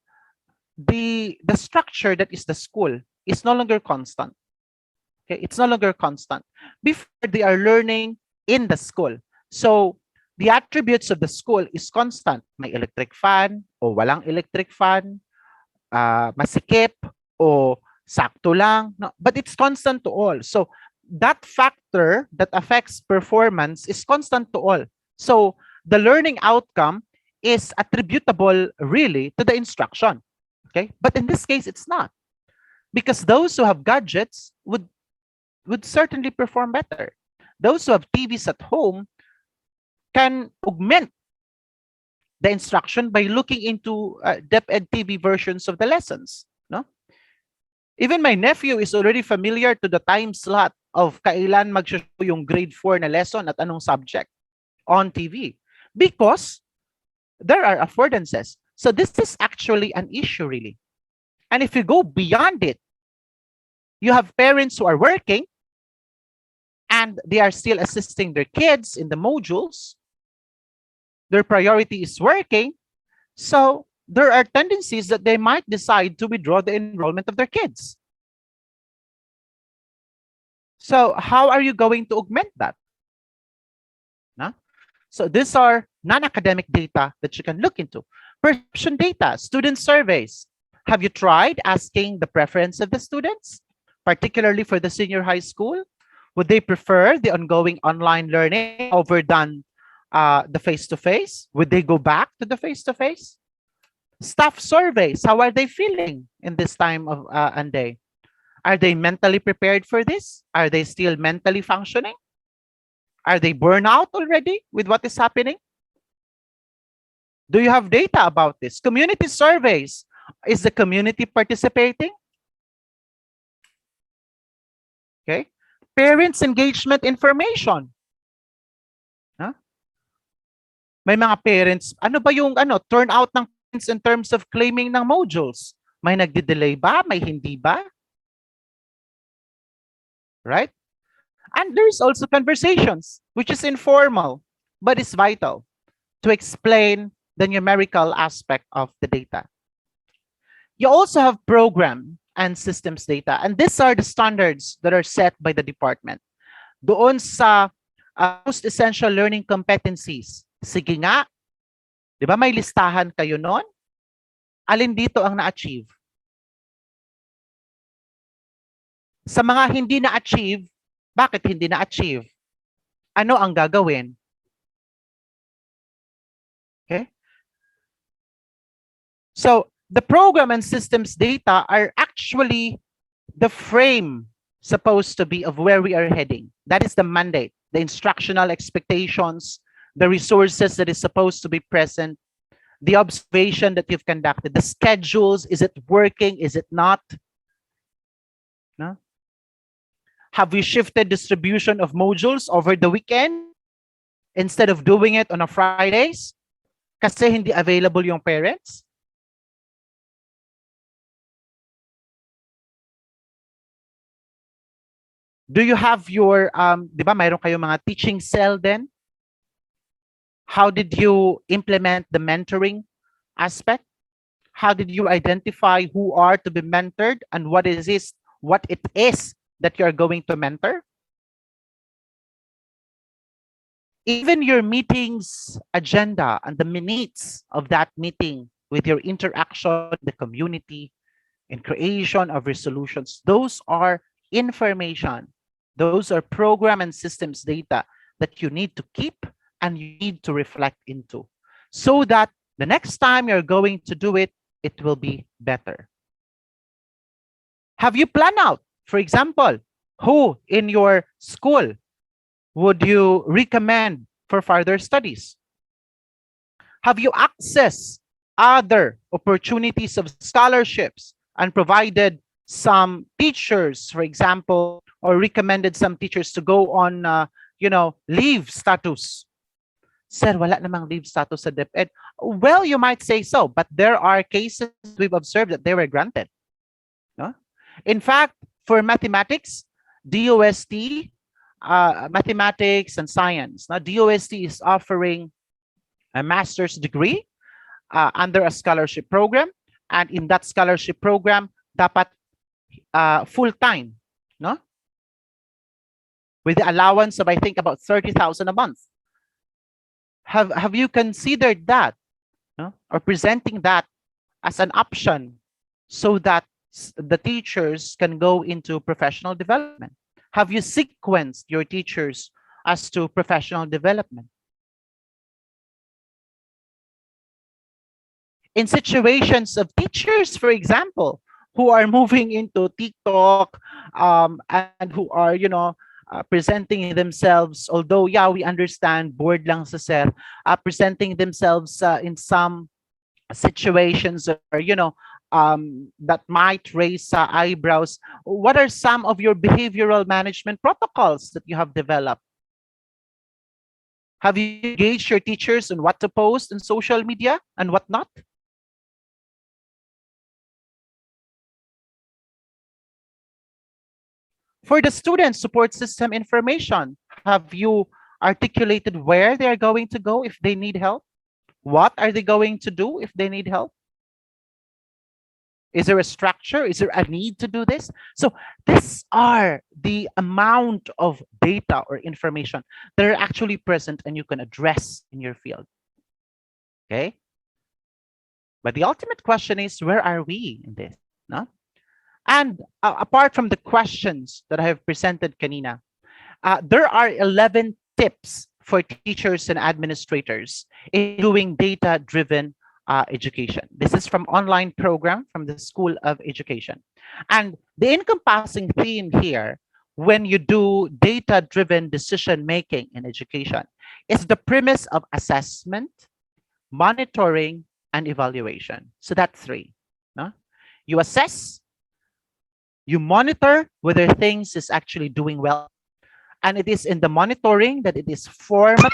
the structure that is the school is no longer constant. Okay, it's no longer constant. Before, they are learning in the school. So the attributes of the school is constant. May electric fan o walang electric fan, masikip o sakto lang. No, but it's constant to all. So that factor that affects performance is constant to all. So the learning outcome is attributable really to the instruction. Okay, but in this case, it's not. Because those who have gadgets would certainly perform better. Those who have TVs at home can augment the instruction by looking into DepEd TV versions of the lessons. No? Even my nephew is already familiar to the time slot of kailan mag-show yung grade 4 na lesson at anong subject on TV. Because there are affordances. So this is actually an issue really. And if you go beyond it, you have parents who are working and they are still assisting their kids in the modules. Their priority is working. So there are tendencies that they might decide to withdraw the enrollment of their kids. So how are you going to augment that? No? So these are non-academic data that you can look into. Perception data, student surveys. Have you tried asking the preference of the students, particularly for the senior high school? Would they prefer the ongoing online learning over than the face-to-face? Would they go back to the face-to-face? Staff surveys, how are they feeling in this time of and day? Are they mentally prepared for this? Are they still mentally functioning? Are they burned out already with what is happening? Do you have data about this? Community surveys, is the community participating? Okay. Parents engagement information. Huh? May mga parents, ano ba yung turnout ng parents in terms of claiming ng modules? May nagde-delay ba? May hindi ba? Right? And there's also conversations, which is informal, but is vital to explain the numerical aspect of the data. You also have program and systems data, and these are the standards that are set by the department. doon sa most essential learning competencies. Sige nga, di ba may listahan kayo noon? Alin dito ang na-achieve? Sa mga hindi na-achieve, bakit hindi na-achieve? Ano ang gagawin? Okay? So, the program and systems data are actually the frame supposed to be of where we are heading. That is the mandate, the instructional expectations, the resources that is supposed to be present, the observation that you've conducted, the schedules, is it working, is it not? No? Have we shifted distribution of modules over the weekend instead of doing it on a Fridays? Kasi hindi available yung parents? Do you have your, di ba mayroon kayong mga teaching cell then? How did you implement the mentoring aspect? How did you identify who are to be mentored and what it is that you're going to mentor? Even your meeting's agenda and the minutes of that meeting with your interaction with the community and creation of resolutions, those are information. Those are program and systems data that you need to keep and you need to reflect into so that the next time you're going to do it, it will be better. Have you planned out, for example, who in your school would you recommend for further studies? Have you accessed other opportunities of scholarships and provided some teachers, for example, or recommended some teachers to go on, leave status? Sir, wala namang leave status sa DepEd. Well, you might say so, but there are cases we've observed that they were granted. No? In fact, for mathematics, DOST, mathematics and science, now DOST is offering a master's degree under a scholarship program. And in that scholarship program, dapat full-time, no? With the allowance of, I think, about 30,000 a month. Have you considered that, no? Or presenting that as an option so that the teachers can go into professional development? Have you sequenced your teachers as to professional development? In situations of teachers, for example, who are moving into TikTok and who are, presenting themselves, although, yeah, we understand, board lang sa sir, presenting themselves in some situations or, that might raise eyebrows. What are some of your behavioral management protocols that you have developed? Have you engaged your teachers on what to post on social media and what not? For the student support system information, have you articulated where they are going to go if they need help? What are they going to do if they need help? Is there a structure? Is there a need to do this? So these are the amount of data or information that are actually present and you can address in your field. Okay? But the ultimate question is, where are we in this? No? And apart from the questions that I have presented kanina, there are 11 tips for teachers and administrators in doing data-driven education. This is from online program from the School of Education. And the encompassing theme here, when you do data-driven decision-making in education, is the premise of assessment, monitoring, and evaluation. So that's three. No? You assess, you monitor whether things is actually doing well. And it is in the monitoring that it is formative.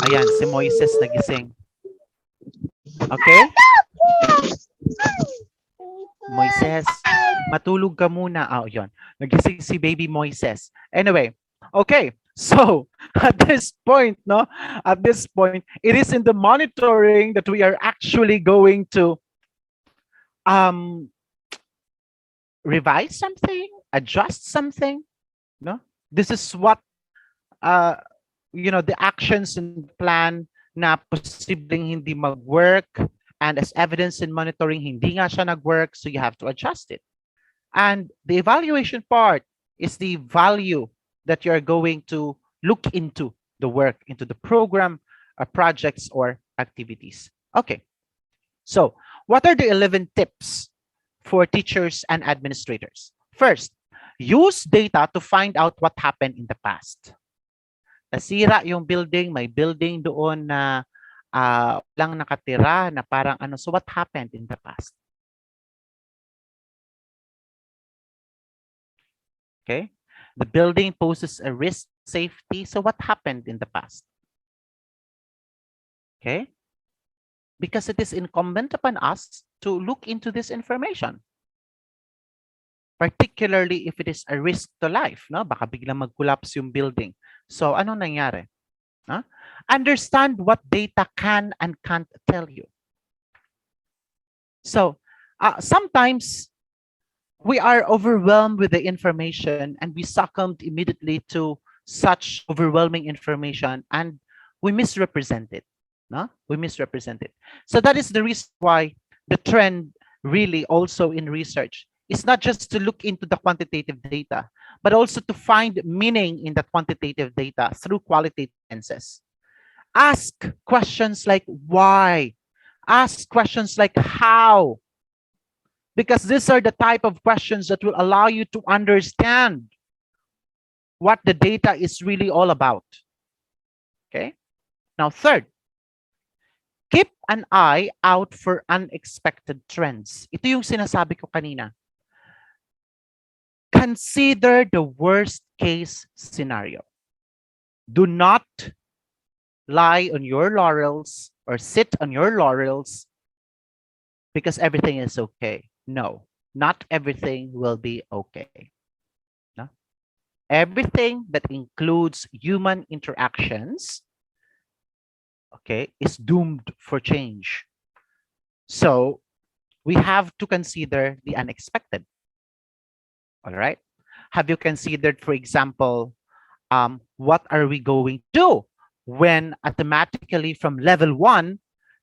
Ayan, si Moises nagising. Okay? Moises, matulog ka muna. Oh, yun. Nagising si baby Moises. Anyway, okay. So, at this point, it is in the monitoring that we are actually going to revise something, adjust something. No, this is what the actions and plan na posibleng hindi mag-work, and as evidence in monitoring hindi nga siya nag-work, so you have to adjust it. And the evaluation part is the value that you're going to look into the work, into the program, projects, or activities. Okay, so what are the 11 tips for teachers and administrators? First, use data to find out what happened in the past. Nasira yung building, may building doon na walang nakatira, na parang ano, so what happened in the past? Okay, the building poses a risk safety, so what happened in the past? Okay, because it is incumbent upon us to look into this information, particularly if it is a risk to life, no? Baka biglang mag-collapse yung building. So anong nangyari? Huh? Understand what data can and can't tell you. So sometimes we are overwhelmed with the information and we succumbed immediately to such overwhelming information and we misrepresent it. No? We misrepresent it. So that is the reason why the trend really also in research is not just to look into the quantitative data, but also to find meaning in that quantitative data through qualitative lenses. Ask questions like why? Ask questions like how? Because these are the type of questions that will allow you to understand what the data is really all about. Okay? Now, third, keep an eye out for unexpected trends. Ito yung sinasabi ko kanina. Consider the worst case scenario. Do not lie on your laurels or sit on your laurels because everything is okay. No, not everything will be okay. No? Everything that includes human interactions, okay, is doomed for change. So we have to consider the unexpected. All right. Have you considered, for example, what are we going to do when automatically from level 1,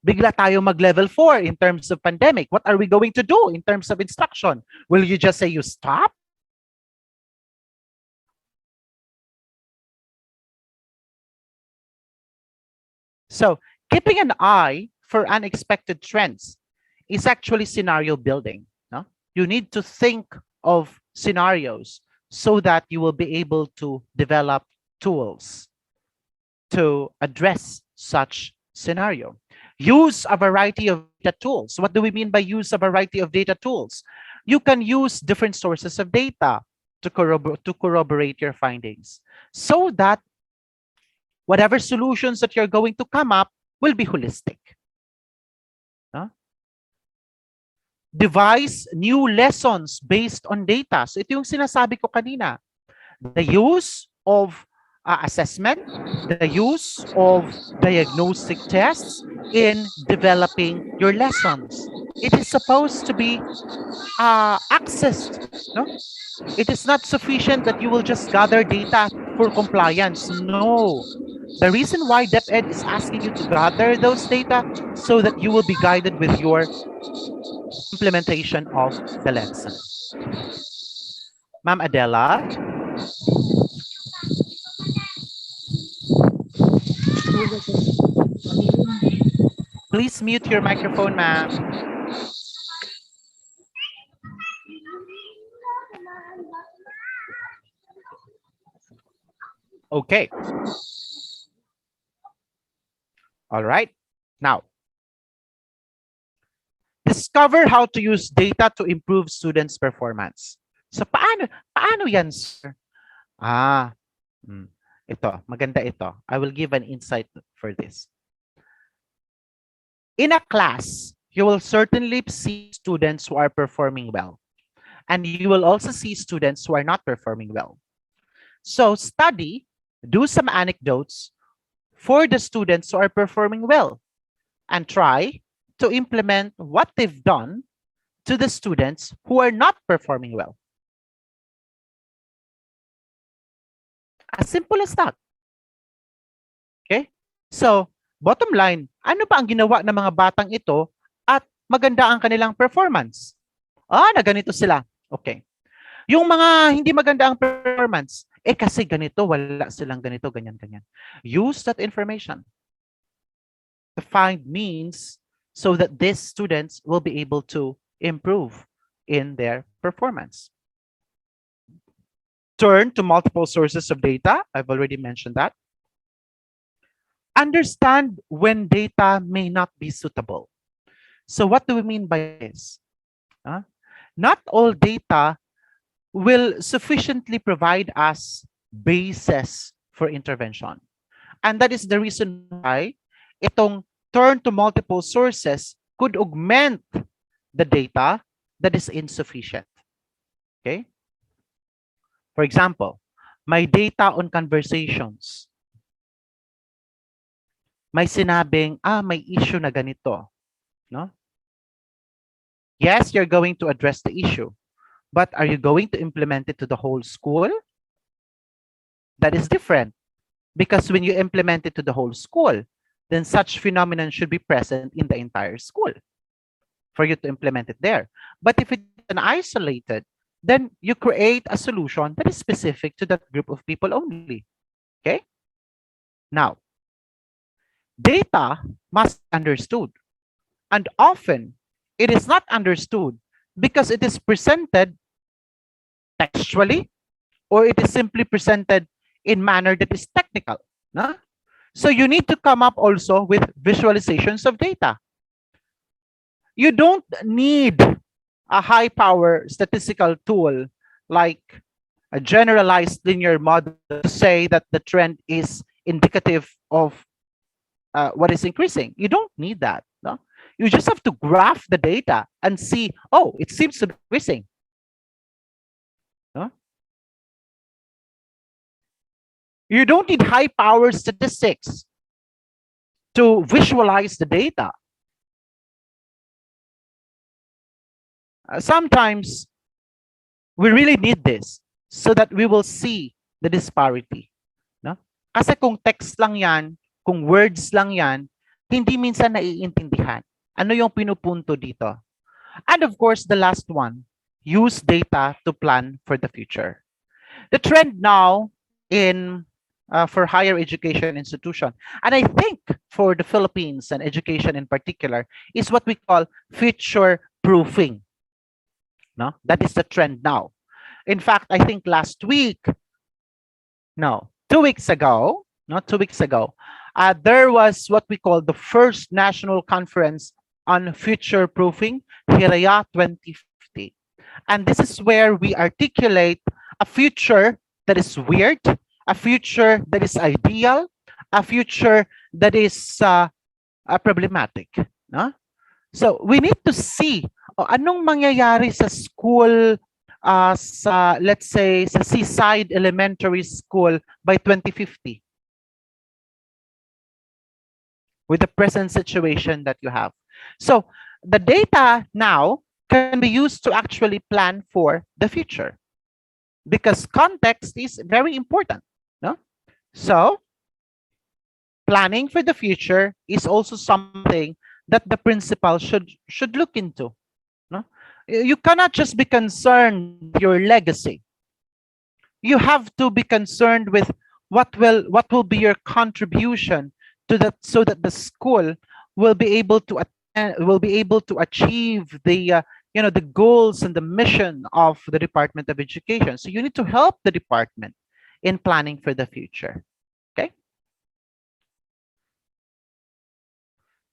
bigla tayo mag-level 4 in terms of pandemic? What are we going to do in terms of instruction? Will you just say you stop? So keeping an eye for unexpected trends is actually scenario building. No? You need to think of scenarios so that you will be able to develop tools to address such scenario. Use a variety of data tools. What do we mean by use a variety of data tools? You can use different sources of data to corroborate your findings so that whatever solutions that you're going to come up will be holistic. Huh? Devise new lessons based on data. So ito yung sinasabi ko kanina. The use of assessment, the use of diagnostic tests in developing your lessons. It is supposed to be accessed. No? It is not sufficient that you will just gather data for compliance. No. The reason why DepEd is asking you to gather those data so that you will be guided with your implementation of the lesson. Ma'am Adela? Please mute your microphone, ma'am. Okay. All right. Now, discover how to use data to improve students' performance. So, paano yan, sir? Ito, maganda ito. I will give an insight for this. In a class, you will certainly see students who are performing well. And you will also see students who are not performing well. So study, do some anecdotes for the students who are performing well and try to implement what they've done to the students who are not performing well. As simple as that. Okay? So, bottom line, ano ba ang ginawa ng mga batang ito at maganda ang kanilang performance? Na ganito sila. Okay. Yung mga hindi maganda ang performance, kasi ganito, wala silang ganito, ganyan, ganyan. Use that information to find means so that these students will be able to improve in their performance. Turn to multiple sources of data. I've already mentioned that. Understand when data may not be suitable. So what do we mean by this? Not all data will sufficiently provide us basis for intervention. And that is the reason why itong turn to multiple sources could augment the data that is insufficient. Okay? For example, my data on conversations. May sinabing, may issue na ganito. No? Yes, you're going to address the issue, but are you going to implement it to the whole school? That is different, because when you implement it to the whole school, then such phenomenon should be present in the entire school for you to implement it there. But if it's an isolated, then you create a solution that is specific to that group of people only. Okay? Now, data must be understood. And often, it is not understood because it is presented textually, or it is simply presented in manner that is technical. No? So you need to come up also with visualizations of data. You don't need a high power statistical tool like a generalized linear model to say that the trend is indicative of what is increasing. You don't need that. No? You just have to graph the data and see, it seems to be increasing. No? You don't need high power statistics to visualize the data. Sometimes we really need this so that we will see the disparity. No? Kasi kung text lang yan, kung words lang yan, hindi minsan naiintindihan. Ano yung pinupunto dito? And of course, the last one, use data to plan for the future. The trend now in for higher education institution, and I think for the Philippines and education in particular, is what we call future proofing. No, that is the trend now. In fact, I think 2 weeks ago, there was what we call the first national conference on future proofing, Hiraya 2050. And this is where we articulate a future that is weird, a future that is ideal, a future that is problematic. No? So we need to see anong mangyayari sa school, let's say, sa Seaside Elementary School by 2050 with the present situation that you have. So the data now can be used to actually plan for the future because context is very important. No? So planning for the future is also something that the principal should look into. No? You cannot just be concerned with your legacy. You have to be concerned with what will be your contribution to that, so that the school will be able to achieve the the goals and the mission of the Department of Education. So you need to help the department in planning for the future. Okay.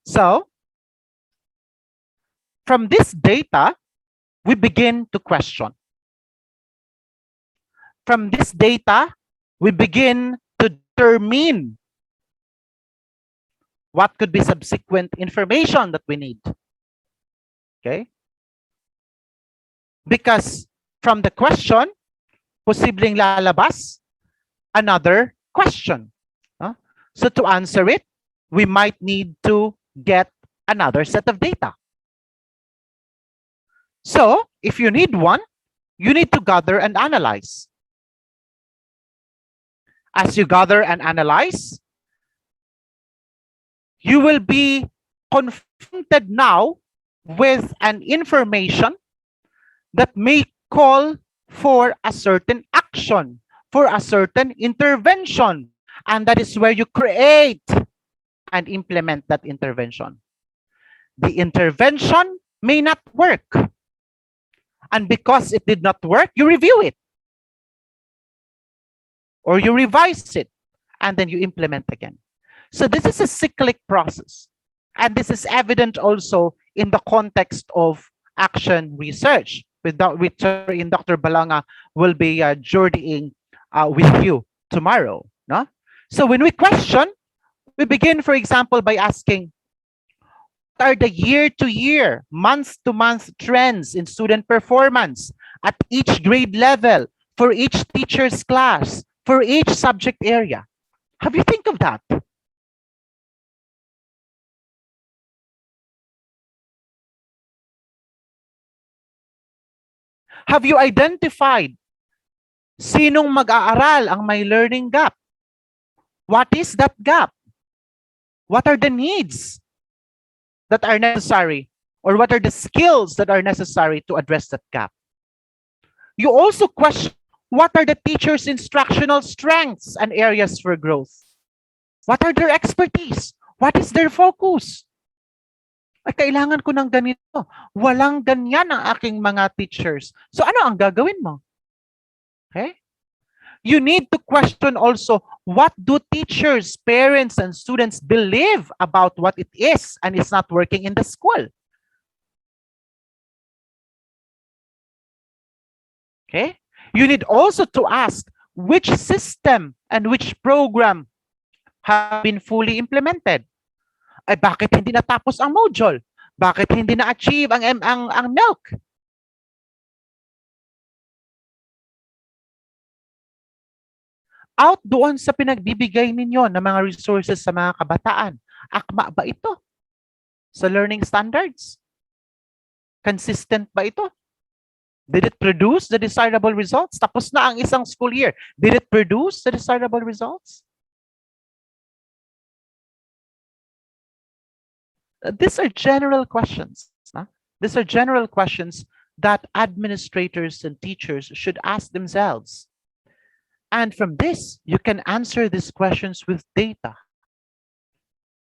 So from this data, we begin to question. From this data, we begin to determine what could be subsequent information that we need. Okay? Because from the question, posibleng lalabas another question. So to answer it, we might need to get another set of data. So if you need one, you need to gather and analyze. As you gather and analyze, you will be confronted now with an information that may call for a certain action, for a certain intervention. And that is where you create and implement that intervention. The intervention may not work. And because it did not work, you review it. Or you revise it. And then you implement again. So this is a cyclic process. And this is evident also in the context of action research, which in Dr. Balanga will be journeying with you tomorrow. No? So when we question, we begin, for example, by asking, what are the year-to-year, month-to-month trends in student performance at each grade level, for each teacher's class, for each subject area? Have you think of that? Have you identified sinong mag-aaral ang may learning gap? What is that gap? What are the needs that are necessary, or what are the skills that are necessary to address that gap? You also question, what are the teachers' instructional strengths and areas for growth? What are their expertise? What is their focus? Ay, kailangan ko ng ganito. Walang ganyan ang aking mga teachers. So ano ang gagawin mo? Okay? You need to question also, what do teachers, parents, and students believe about what it is and it's not working in the school? Okay? You need also to ask, which system and which program have been fully implemented? Ay, bakit hindi natapos ang module? Bakit hindi na-achieve ang milk? Out doon sa pinagbibigay ninyo ng mga resources sa mga kabataan, akma ba ito sa learning standards? Consistent ba ito? Did it produce the desirable results? Tapos na ang isang school year. Did it produce the desirable results? These are general questions. These are general questions that administrators and teachers should ask themselves. And from this, you can answer these questions with data.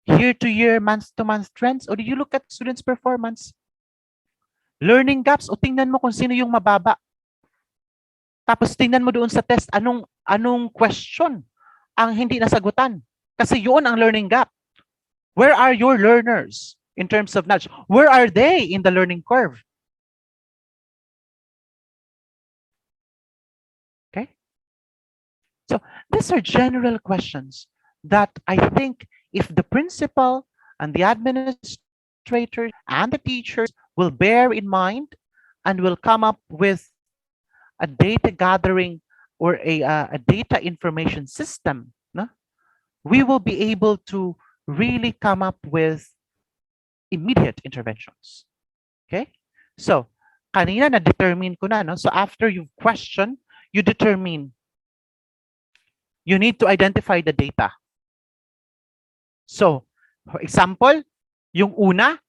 Year-to-year, month-to-month trends, or do you look at students' performance? Learning gaps, o tingnan mo kung sino yung mababa. Tapos tingnan mo doon sa test, anong question ang hindi nasagutan. Kasi yun ang learning gap. Where are your learners in terms of knowledge? Where are they in the learning curve? Okay? So these are general questions that I think if the principal and the administrators and the teachers will bear in mind and will come up with a data gathering or a data information system, no? We will be able to really come up with immediate interventions. Okay? So, kanina na-determine ko na, no? So after you've questioned, you determine. You need to identify the data. So, for example, yung una,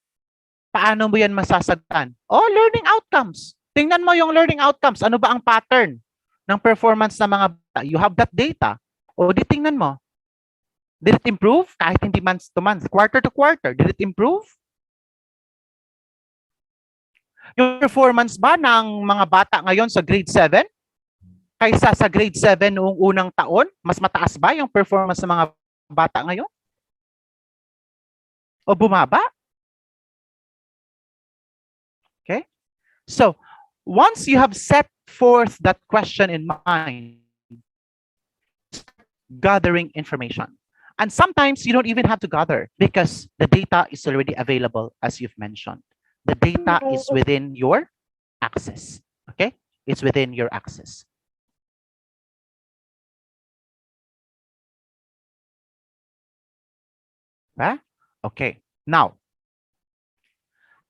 paano mo yan masasagutan? Oh, learning outcomes. Tingnan mo yung learning outcomes. Ano ba ang pattern ng performance ng mga bata? You have that data. O di tingnan mo. Did it improve? Kahit hindi month to month, quarter to quarter, did it improve? Yung performance ba ng mga bata ngayon sa grade 7 kaysa sa grade 7 noong unang taon? Mas mataas ba yung performance ng mga bata ngayon? O bumaba? Okay? So, once you have set forth that question in mind, gathering information. And sometimes you don't even have to gather because the data is already available, as you've mentioned. The data is within your access. Okay? It's within your access. Huh? Okay. Now,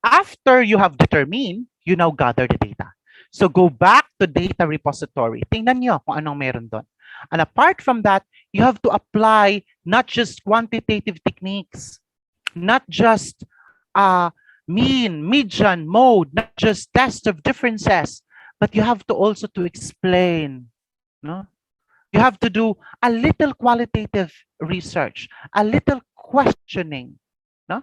after you have determined you now gather the data. So go back to data repository. Tingnan nyo kung anong meron doon. And apart from that, you have to apply not just quantitative techniques, not just mean, median, mode, not just test of differences, but you have to also to explain. No? You have to do a little qualitative research, a little questioning. No?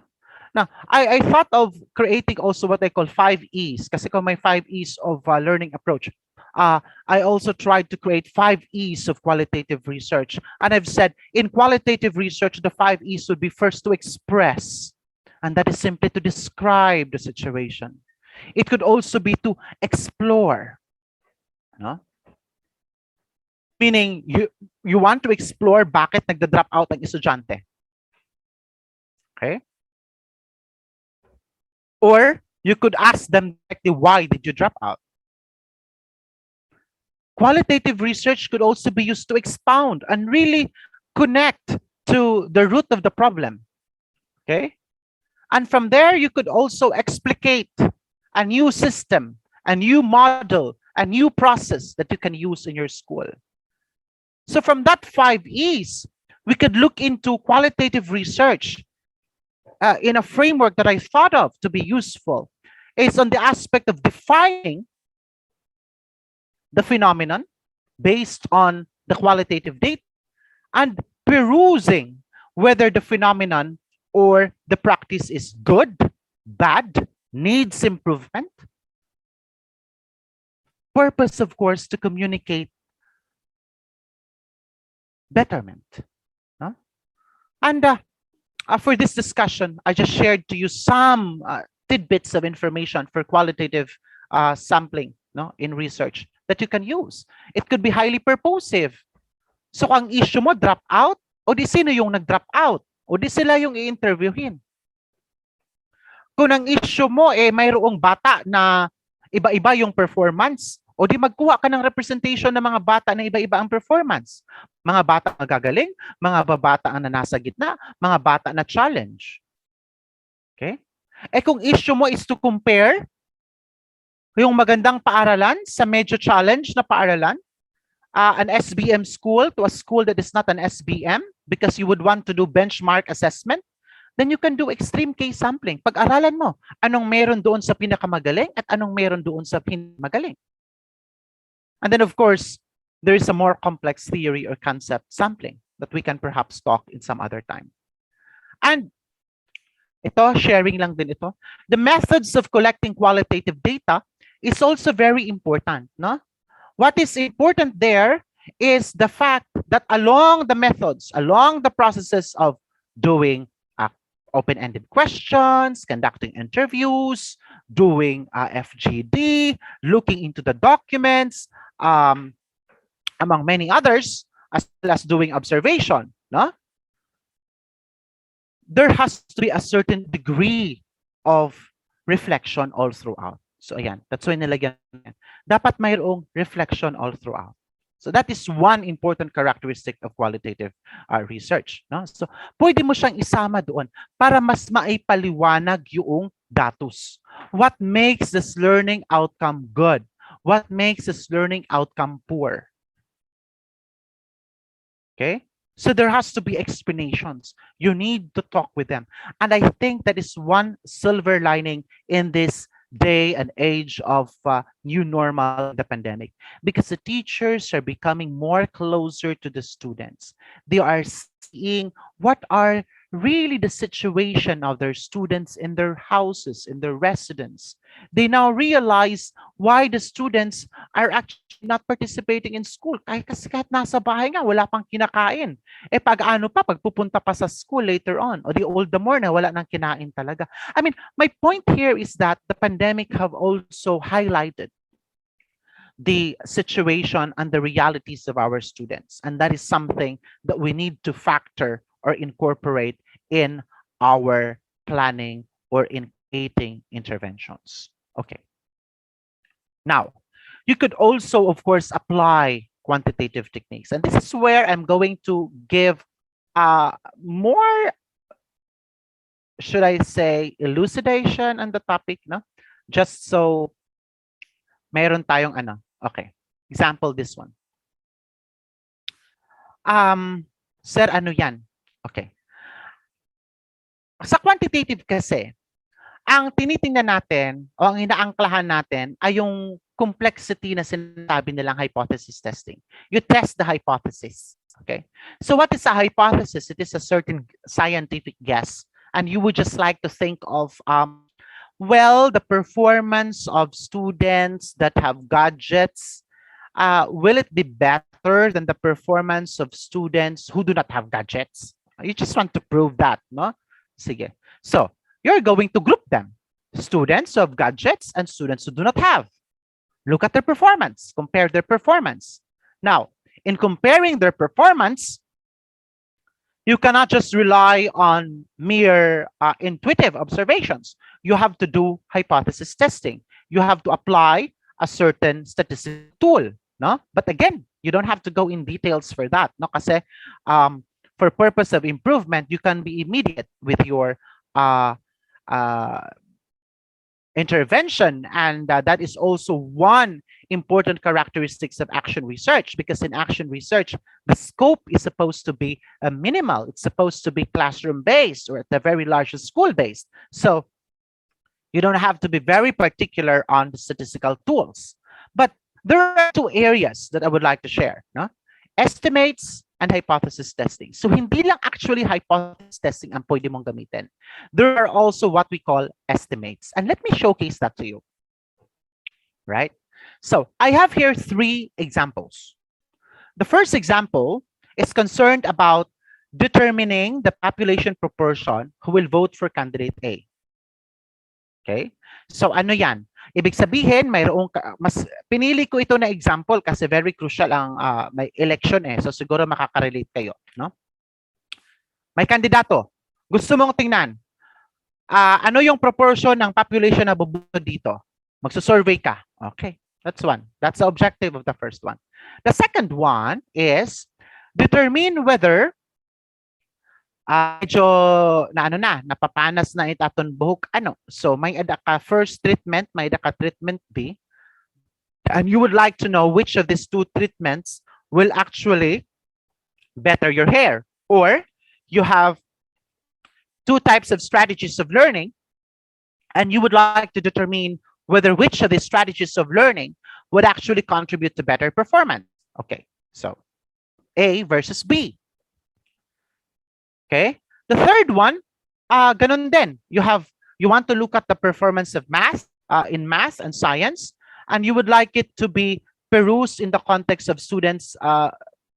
Now, I thought of creating also what I call 5 E's. Kasi kung may 5 E's of learning approach. I also tried to create 5 E's of qualitative research. And I've said in qualitative research, the 5 E's would be first to express. And that is simply to describe the situation. It could also be to explore. No? Meaning, you want to explore bakit nagda-drop out ang estudyante. Okay? Or you could ask them directly, why did you drop out? Qualitative research could also be used to expound and really connect to the root of the problem. Okay? And from there, you could also explicate a new system, a new model, a new process that you can use in your school. So from that 5 E's, we could look into qualitative research in a framework that I thought of to be useful. Is on the aspect of defining the phenomenon based on the qualitative data and perusing whether the phenomenon or the practice is good, bad, needs improvement. Purpose, of course, to communicate betterment. Huh? And for this discussion, I just shared to you some tidbits of information for qualitative sampling, no, in research that you can use. It could be highly purposive. So ang issue mo, drop out, o di sino yung nag-drop out? O di sila yung i-interviewin. Kung ang issue mo, mayroong bata na iba-iba yung performance, o di magkuha ka ng representation ng mga bata na iba-iba ang performance. Mga bata na gagaling, mga bata na nasa gitna, mga bata na challenge. Okay? Kung issue mo is to compare yung magandang paaralan sa medyo challenge na paaralan, an SBM school to a school that is not an SBM because you would want to do benchmark assessment, then you can do extreme case sampling. Pag-aralan mo, anong meron doon sa pinakamagaling at anong meron doon sa pinakamagaling. And then, of course, there is a more complex theory or concept sampling that we can perhaps talk in some other time. And ito, sharing lang din ito. The methods of collecting qualitative data is also very important. No? What is important there is the fact that along the methods, along the processes of doing open-ended questions, conducting interviews, doing FGD, looking into the documents, among many others, as well as doing observation, no? There has to be a certain degree of reflection all throughout. So ayan, that's why nilagyan. Dapat mayroong reflection all throughout. So that is one important characteristic of qualitative research. No? So pwede mo siyang isama doon para mas maipaliwanag yung datos. What makes this learning outcome good? What makes this learning outcome poor? Okay? So there has to be explanations. You need to talk with them. And I think that is one silver lining in this day and age of new normal, the pandemic, because the teachers are becoming more closer to the students. They are seeing what are really the situation of their students in their houses, in their residence. They now realize why the students are actually not participating in school. Kasi kahit nasa bahay nga, wala pang kinakain. Pag ano pa, pag pupunta pa sa school later on, or the old the more na wala nang kinain talaga. I mean, my point here is that the pandemic have also highlighted the situation and the realities of our students. And that is something that we need to factor or incorporate in our planning or in creating interventions. Okay. Now, you could also, of course, apply quantitative techniques. And this is where I'm going to give more, should I say, elucidation on the topic, no? Just so Mayroon tayong ano. Okay. Example, this one. Sir, ano yan? Okay. Sa quantitative kasi, ang tinitingnan natin o ang inaangklahan natin ay yung complexity na sinasabi nilang hypothesis testing. You test the hypothesis. Okay. So what is a hypothesis? It is a certain scientific guess. And you would just like to think of, well, the performance of students that have gadgets, will it be better than the performance of students who do not have gadgets? You just want to prove that, no? Sige. So, you're going to group them. Students who have gadgets and students who do not have. Look at their performance. Compare their performance. Now, in comparing their performance, you cannot just rely on mere intuitive observations. You have to do hypothesis testing. You have to apply a certain statistical tool, no? But again, you don't have to go in details for that, no? Kasi for purpose of improvement, you can be immediate with your intervention, and that is also one important characteristics of action research, because in action research, the scope is supposed to be minimal. It's supposed to be classroom based or at the very largest school based. So you don't have to be very particular on the statistical tools. But there are two areas that I would like to share, no? Estimates and hypothesis testing. So hindi lang actually hypothesis testing ang pwede mong gamitin. There are also what we call estimates. And let me showcase that to you. Right? So I have here 3 examples. The first example is concerned about determining the population proportion who will vote for candidate A. Okay? So ano yan? Ibig sabihin, mayroong mas pinili ko ito na example kasi very crucial ang may election eh. So siguro makaka-relate kayo, no? May kandidato. Gusto mong tingnan ano yung proportion ng population na boboto dito? Magsusurvey ka. Okay. That's one. That's the objective of the first one. The second one is determine whether medyo napapanas na itaton buhok, ano. So may ada ka first treatment, may ada ka treatment B, and you would like to know which of these 2 treatments will actually better your hair. Or you have 2 types of strategies of learning, and you would like to determine whether which of these strategies of learning would actually contribute to better performance. Okay, so A versus B. Okay. The third one, ganun din. You want to look at the performance of math, in math and science, and you would like it to be perused in the context of students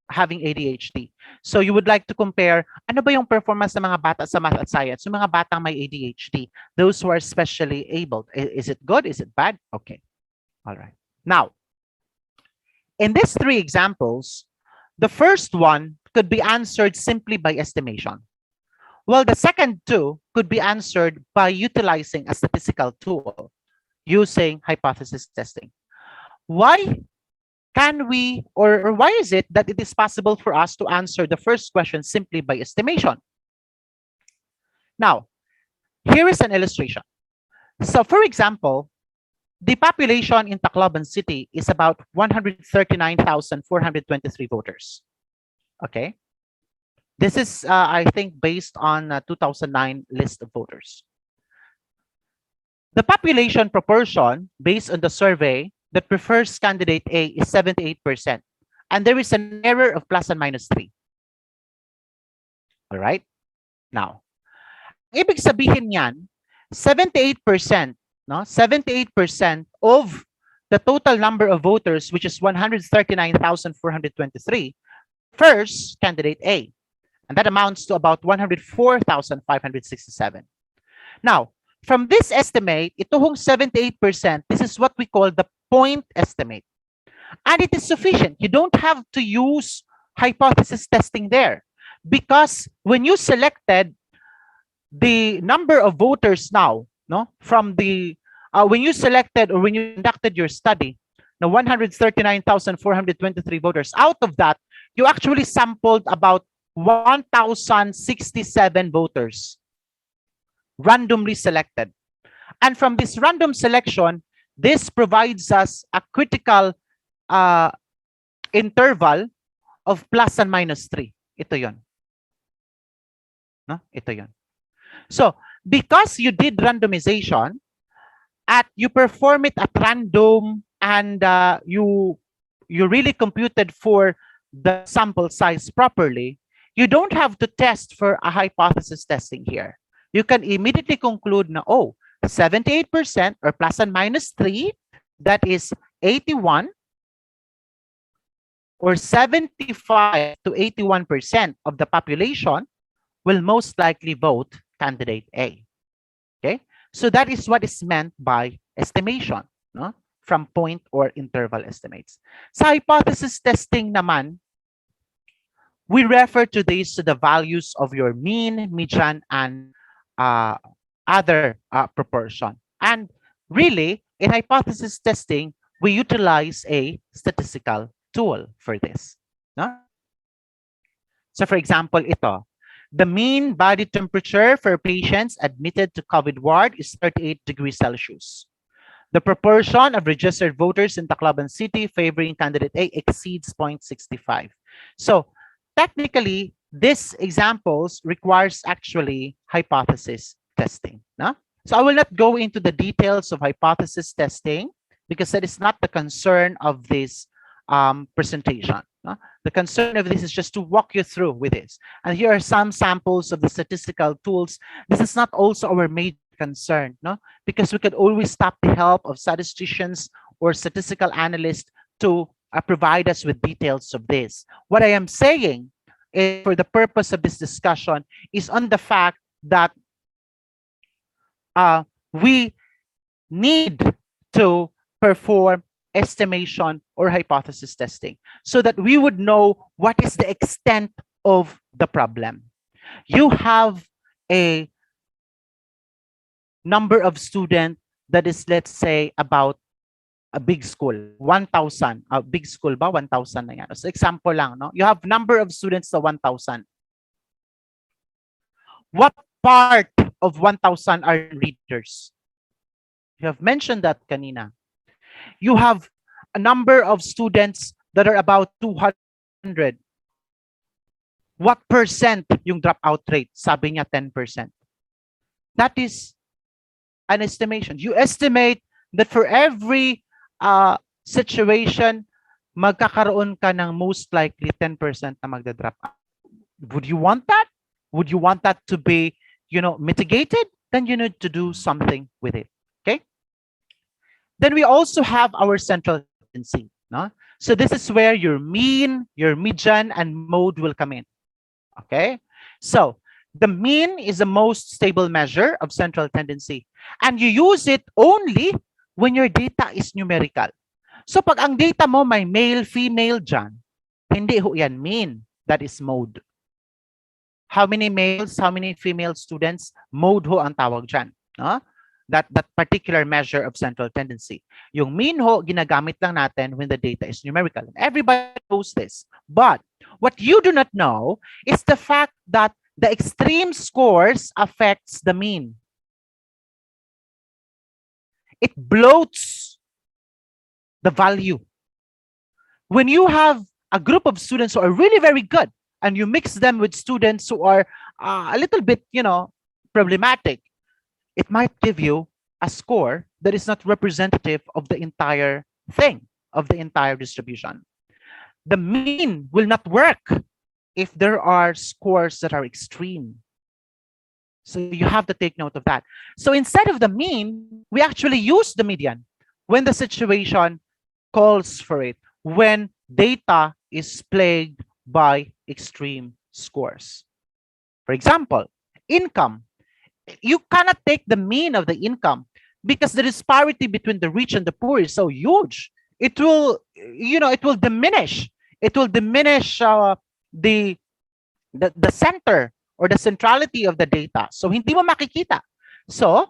having ADHD. So you would like to compare, ano ba yung performance ng mga bata sa math at science, yung mga batang may ADHD, those who are specially abled. Is it good? Is it bad? Okay. All right. Now, in these 3 examples, the first one could be answered simply by estimation. Well, the second 2 could be answered by utilizing a statistical tool using hypothesis testing. Why can we, or why is it that it is possible for us to answer the first question simply by estimation? Now, here is an illustration. So for example, the population in Tacloban City is about 139,423 voters. Okay. This is, I think, based on 2009 list of voters. The population proportion based on the survey that prefers candidate A is 78%. And there is an error of plus and minus 3. All right. Now, ibig sabihin niyan, 78%, no? 78% of the total number of voters, which is 139,423, first candidate A. And that amounts to about 104,567. Now, from this estimate, ito hong 78%, this is what we call the point estimate. And it is sufficient. You don't have to use hypothesis testing there. Because when you selected the number of voters now, no, from the, when you selected or when you conducted your study, the 139,423 voters, out of that, you actually sampled about 1,067 voters randomly selected. And from this random selection, This provides us a critical interval of plus and minus 3. Ito yon. No? Ito yon. So, because you did randomization, you perform it at random, and you really computed for the sample size properly, you don't have to test for a hypothesis testing here. You can immediately conclude na, oh, 78% or plus and minus 3, that is 81, or 75 to 81% of the population will most likely vote candidate A. Okay, so that is what is meant by estimation, no? From point or interval estimates. Sa hypothesis testing naman, we refer to these to the values of your mean, median, and other proportion. And really, in hypothesis testing, we utilize a statistical tool for this. No? So for example, ito. The mean body temperature for patients admitted to COVID ward is 38 degrees Celsius. The proportion of registered voters in Tacloban City favoring candidate A exceeds 0.65. So technically, this examples requires actually hypothesis testing. No? So I will not go into the details of hypothesis testing because that is not the concern of this presentation. No? The concern of this is just to walk you through with this. And here are some samples of the statistical tools. This is not also our major concern, no? Because we could always stop the help of statisticians or statistical analysts to provide us with details of this. What I am saying is, for the purpose of this discussion, is on the fact that we need to perform estimation or hypothesis testing so that we would know what is the extent of the problem. You have a number of students that is, let's say, about a big school, 1,000. A big school ba? 1,000 na yan. So example lang, no? You have number of students sa 1,000. What part of 1,000 are readers? You have mentioned that kanina. You have a number of students that are about 200. What percent yung dropout rate? Sabi niya 10%. That is an estimation. You estimate that for every situation, magkakaroon ka ng most likely 10% na magda-drop out. Would you want that? Would you want that to be, mitigated? Then you need to do something with it. Okay? Then we also have our central tendency. No? So this is where your mean, your median, and mode will come in. Okay? So the mean is the most stable measure of central tendency. And you use it only when your data is numerical. So pag ang data mo may male, female dyan, hindi ho yan mean. That is mode. How many males, how many female students? Mode ho ang tawag dyan. No? That particular measure of central tendency. Yung mean ho, ginagamit lang natin when the data is numerical. Everybody knows this. But what you do not know is the fact that the extreme scores affects the mean. It bloats the value. When you have a group of students who are really very good and you mix them with students who are a little bit, problematic, it might give you a score that is not representative of the entire thing, of the entire distribution. The mean will not work if there are scores that are extreme. So you have to take note of that. So instead of the mean, we actually use the median when the situation calls for it, when data is plagued by extreme scores. For example, income. You cannot take the mean of the income because the disparity between the rich and the poor is so huge. It will, it will diminish. It will diminish the center or the centrality of the data. So hindi mo makikita. So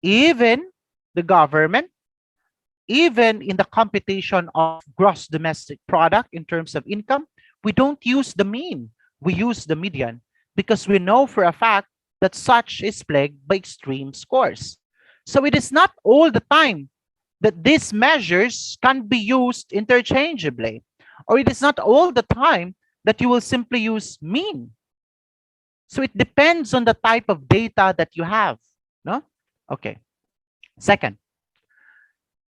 even the government, even in the computation of gross domestic product in terms of income, we don't use the mean. We use the median because we know for a fact that such is plagued by extreme scores. So it is not all the time that these measures can be used interchangeably, or it is not all the time that you will simply use mean. So it depends on the type of data that you have, no? Okay. Second,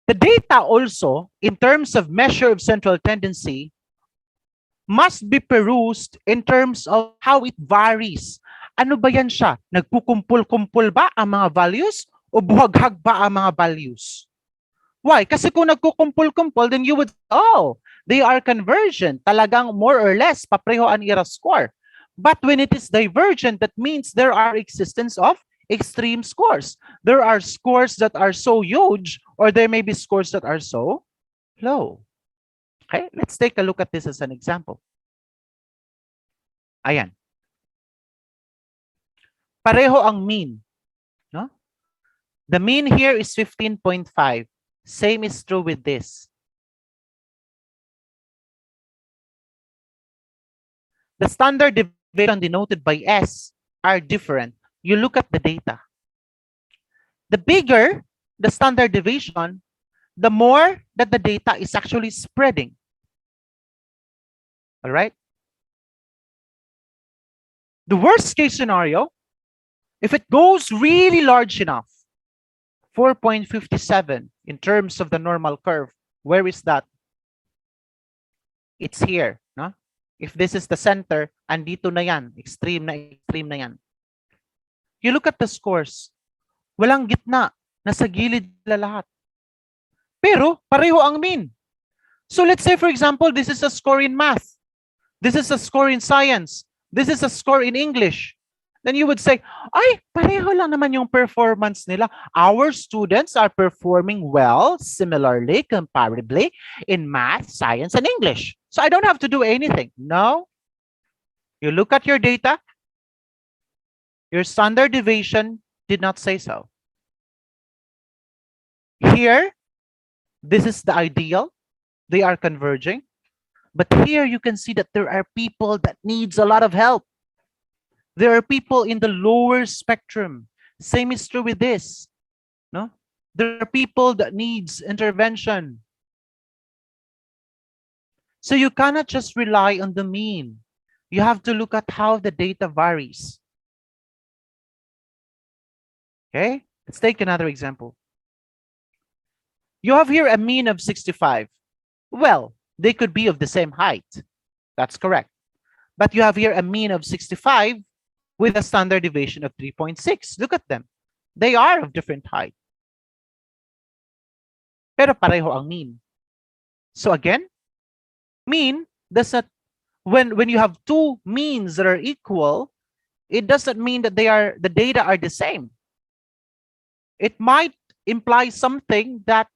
the data also, in terms of measure of central tendency, must be perused in terms of how it varies. Ano ba yan siya? Nagkukumpul-kumpul ba ang mga values o buhaghag ba ang mga values? Why? Kasi kung nagkukumpul-kumpul, then you would, oh, they are convergent. Talagang more or less, papreho ang ira score. But when it is divergent, that means there are existence of extreme scores. There are scores that are so huge, or there may be scores that are so low. Okay, let's take a look at this as an example. Ayan. Pareho ang mean. No? The mean here is 15.5. Same is true with this. The standard deviation denoted by S are different. You look at the data. The bigger the standard deviation, the more that the data is actually spreading. All right? The worst case scenario, if it goes really large enough, 4.57 in terms of the normal curve, where is that? It's here. No? If this is the center, andito na yan, extreme na yan. You look at the scores. Walang gitna. Nasa gilid na lahat. Pero pareho ang mean. So let's say, for example, this is a score in math. This is a score in science. This is a score in English. Then you would say, ay, pareho lang naman yung performance nila. Our students are performing well, similarly, comparably, in math, science, and English. So I don't have to do anything. No. You look at your data. Your standard deviation did not say so. Here, this is the ideal. They are converging. But here you can see that there are people that needs a lot of help. There are people in the lower spectrum. Same is true with this. No? There are people that needs intervention. So you cannot just rely on the mean. You have to look at how the data varies. Okay, let's take another example. You have here a mean of 65. Well, they could be of the same height. That's correct. But you have here a mean of 65 with a standard deviation of 3.6. Look at them. They are of different height. Pero pareho ang mean. So again, mean does not, when you have two means that are equal, it doesn't mean that the data are the same. It might imply something that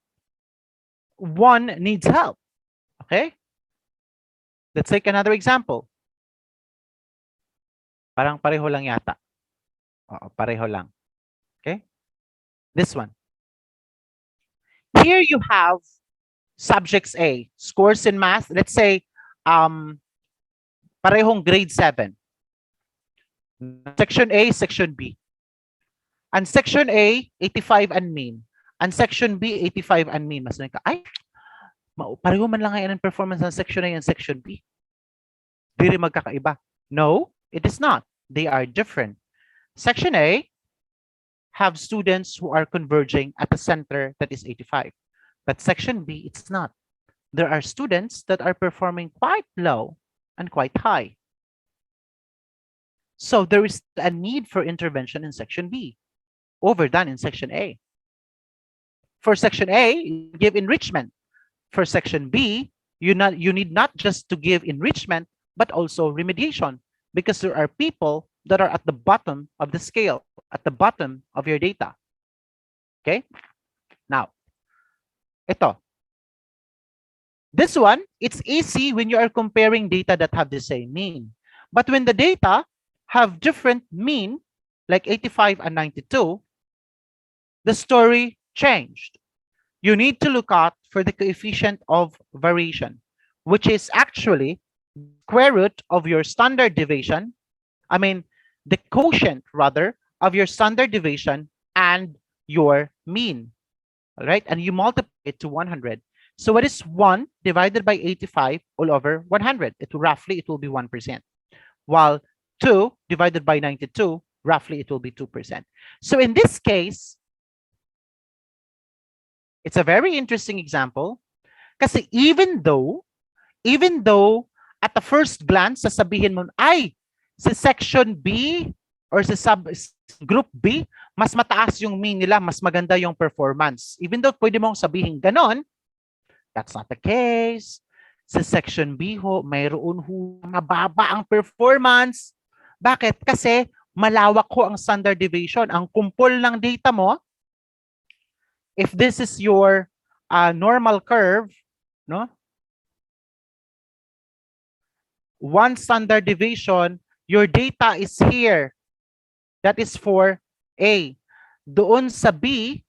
one needs help. Okay? Let's take another example. Parang pareho lang yata. Oo, pareho lang. Okay? This one. Here you have subjects A, scores in math. Let's say parehong grade 7. Section A, section B. And section A, 85 and mean. And section B, 85 and mean. Mas ka, ay, pareho man lang ngayon ang performance ng section A and section B. Di rin magkakaiba. No, it is not. They are different. Section A have students who are converging at the center that is 85. But section B, it's not. There are students that are performing quite low and quite high. So there is a need for intervention in section B over than in section A. For section A, you give enrichment. For section B, you need not just to give enrichment, but also remediation, because there are people that are at the bottom of the scale, at the bottom of your data. Okay? Now, ito. This one, it's easy when you are comparing data that have the same mean. But when the data have different mean, like 85 and 92, the story changed. You need to look out for the coefficient of variation, which is actually square root of your standard deviation. I mean, the quotient rather of your standard deviation and your mean. all right? And you multiply it to 100. So what is 1 divided by 85 all over 100? It will be 1%. While 2 divided by 92, roughly it will be 2%. So in this case, it's a very interesting example kasi even though at the first glance sasabihin mo, ay, sa section B or sa group B, mas mataas yung mean nila, mas maganda yung performance. Even though pwede mong sabihin ganon, that's not the case. Sa section B ho, mayroon ho mababa ang performance. Bakit? Kasi malawak ho ang standard deviation. Ang kumpol ng data mo, if this is your normal curve, no? One standard deviation, your data is here. That is for A. Doon sa B,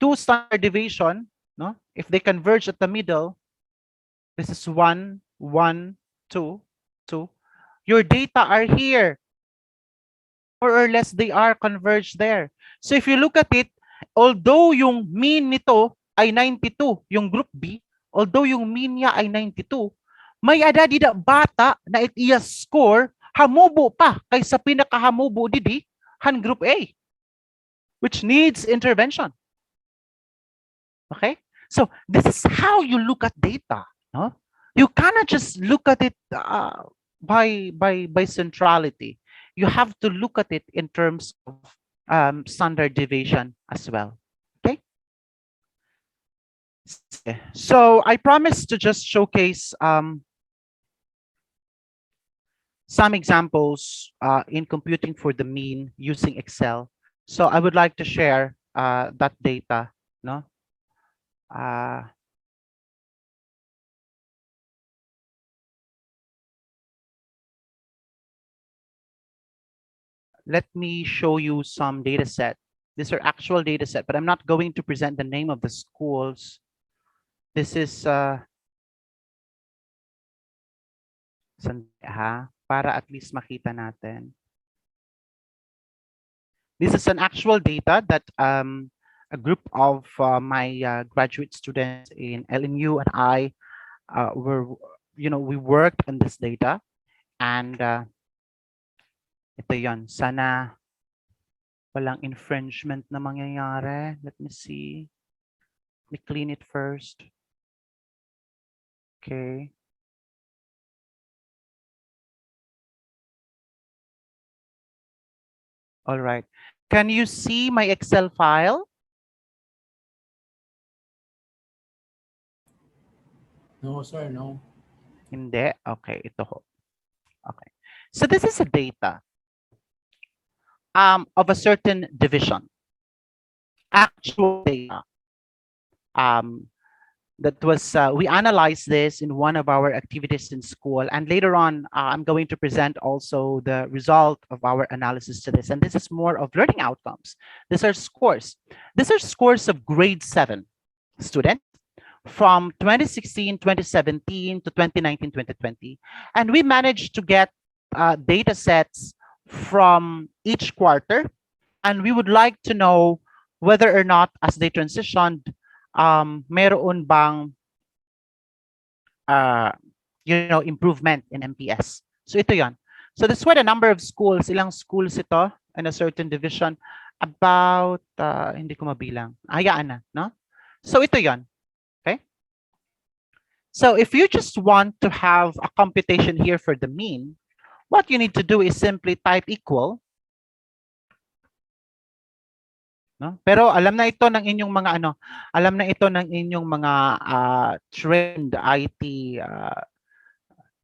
2 standard deviation, no? If they converge at the middle, this is 1, 1, 2, 2. Your data are here. More or less, they are converged there. So if you look at it, although yung mean nito ay 92, yung group B, although yung mean niya ay 92, may ada dida bata na iya score hamubo pa kaysa pinakahamubo didi han group A, which needs intervention. Okay? So this is how you look at data. No? You cannot just look at it by centrality. You have to look at it in terms of standard deviation as well. Okay? So I promised to just showcase some examples in computing for the mean using Excel. So I would like to share that data. No? Let me show you some data set. These are actual data set, but I'm not going to present the name of the schools. This is para at least makita natin. This is an actual data that a group of my graduate students in LNU and I we worked on this data, and ito yon. Sana walang infringement na mangyayari. Let me see. Let me clean it first. Okay. All right. Can you see my Excel file? No, sir, no. Hindi. Okay, ito ho. Okay. So this is a data of a certain division. Actual data. That was, we analyzed this in one of our activities in school. And later on, I'm going to present also the result of our analysis to this. And this is more of learning outcomes. These are scores. These are scores of grade 7 students from 2016, 2017 to 2019, 2020. And we managed to get data sets from each quarter. And we would like to know whether or not as they transitioned, meron bang improvement in MPS. So ito yon. So that's why the number of schools, ilang schools ito in a certain division, about, hindi ko mabilang, hayaan na, no? So ito yon. Okay? So if you just want to have a computation here for the mean, what you need to do is simply type equal. No? Pero alam na ito ng inyong mga alam na ito ng inyong mga trained IT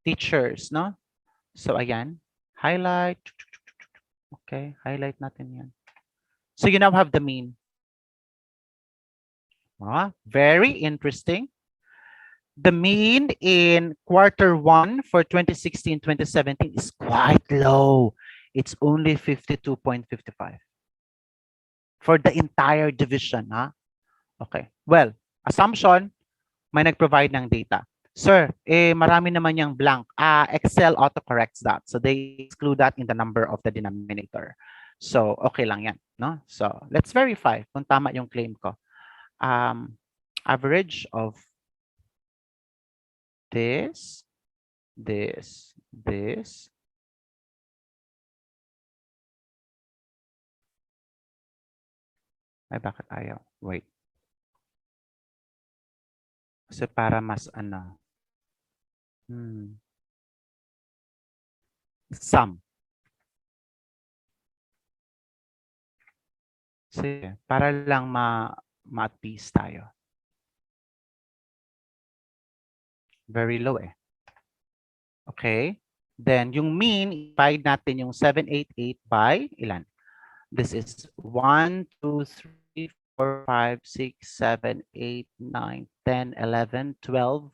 teachers, no? So ayan, highlight. Okay, highlight natin 'yan. So you now have the mean. Very interesting. The mean in quarter 1 for 2016-2017 is quite low. It's only 52.55. For the entire division, Okay. Well, assumption, may nag-provide ng data. Sir, marami naman yung blank. Excel autocorrects that. So they exclude that in the number of the denominator. So, okay lang yan, no? So, let's verify kung tama yung claim ko. Average of this, this. Ay, bakit ayaw? Wait. Kasi para mas ano. Sum. Sige, para lang ma-at peace tayo. Very low eh. Okay. Then, yung mean, divide natin yung 788 by ilan? This is 1, 2, 3, 4, 5, 6, 7, 8, 9, 10, 11, 12,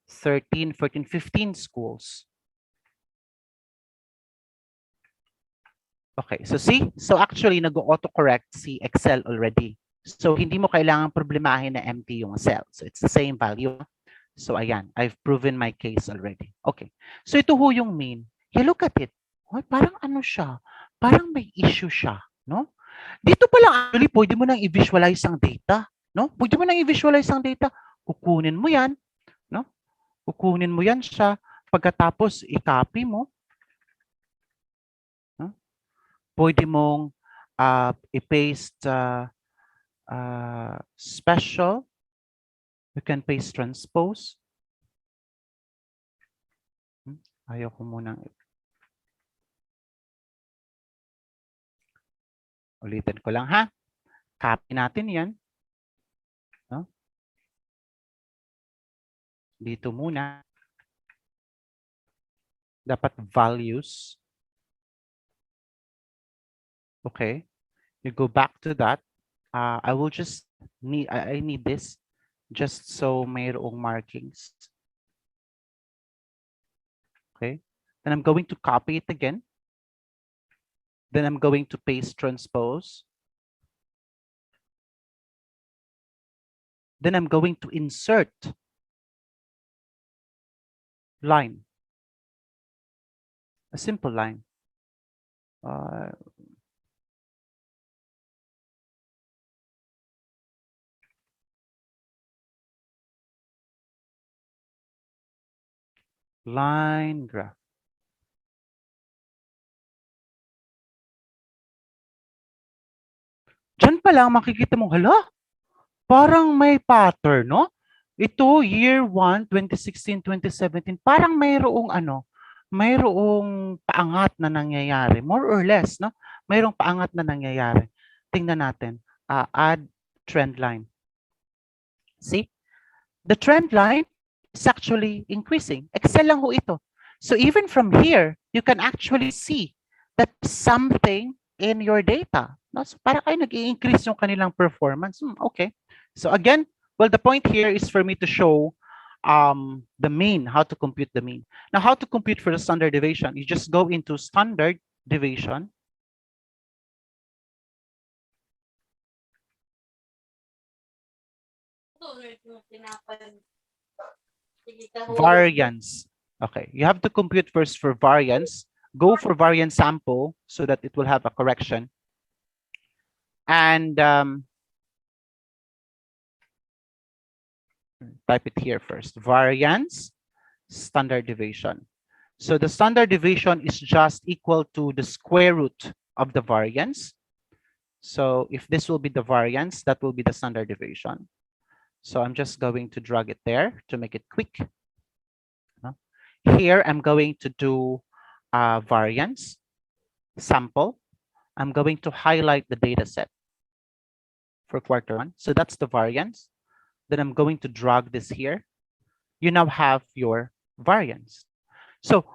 13, 14, 15 schools. Okay, so see? So actually, nag-autocorrect si Excel already. So hindi mo kailangan problemahin na empty yung cell. So it's the same value. So ayan, I've proven my case already. Okay, so ito ho yung mean. You look at it. Oh, parang ano siya? Parang may issue siya, no? Dito pa lang actually, pwede mo nang i-visualize ang data, no? Pwede mo nang i-visualize ang data. Kukunin mo yan, no? Kukunin mo yan siya. Pagkatapos, i-copy mo. No? Pwede mong i-paste special. You can paste transpose. Ayaw ko munang ulitin ko lang ha. Copy natin yan. No? Dito muna. Dapat values. Okay. You go back to that. I will just need, I need this just so mayroong markings. Okay. Then I'm going to copy it again. Then I'm going to paste transpose. Then I'm going to insert line. A simple line. Line graph. Diyan pa lang makikita mo, hala, parang may pattern, no? Ito, year 1, 2016, 2017, parang mayroong ano, mayroong paangat na nangyayari, more or less, no? Mayroong paangat na nangyayari. Tingnan natin, add trend line. See? The trend line is actually increasing. Excel lang ho ito. So even from here, you can actually see that something in your data. No? So para kayo nag-i-increase yung kanilang performance. Okay. So again, well, the point here is for me to show the mean, how to compute the mean. Now, how to compute for the standard deviation? You just go into standard deviation. Variance. Okay, you have to compute first for variance. Go for variance sample so that it will have a correction. And type it here first. Variance, standard deviation. So the standard deviation is just equal to the square root of the variance. So if this will be the variance, that will be the standard deviation. So I'm just going to drag it there to make it quick. Here, I'm going to do variance, sample. I'm going to highlight the data set for quarter 1. So that's the variance. Then I'm going to drag this here. You now have your variance. So,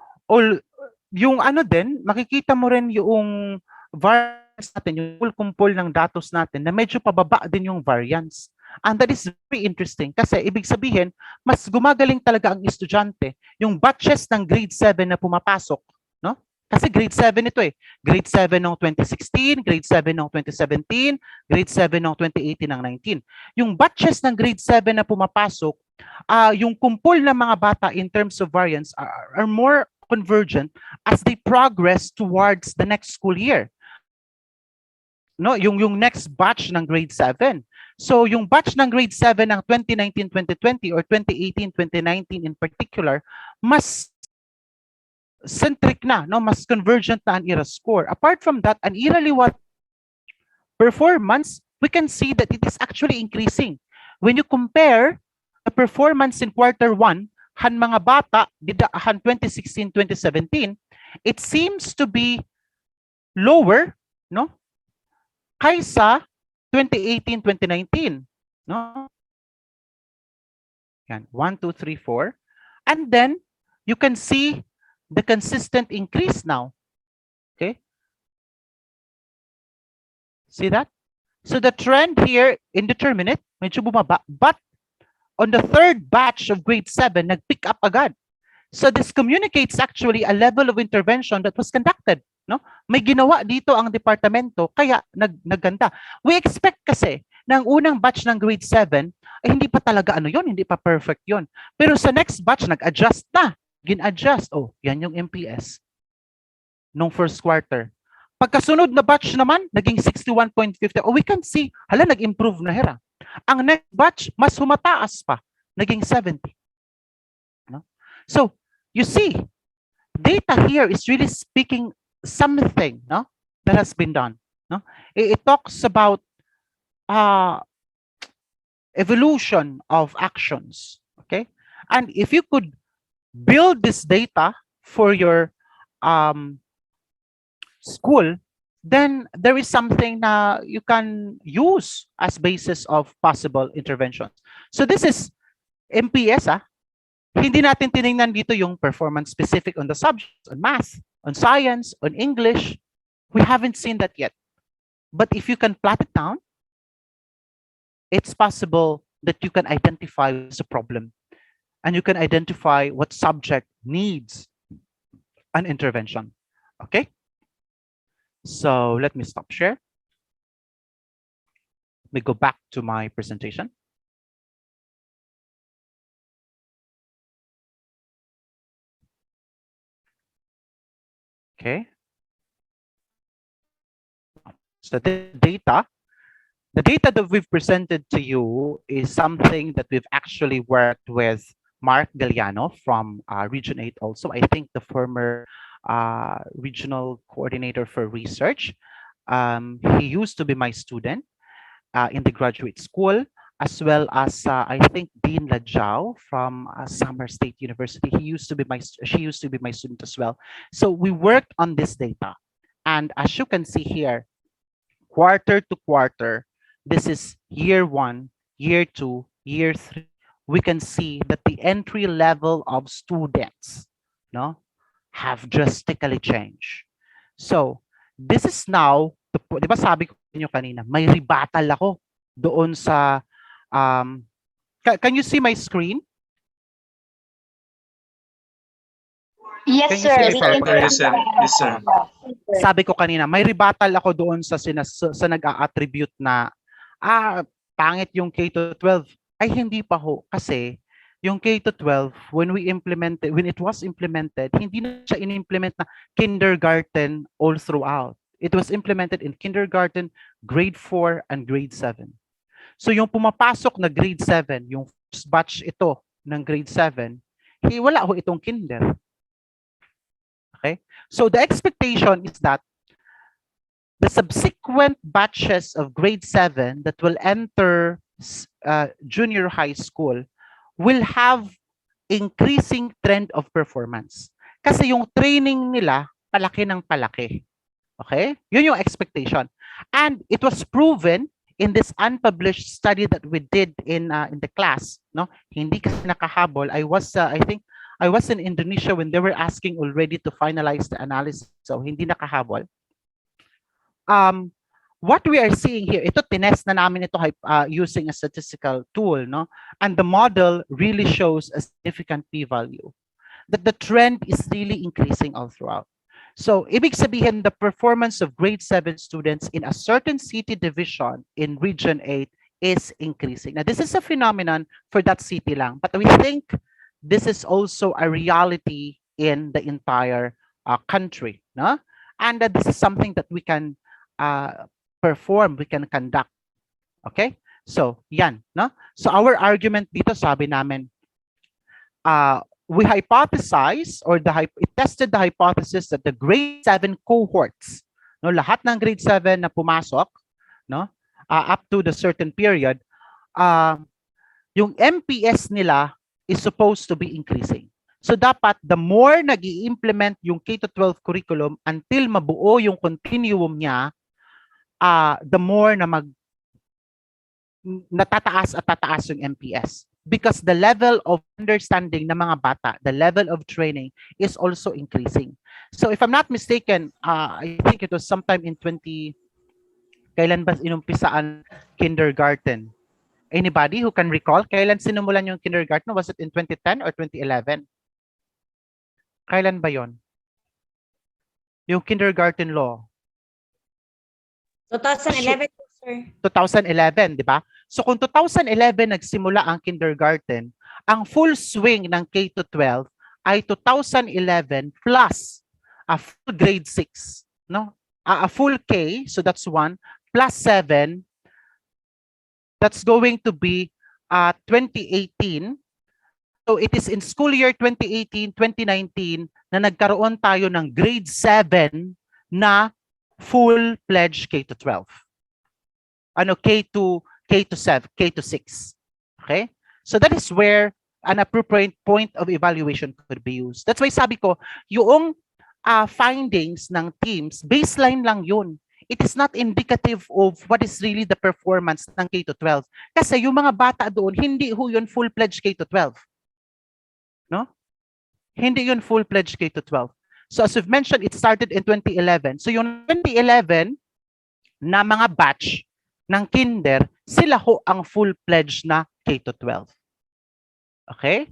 yung ano din, makikita mo rin yung variance natin, yung full kumpol ng datos natin na medyo pababa din yung variance. And that is very interesting kasi ibig sabihin, mas gumagaling talaga ang estudyante. Yung batches ng grade 7 na pumapasok, no? Kasi grade 7 ito eh. Grade 7 ng 2016, grade 7 ng 2017, grade 7 ng 2018 ng 19. Yung batches ng grade 7 na pumapasok, yung kumpol ng mga bata in terms of variance are more convergent as they progress towards the next school year. no, yung next batch ng grade 7. So yung batch ng grade 7 ng 2019-2020 or 2018-2019 in particular, mas centric na, no, mas convergent na ang ERA score. Apart from that, an ERA liwat performance, we can see that it is actually increasing. When you compare the performance in quarter 1, han mga bata, han 2016-2017, it seems to be lower, no, kaysa 2018-2019, no? Yan, 1, 2, 3, 4. And then you can see the consistent increase now. Okay? See that? So the trend here, indeterminate, medyo bumaba, but on the third batch of grade 7, nag-pick up agad. So this communicates actually a level of intervention that was conducted. No? May ginawa dito ang departamento, kaya nagganda. We expect kasi na ang unang batch ng grade 7, ay hindi pa talaga ano yon, hindi pa perfect yon. Pero sa next batch, nag-adjust na. Gin-adjust. Oh, yan yung MPS nung first quarter. Pagkasunod na batch naman, naging 61.50. Oh, we can see, hala, nag-improve na hera. Ang next batch, mas humataas pa. Naging 70. No? So, you see, data here is really speaking something, no, that has been done. No? It talks about evolution of actions. Okay? And if you could build this data for your school, then there is something na you can use as basis of possible interventions. So this is MPS. Hindi natin tinignan dito yung performance specific on the subjects, on math, on science, on English. We haven't seen that yet. But if you can plot it down, it's possible that you can identify what's a problem and you can identify what subject needs an intervention. Okay? So let me stop share. Let me go back to my presentation. Okay. So the data that we've presented to you is something that we've actually worked with Mark Galliano from Region 8 also. I think the former regional coordinator for research. He used to be my student in the graduate school, as well as I think Dean Lajao from Summer State University. She used to be my student as well. So we worked on this data. And as you can see here, quarter to quarter, this is year 1, year 2, year 3. We can see that the entry level of students, no, have drastically changed. So this is now, di ba sabi ko inyo kanina, may rebuttal ako doon sa, can you see my screen? Yes, sir. Yes, sir. Yes, sir. Sabi ko kanina, may rebuttal ako doon sa nag-a-attribute na pangit yung K-12. Ay hindi pa ho, kasi yung K-12 when it was implemented, hindi na siya in-implement na kindergarten all throughout. It was implemented in kindergarten, grade 4 and grade 7. So yung pumapasok na grade 7, yung first batch ito ng grade 7, wala ho itong kinder. Okay? So the expectation is that the subsequent batches of grade 7 that will enter junior high school will have increasing trend of performance. Kasi yung training nila, palaki ng palaki. Okay? Yun yung expectation. And it was proven in this unpublished study that we did in the class. No? Hindi kasi nakahabol. I think I was in Indonesia when they were asking already to finalize the analysis. So hindi nakahabol. What we are seeing here, ito tinest na namin ito using a statistical tool, no? And the model really shows a significant p-value. That the trend is really increasing all throughout. So, ibig sabihin, the performance of grade 7 students in a certain city division in Region 8 is increasing. Now, this is a phenomenon for that city lang, but we think this is also a reality in the entire country, no? And this is something that we can perform, we can conduct. Okay? So, yan, no? So our argument dito, sabi namin, we hypothesize or it tested the hypothesis that the grade 7 cohorts, no, lahat ng grade 7 na pumasok, no, up to the certain period, yung MPS nila is supposed to be increasing. So dapat the more nag-i-implement yung K-12 curriculum until mabuo yung continuum niya, the more na natataas at tataas yung MPS. Because the level of understanding ng mga bata, the level of training is also increasing. So if I'm not mistaken, I think it was sometime in kailan ba inumpisaan kindergarten? Anybody who can recall? Kailan sinimulan yung kindergarten? Was it in 2010 or 2011? Kailan ba yon? Yung kindergarten law. 2011, sir. 2011, di ba? So kung 2011 nagsimula ang kindergarten, ang full swing ng K-12 ay 2011 plus a full grade 6, no? A full K, so that's 1, plus 7, that's going to be 2018. So it is in school year 2018-2019 na nagkaroon tayo ng grade 7 na full-fledged K-12. K-6. Okay? So that is where an appropriate point of evaluation could be used. That's why sabi ko, yung findings ng teams, baseline lang yun. It is not indicative of what is really the performance ng K-12. Kasi yung mga bata doon, hindi ho yun full-fledged K-12. No? Hindi yun full-fledged K-12. So as we've mentioned, it started in 2011. So yung 2011 na mga batch ng kinder, sila ho ang full-fledged na K-12. Okay?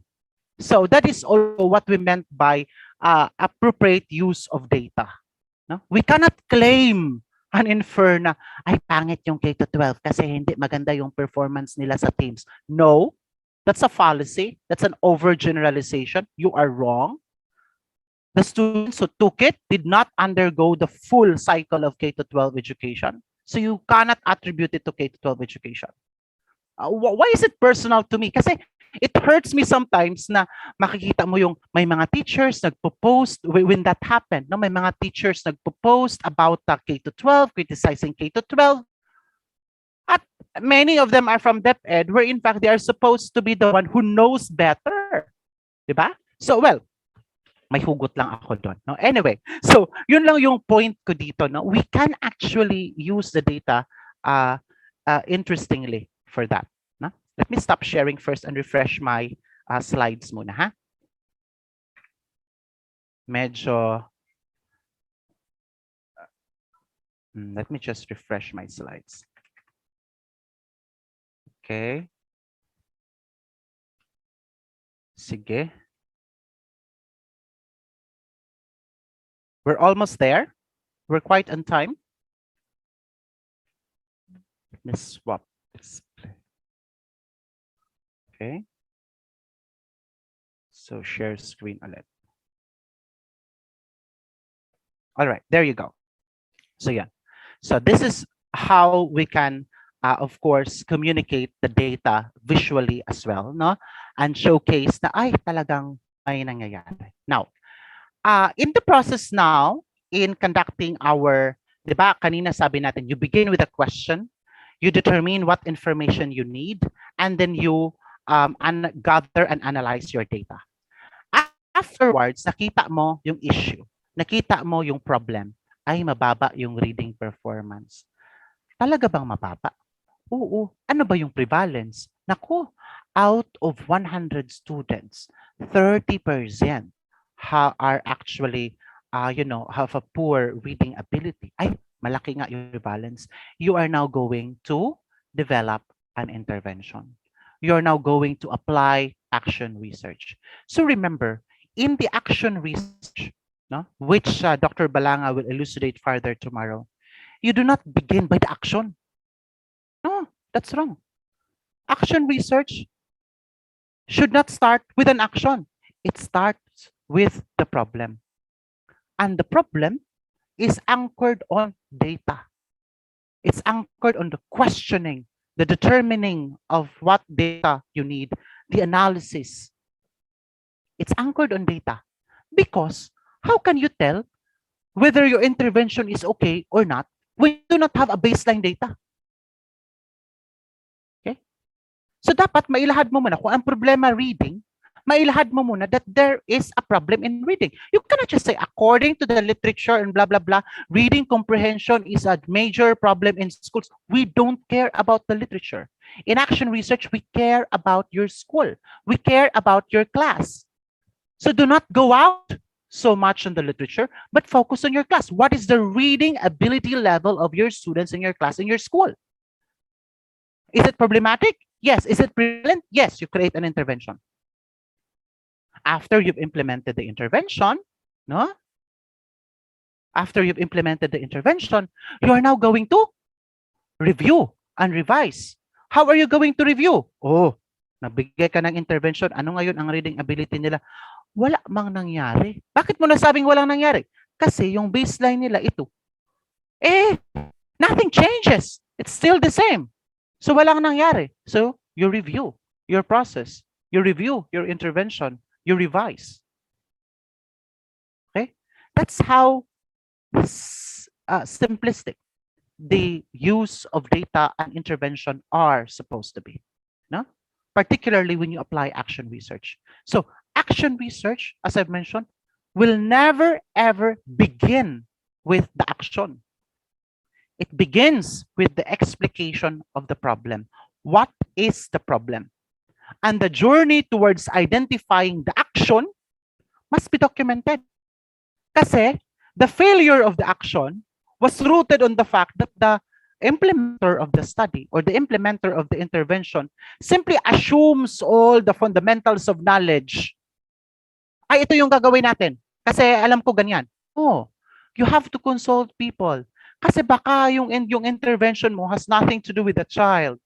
So that is also what we meant by appropriate use of data. No? We cannot claim and infer na, ay pangit yung K-12 kasi hindi maganda yung performance nila sa teams. No, that's a fallacy. That's an overgeneralization. You are wrong. The students who took it did not undergo the full cycle of K-12 education. So you cannot attribute it to K-12 education. Why is it personal to me? Kasi it hurts me sometimes na makikita mo yung may mga teachers nagpo-post when that happened. No? May mga teachers nagpo-post about K-12, criticizing K-12. At many of them are from DepEd where in fact they are supposed to be the one who knows better. Diba? So well, may hugot lang ako doon. No? Anyway, so yun lang yung point ko dito. No? We can actually use the data interestingly for that. No? Let me stop sharing first and refresh my slides muna. Ha? Medyo... let me just refresh my slides. Okay. Sige. We're almost there. We're quite on time. Let me swap display. Okay. So share screen ulit. All right, there you go. So yeah. So this is how we can, of course, communicate the data visually as well, no? And showcase na ay talagang may nangyayari. Now, in the process now, in conducting our, di ba, kanina sabi natin, you begin with a question, you determine what information you need, and then you gather and analyze your data. Afterwards, nakita mo yung issue, nakita mo yung problem, ay mababa yung reading performance. Talaga bang mababa? Oo. Ano ba yung prevalence? Naku, out of 100 students, 30% are actually, have a poor reading ability. Ay, malaki nga yung prevalence. You are now going to develop an intervention. You are now going to apply action research. So remember, in the action research, no, which Dr. Balanga will elucidate further tomorrow, you do not begin by the action. No, that's wrong. Action research should not start with an action. It starts with the problem. And the problem is anchored on data. It's anchored on the questioning, the determining of what data you need, the analysis. It's anchored on data. Because how can you tell whether your intervention is okay or not when you do not have a baseline data? Okay? So dapat mailahad mo muna kung ang problema reading, mailahad mo muna that there is a problem in reading. You cannot just say, according to the literature and blah, blah, blah, reading comprehension is a major problem in schools. We don't care about the literature. In action research, we care about your school. We care about your class. So do not go out so much on the literature, but focus on your class. What is the reading ability level of your students in your class, in your school? Is it problematic? Yes. Is it prevalent? Yes, you create an intervention. After you've implemented the intervention, no? After you've implemented the intervention, you are now going to review and revise. How are you going to review? Oh, nabigay ka ng intervention. Ano ngayon ang reading ability nila? Wala mang nangyari. Bakit mo nasabing walang nangyari? Kasi yung baseline nila ito. Nothing changes. It's still the same. So walang nangyari. So you review your process. You review your intervention. You revise. Okay? That's how simplistic the use of data and intervention are supposed to be. No? Particularly when you apply action research. So action research, as I've mentioned, will never ever begin with the action. It begins with the explication of the problem. What is the problem? And the journey towards identifying the action must be documented. Kasi the failure of the action was rooted on the fact that the implementer of the study or the implementer of the intervention simply assumes all the fundamentals of knowledge. Ay, ito yung gagawin natin. Kasi alam ko ganyan. Oh, you have to consult people. Kasi baka yung intervention mo has nothing to do with the child.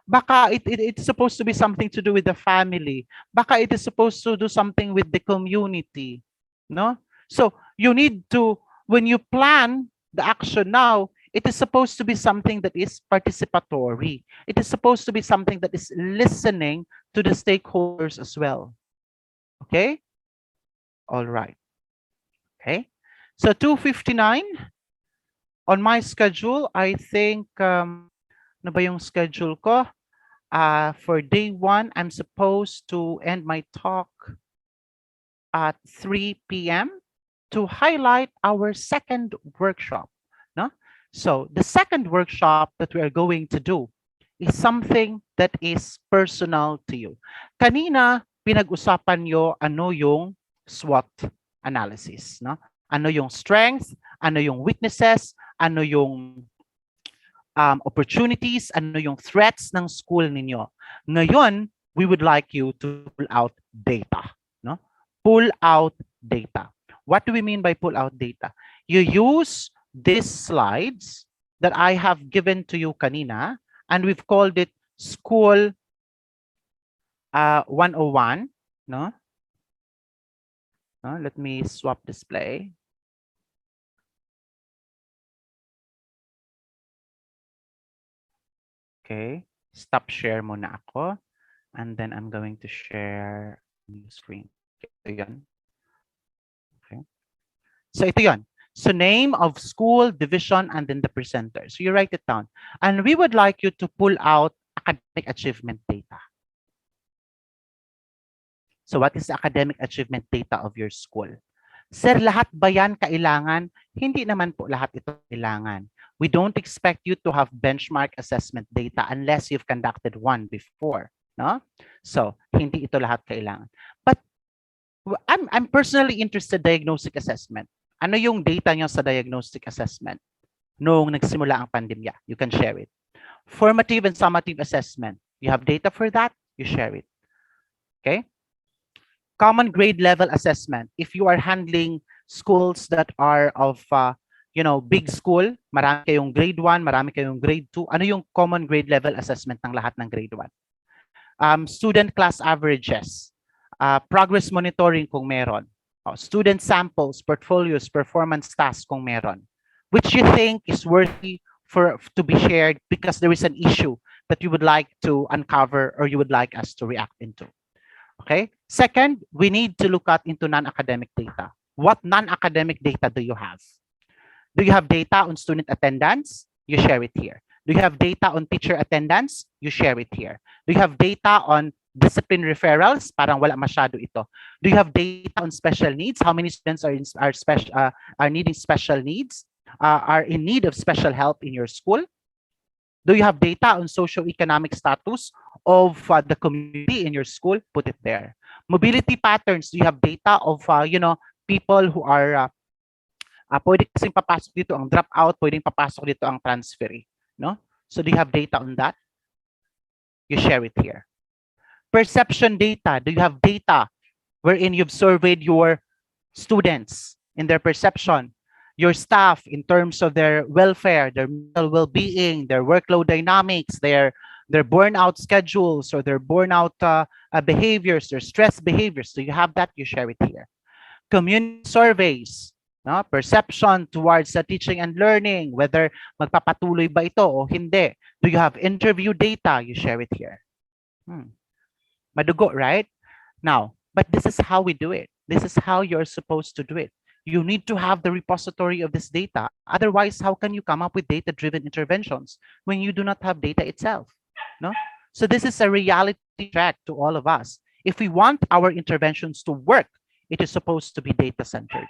Baka it's supposed to be something to do with the family. Baka it is supposed to do something with the community. No? So you need to, when you plan the action now, it is supposed to be something that is participatory. It is supposed to be something that is listening to the stakeholders as well. Okay? All right. Okay. So 2:59 on my schedule, I think, ano ba yung schedule ko? For day 1, I'm supposed to end my talk at 3 p.m. to highlight our second workshop. No? So the second workshop that we are going to do is something that is personal to you. Kanina, pinag-usapan nyo ano yung SWOT analysis. No? Ano yung strength, ano yung weaknesses, ano yung opportunities, ano yung threats ng school ninyo. Ngayon, we would like you to pull out data. No? Pull out data. What do we mean by pull out data? You use these slides that I have given to you kanina, and we've called it School 101. No? Let me swap display. Okay, stop share muna ako. And then I'm going to share new screen. Ito yun. Okay. So ito yun. So name of school, division, and then the presenter. So you write it down. And we would like you to pull out academic achievement data. So what is the academic achievement data of your school? Sir, lahat ba yan kailangan? Hindi naman po lahat ito kailangan. We don't expect you to have benchmark assessment data unless you've conducted one before. No? So, hindi ito lahat kailangan. But I'm personally interested in diagnostic assessment. Ano yung data nyo sa diagnostic assessment noong nagsimula ang pandemya? You can share it. Formative and summative assessment. You have data for that, you share it. Okay? Common grade level assessment. If you are handling schools that are of big school, marami kayong grade 1, marami kayong grade 2. Ano yung common grade level assessment ng lahat ng grade 1? Student class averages, progress monitoring kung meron, student samples, portfolios, performance tasks kung meron. Which you think is worthy to be shared because there is an issue that you would like to uncover or you would like us to react into. Okay. Second, we need to look at into non-academic data. What non-academic data do you have? Do you have data on student attendance? You share it here. Do you have data on teacher attendance? You share it here. Do you have data on discipline referrals? Parang wala masyado ito. Do you have data on special needs? How many students are needing special needs? Are in need of special help in your school? Do you have data on socioeconomic status of the community in your school? Put it there. Mobility patterns. Do you have data of people who are pwede kasing papasok dito ang dropout, pwedeng papasok dito ang transferee, no? So do you have data on that? You share it here. Perception data. Do you have data wherein you've surveyed your students in their perception, your staff in terms of their welfare, their mental well-being, their workload dynamics, their burnout schedules or their burnout behaviors, their stress behaviors? So you have that, you share it here. Community surveys, no? Perception towards teaching and learning, whether magpapatuloy ba ito o hindi. Do you have interview data? You share it here. Madugo, right? Now, but this is how we do it. This is how you're supposed to do it. You need to have the repository of this data. Otherwise, how can you come up with data-driven interventions when you do not have data itself? No? So this is a reality check to all of us. If we want our interventions to work, it is supposed to be data-centered.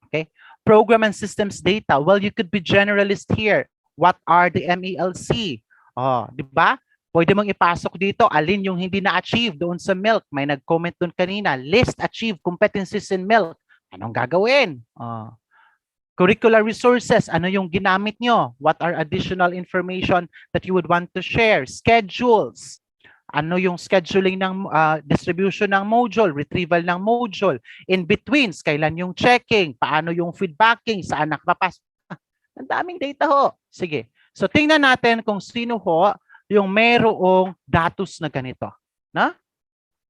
Okay? Program and systems data. Well, you could be generalist here. What are the MELC? Oh, di ba? Pwede mong ipasok dito, alin yung hindi na-achieve doon sa milk. May nag-comment doon kanina, list achieve competencies in milk. Anong gagawin? Curricular resources, ano yung ginamit nyo? What are additional information that you would want to share? Schedules. Ano yung scheduling ng distribution ng module, retrieval ng module. In betweens, kailan yung checking, paano yung feedbacking, saan nakapapasok. Ang daming data ho. Sige. So tingnan natin kung sino ho yung mayroong datos na ganito. Na?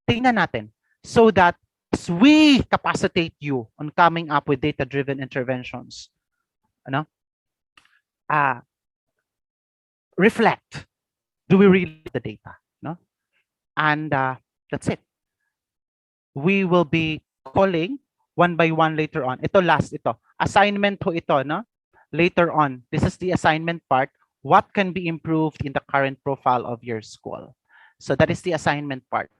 Tingnan natin. So that as we capacitate you on coming up with data-driven interventions, reflect. Do we really need the data? No? And that's it. We will be calling one by one later on. Ito last ito. Assignment ho ito, no? Later on. This is the assignment part. What can be improved in the current profile of your school? So that is the assignment part.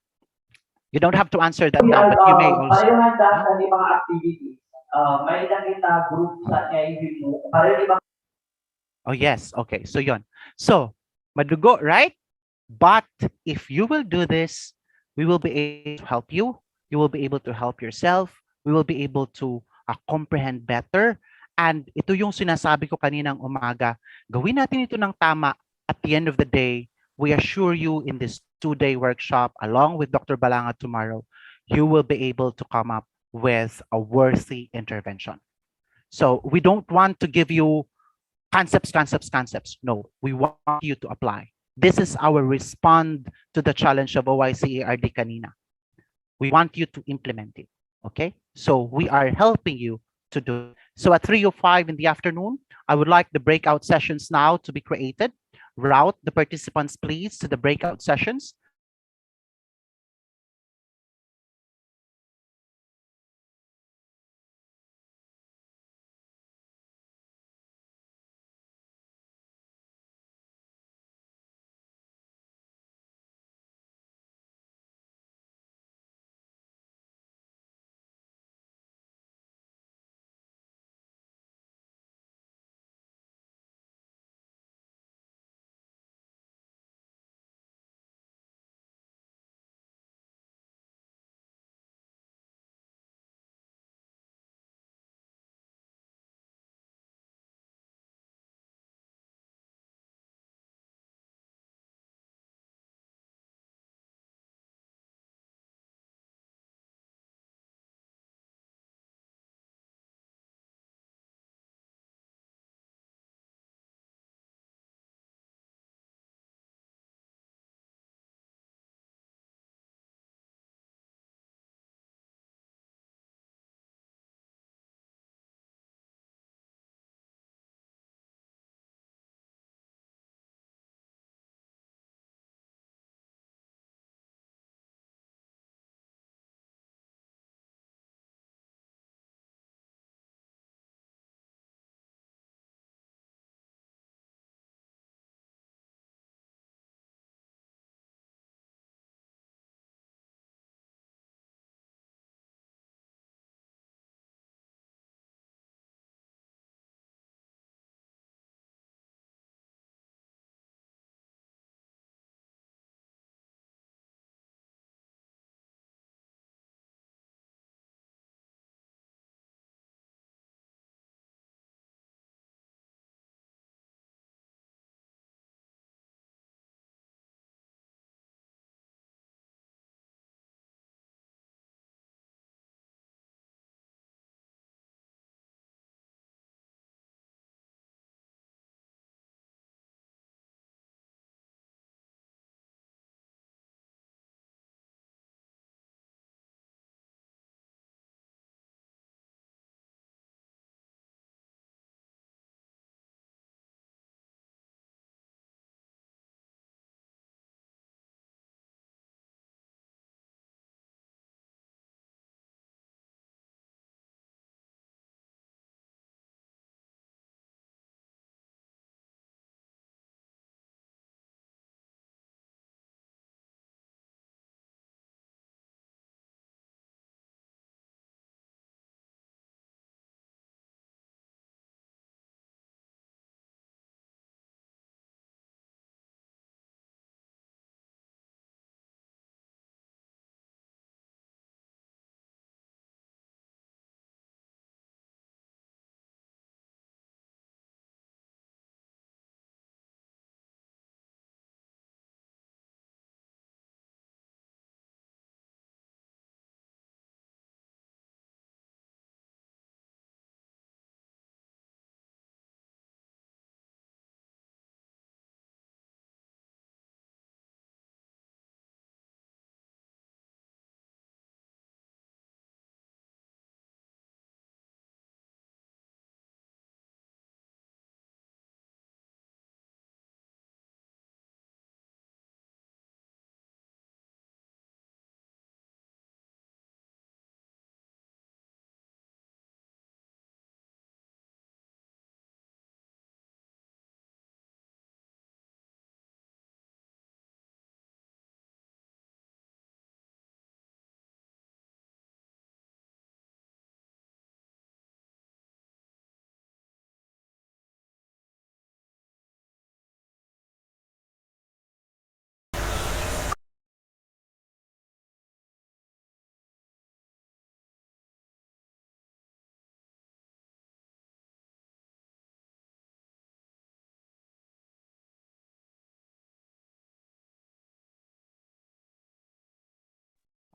You don't have to answer that now, but you may also. Oh yes, okay. So yon. So, madugo, right? But if you will do this, we will be able to help you. You will be able to help yourself. We will be able to comprehend better. And ito yung sinasabi ko kaninang umaga, gawin natin ito ng tama. At the end of the day, we assure you in this 2-day workshop, along with Dr. Balanga tomorrow, you will be able to come up with a worthy intervention. So we don't want to give you concepts. No, we want you to apply. This is our respond to the challenge of OICARD kanina. We want you to implement it. Okay? So we are helping you to do it. So at 3:05 in the afternoon, I would like the breakout sessions now to be created. Route the participants, please, to the breakout sessions.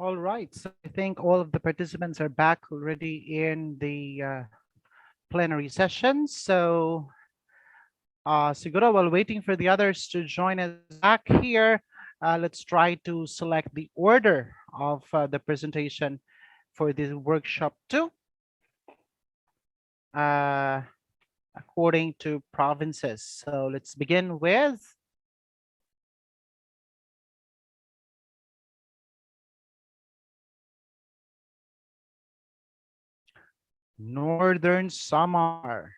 All right, so I think all of the participants are back already in the plenary session. So siguro while waiting for the others to join us back here, let's try to select the order of the presentation for this workshop 2 according to provinces. So let's begin with Northern Samar.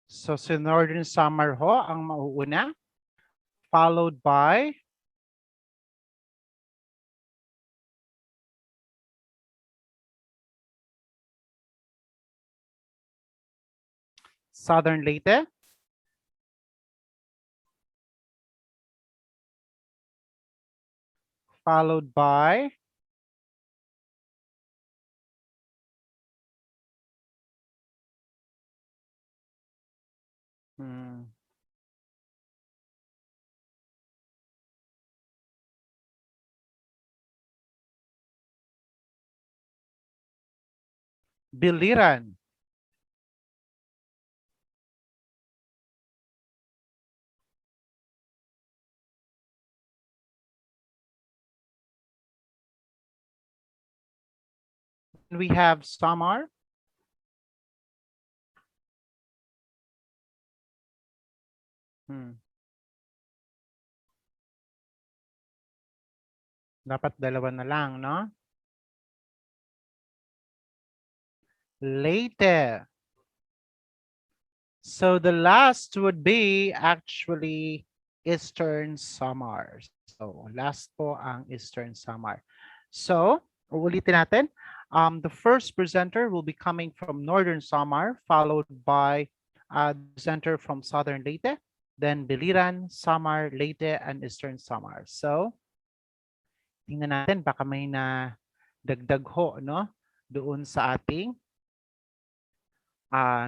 So si Northern Samar ho ang mauuna, followed by Southern Leyte, followed by Biliran. We have Samar. Dapat dalawa na lang, no? Leyte. So the last would be actually Eastern Samar. So last po ang Eastern Samar. So ulitin natin. The first presenter will be coming from Northern Samar, followed by the presenter from Southern Leyte, then Biliran, Samar, Leyte, and Eastern Samar. So tingnan natin baka may na dagdag ho, no? Doon sa ating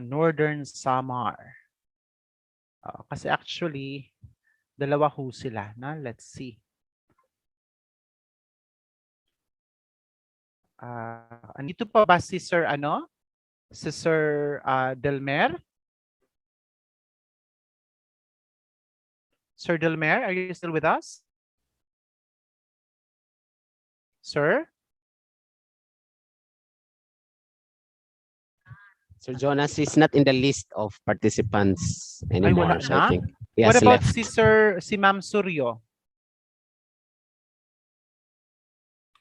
Northern Samar. Kasi actually, dalawa ho sila. Na? Let's see. Andito pa ba si Sir ano? Si Sir Delmer? Sir Delmer, are you still with us? Sir? Sir Jonas is not in the list of participants Ay, anymore, wala so na? I think he What has about left. si Ma'am Suryo?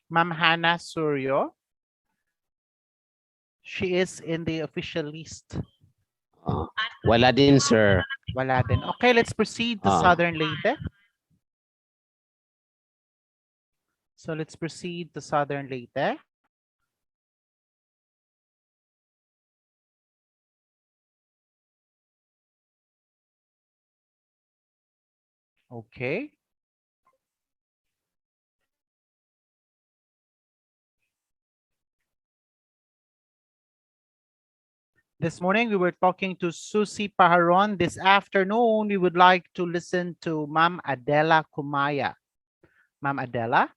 Ma'am Hannah Suryo? She is in the official list. Wala din, sir. Wala din. Okay, let's proceed to Southern Leyte. So let's proceed to Southern Leyte. Okay. This morning, we were talking to Susie Paharon. This afternoon, we would like to listen to Ma'am Adela Kumaya. Ma'am Adela?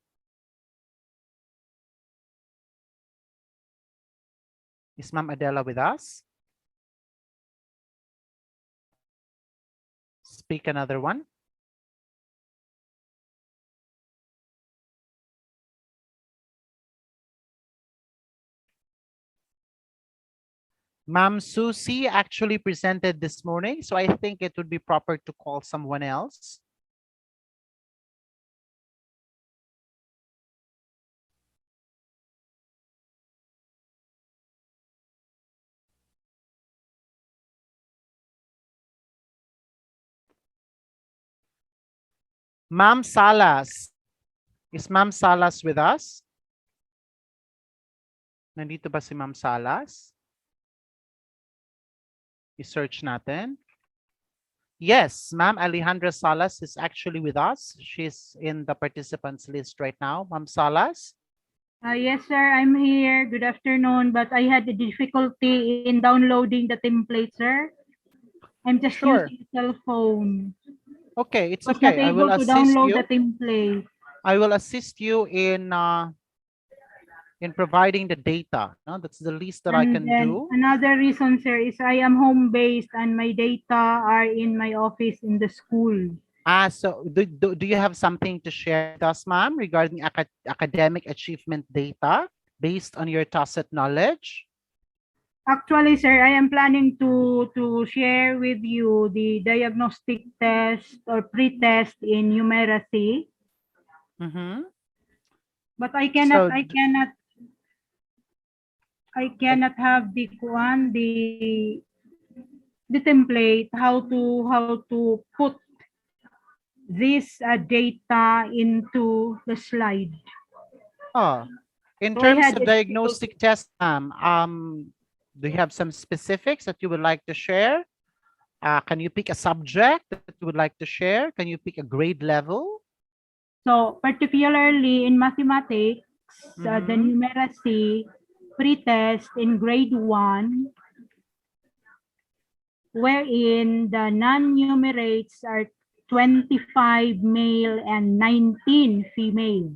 Is Ma'am Adela with us? Speak another one. Ma'am Susie actually presented this morning, so I think it would be proper to call someone else. Ma'am Salas. Is Ma'am Salas with us? Nandito ba si Ma'am Salas? I-search natin. Yes, Ma'am Alejandra Salas is actually with us. She's in the participants list right now. Ma'am Salas? Yes, sir, I'm here. Good afternoon, but I had a difficulty in downloading the template, sir. I'm just using a cell phone. Okay, it's Was okay. not I will able to assist download you. the template. I will assist you in in providing the data. No? That's the least that I And can then do. another reason, sir, is I am home-based and my data are in my office in the school. So do you have something to share with us, ma'am, regarding academic achievement data based on your tacit knowledge? Actually, sir, I am planning to share with you the diagnostic test or pre-test in numeracy. Mm-hmm. But I So cannot have the one the template how to put this data into the slide. In So I terms had of diagnostic test, do you have some specifics that you would like to share? Can you pick a subject that you would like to share? Can you pick a grade level? So particularly in mathematics, the numeracy pre-test in grade 1, wherein the non-numerates are 25 male and 19 female.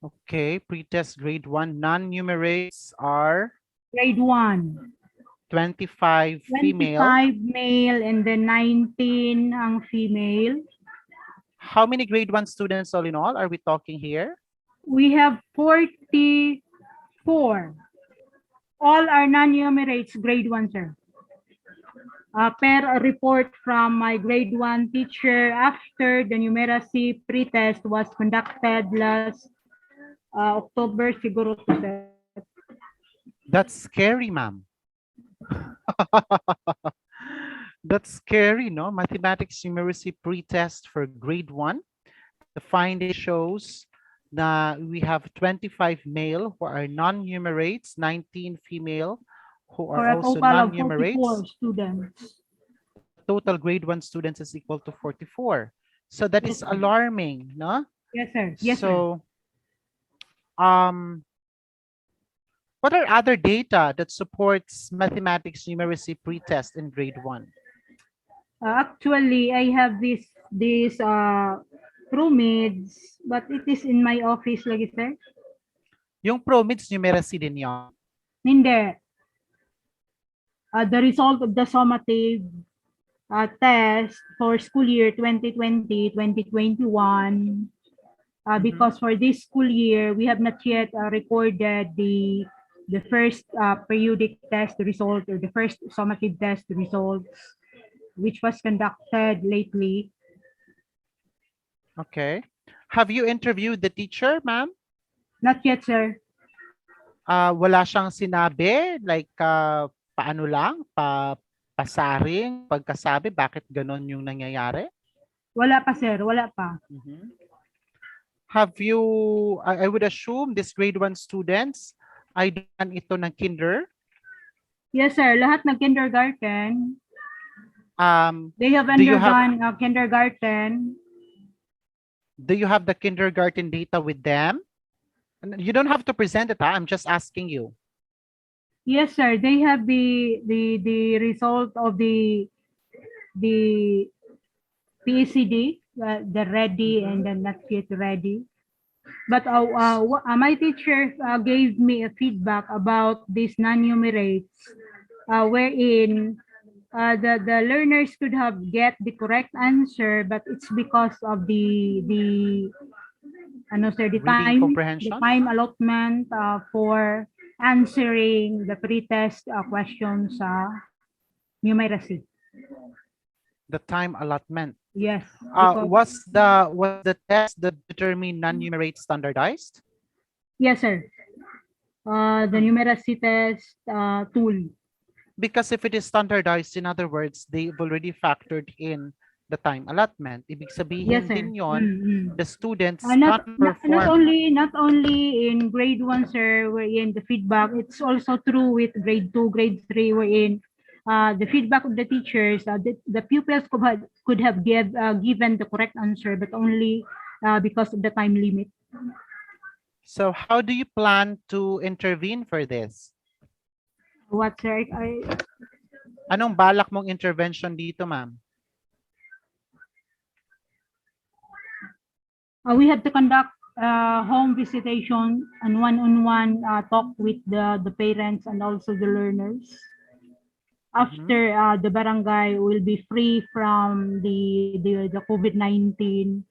Okay, pretest grade 1, non-numerates are? Grade 1. 25 female. 25 male and then 19 ang female. How many grade 1 students all in all are we talking here? We have 44. All are non-numerates grade 1, sir. Per a report from my grade 1 teacher after the numeracy pretest was conducted last October siguro to, sir. That's scary, ma'am. That's scary, no? Mathematics numeracy pretest for grade 1. The finding shows that we have 25 male who are non-numerates, 19 female who are also non-numerates. 44 students. Total grade 1 students is equal to 44. So that is alarming, no? Yes, sir. Yes, so, what are other data that supports mathematics numeracy pretest in grade 1? Actually, I have this ProMids, but it is in my office lagi, sir. Yung ProMids numeracy din yon? Hindi. The result of the summative test for school year 2020-2021. Because for this school year, we have not yet recorded the first periodic test result or the first summative test results, which was conducted lately. Okay. Have you interviewed the teacher, ma'am? Not yet, sir. Wala siyang sinabi, like paano lang, pasaring, pagkasabi, bakit ganon yung nangyayari? Wala pa, sir. Wala pa. Have you, I would assume this grade 1 students ay daan ito ng kinder? Yes, sir. Lahat ng kindergarten. They have Do you undergone kindergarten. Do you have the kindergarten data with them? You don't have to present it, I'm just asking you. Yes, sir. They have the result of the PACD, the ready and the not yet ready. But my teacher gave me a feedback about these non-numerates, wherein the learners could have get the correct answer, but it's because of the time allotment for answering the pretest questions numeracy. The time allotment. Yes. Was the test that determined non-numerate standardized? Yes, sir. The numeracy test tool. Because if it is standardized, in other words, they've already factored in the time allotment. Ibig sabihin Yes, sir. din yon, the students not can perform. Not only in grade 1, sir, wherein the feedback, it's also true with grade 2, grade 3, wherein the feedback of the teachers, the pupils could have given the correct answer, but only because of the time limit. So how do you plan to intervene for this? What, sir? Anong balak mong intervention dito, ma'am? We have to conduct home visitation and one-on-one talk with the parents and also the learners. After the barangay will be free from the COVID-19.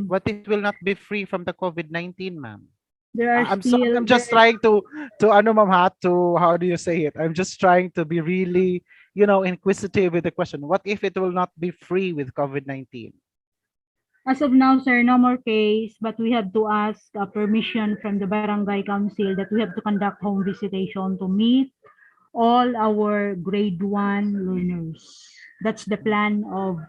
What if it will not be free from the COVID-19, ma'am? There are I'm just trying to ano ma'am ha, to how do you say it? I'm just trying to be really, inquisitive with the question. What if it will not be free with COVID-19? As of now, sir, no more case, but we have to ask permission from the barangay council that we have to conduct home visitation to meet all our grade 1 learners. That's the plan of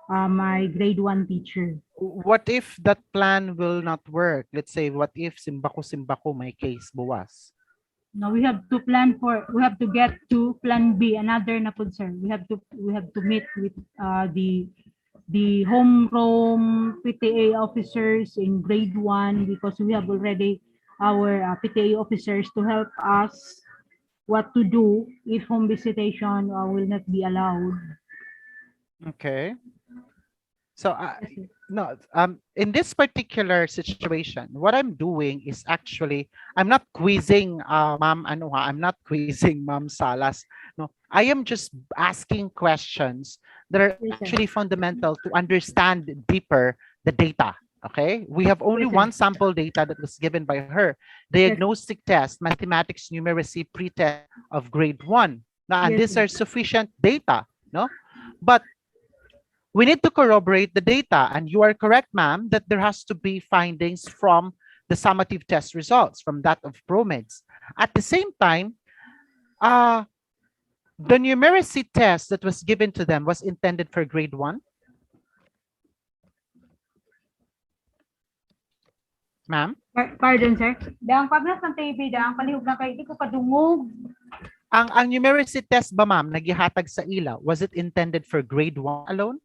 my grade 1 teacher. What if that plan will not work? Let's say, what if simbako may case buwas? No, we have to get to plan B, another na po, sir. We have to meet with the homeroom PTA officers in grade 1 because we have already our PTA officers to help us what to do if home visitation will not be allowed. Okay. So no, in this particular situation, what I'm doing is actually I'm not quizzing Ma'am I'm not quizzing Ma'am Salas. No, I am just asking questions that are actually fundamental to understand deeper the data. Okay, we have only one sample data that was given by her, diagnostic test, mathematics, numeracy, pre-test of grade 1. Now, and these are sufficient data, no? But we need to corroborate the data, and you are correct, ma'am, that there has to be findings from the summative test results, from that of ProMeds. At the same time, the numeracy test that was given to them was intended for grade 1. Ma'am? Pardon, sir. Daang paglas ng TV, daang palihog na kayo, di ko kadungog. Ang numeracy test ba, ma'am, nagihatag sa ilaw, was it intended for grade 1 alone?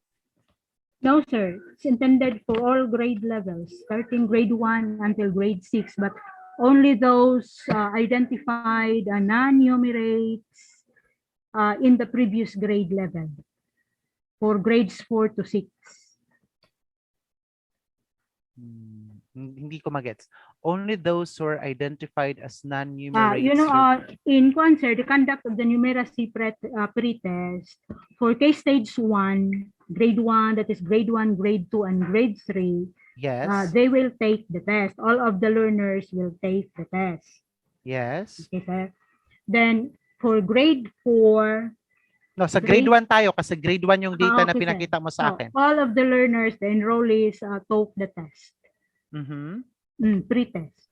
No, sir. It's intended for all grade levels, starting grade 1 until grade 6, but only those identified non-numerates in the previous grade level for grades 4 to 6. Hindi ko magets. Only those who are identified as non-numerates. In concert, the conduct of the numeracy pretest for case stage 1, grade 1, that is grade 1, grade 2, and grade 3, yes, they will take the test. All of the learners will take the test. Yes. Okay, sir. Then, for grade 4, no, sa grade 1 tayo kasi grade 1 yung data na okay, pinakita mo sa akin. All of the learners, the enrollees, took the test. Pre-test.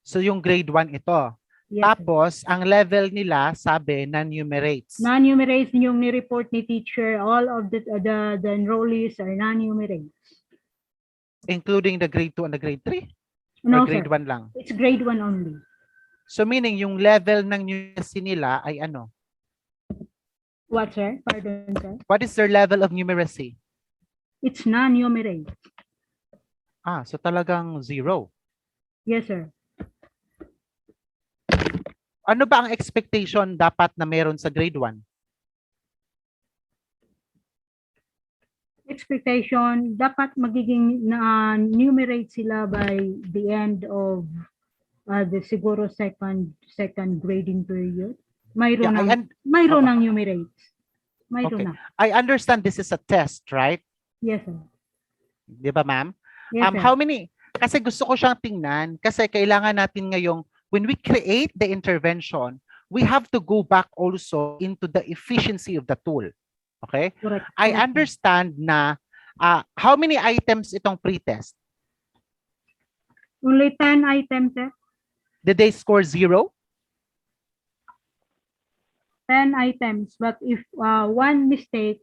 So yung grade 1 ito. Yes, tapos, ang level nila, sabi, non-numerates. Non-numerates yung ni-report ni teacher, all of the enrollees are non-numerates. Including the grade 2 and the grade 3? No, or grade sir. 1 lang? It's grade 1 only. So meaning, yung level ng numeracy nila ay ano? What, sir? Pardon, sir? What is their level of numeracy? It's non-numerate. So talagang 0. Yes, sir. Ano ba ang expectation dapat na meron sa grade 1? Expectation, dapat magiging numerate sila by the end of the siguro second grading period. Mayroon ng numerates. Mayroon na. I understand this is a test, right? Yes, sir. Di ba, ma'am? Yes, sir. How many? Kasi gusto ko siyang tingnan kasi kailangan natin ngayong when we create the intervention, we have to go back also into the efficiency of the tool. Okay? Correct. I understand na how many items itong pretest? Only 10 items, sir. Did they score 0? 10 items, but if one mistake,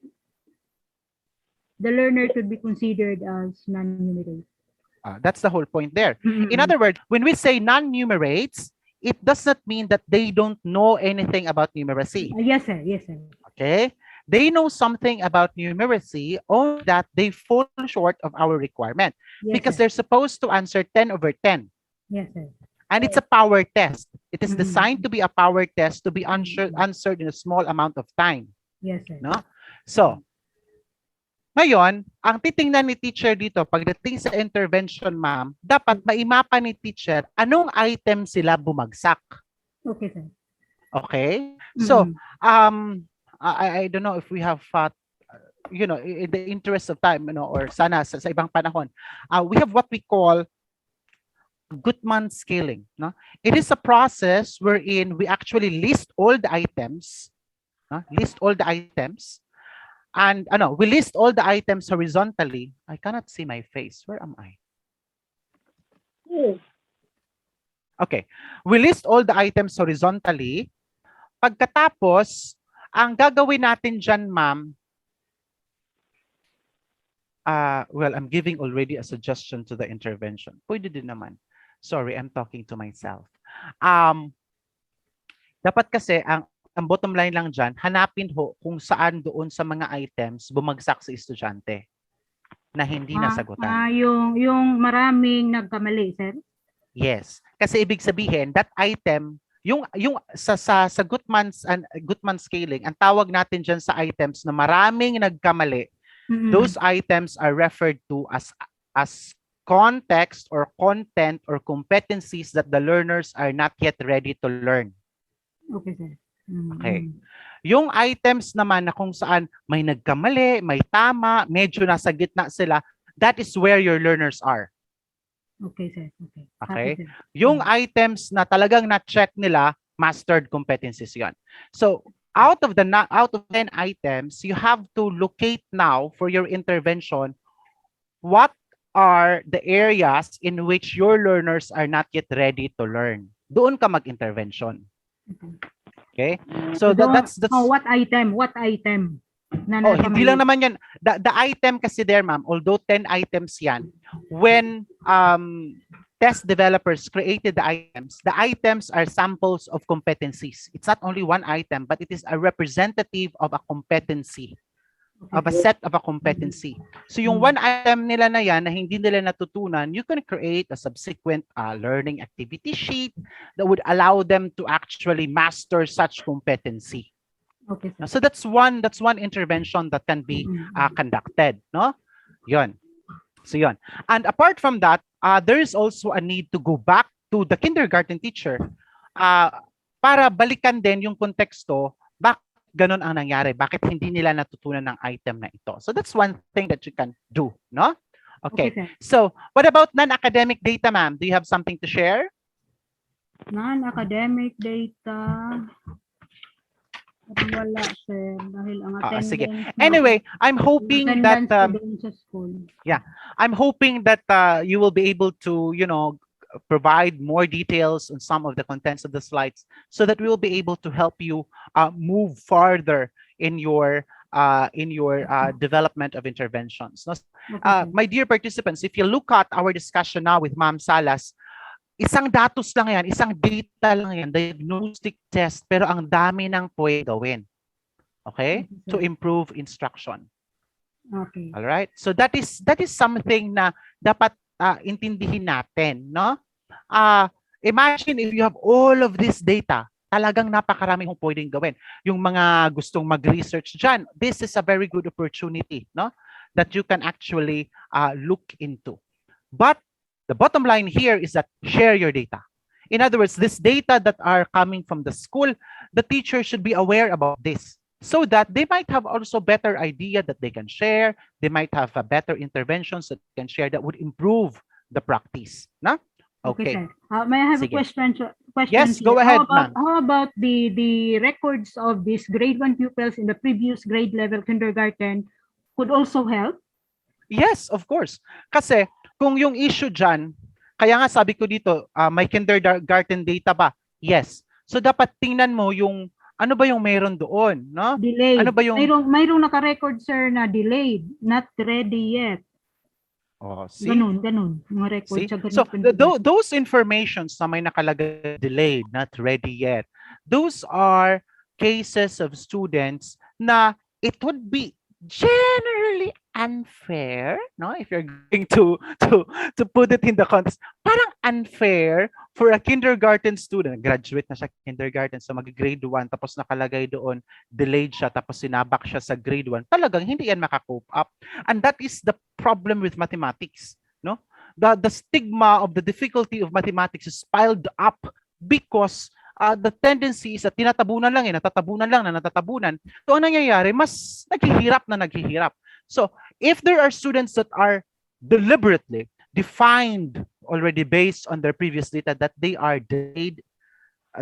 the learner could be considered as non-numerate. That's the whole point there. In other words, when we say non-numerates, it does not mean that they don't know anything about numeracy. Yes, sir. Yes, sir. Okay? They know something about numeracy, only that they fall short of our requirement. Yes, because sir. they're supposed to answer 10 over 10. Yes, sir. And it's a power test. It is designed to be a power test to be answered in a small amount of time. Yes, sir. No? So, Ngayon, ang titingnan ni teacher dito, pagdating sa intervention, ma'am, dapat maimapa ni teacher anong item sila bumagsak. Okay, sir. Okay? So, I don't know if we have, in the interest of time, or sana sa ibang panahon, we have what we call Gutmann scaling. No? It is a process wherein we actually list all the items, and we list all the items horizontally. I cannot see my face. Where am I? Okay. We list all the items horizontally. Pagkatapos, ang gagawin natin dyan, ma'am, well, I'm giving already a suggestion to the intervention. Pwede din naman. Sorry, I'm talking to myself. Dapat kasi, ang bottom line lang dyan, hanapin ho kung saan doon sa mga items bumagsak sa estudyante na hindi nasagutan. Yung maraming nagkamali, sir? Yes. Kasi ibig sabihin, that item, yung sa Gutmann scaling, ang tawag natin dyan sa items na maraming nagkamali, those items are referred to as context or content or competencies that the learners are not yet ready to learn. Okay, sir. Okay. Yung items naman na kung saan may nagkamali, may tama, medyo nasa gitna sila, that is where your learners are. Okay, sir. Okay. Yung items na talagang na-check nila, mastered competencies yon. So, out of 10 items, you have to locate now for your intervention what are the areas in which your learners are not yet ready to learn. Doon ka mag-intervention. Okay? So that's what item? Hindi lang naman yan. The item kasi there, ma'am, although 10 items yan, when test developers created the items are samples of competencies. It's not only one item, but it is a representative of a competency, of a set of a competency. So yung one item nila na yan na hindi nila natutunan, you can create a subsequent learning activity sheet that would allow them to actually master such competency. Okay. So that's one intervention that can be conducted, no? Yon. So yon. And apart from that, there is also a need to go back to the kindergarten teacher para balikan din yung konteksto, bakit ganun ang nangyari, bakit hindi nila natutunan ng item na ito. So that's one thing that you can do, no? Okay. So what about non-academic data, ma'am? Do you have something to share? Non-academic data. Wala, sir. Dahil ang attendance. Sige. Anyway, I'm hoping that I'm hoping that you will be able to, provide more details on some of the contents of the slides so that we will be able to help you move farther in your development of interventions. My dear participants, if you look at our discussion now with Ma'am Salas, isang datos lang yan, isang data lang yan, diagnostic test, pero ang dami nang pwede gawin. Okay? To improve instruction. Okay. All right? So that is something na dapat intindihin natin, no? Imagine if you have all of this data, talagang napakarami kong pwedeng gawin. Yung mga gustong mag-research dyan, this is a very good opportunity, no? That you can actually look into. But the bottom line here is that share your data. In other words, this data that are coming from the school, the teacher should be aware about this so that they might have also better idea that they can share. They might have a better interventions that they can share that would improve the practice. Na? Okay. Sir. May I have a question? Yes, go ahead, ma'am. How about the records of these grade 1 pupils in the previous grade level kindergarten could also help? Yes, of course. Kasi kung yung issue dyan, kaya nga sabi ko dito, may kindergarten data ba? Yes. So dapat tingnan mo yung, ano ba yung mayroon doon, no? Delayed. Ano ba yung... Mayroong naka-record, sir, na delayed, not ready yet. Oh, see? Ganun. Mga record See? sa So those informations na may nakalagay delayed, not ready yet, those are cases of students na it would be generally unfair, no? If you're going to put it in the context, parang unfair for a kindergarten student, graduate na siya kindergarten, so mag-grade 1, tapos nakalagay doon, delayed siya, tapos sinabak siya sa grade 1, talagang hindi yan makakope up. And that is the problem with mathematics. No? The stigma of the difficulty of mathematics is piled up because the tendency is that tinatabunan lang, natatabunan lang na natatabunan. So ang nangyayari, mas naghihirap na naghihirap. So if there are students that are deliberately defined already based on their previous data that they are delayed,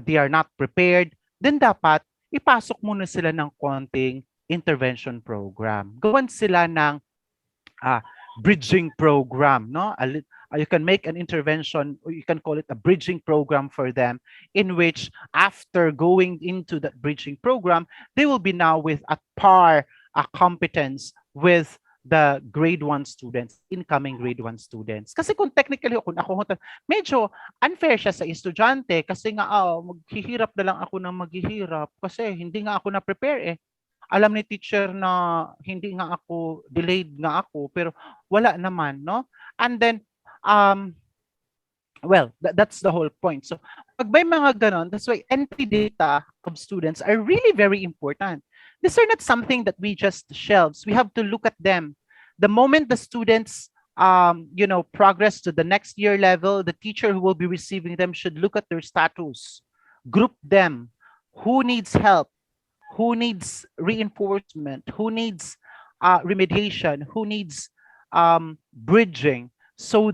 they are not prepared, then dapat ipasok muna sila ng konting intervention program. Gawan sila ng bridging program, no? You can make an intervention, or you can call it a bridging program for them, in which after going into that bridging program, they will be now with at par a competence with the grade 1 students, incoming grade 1 students. Kasi kung technically, kung ako, medyo unfair siya sa estudyante kasi nga, maghihirap na lang ako ng maghihirap kasi hindi nga ako na-prepare eh. Alam ni teacher na hindi nga ako, delayed nga ako, pero wala naman, no? And then, well, that's the whole point. So, pag may mga ganon, that's why entry data of students are really very important. These are not something that we just shelves. We have to look at them. The moment the students, progress to the next year level, the teacher who will be receiving them should look at their status, group them, who needs help, who needs reinforcement, who needs remediation, who needs bridging, so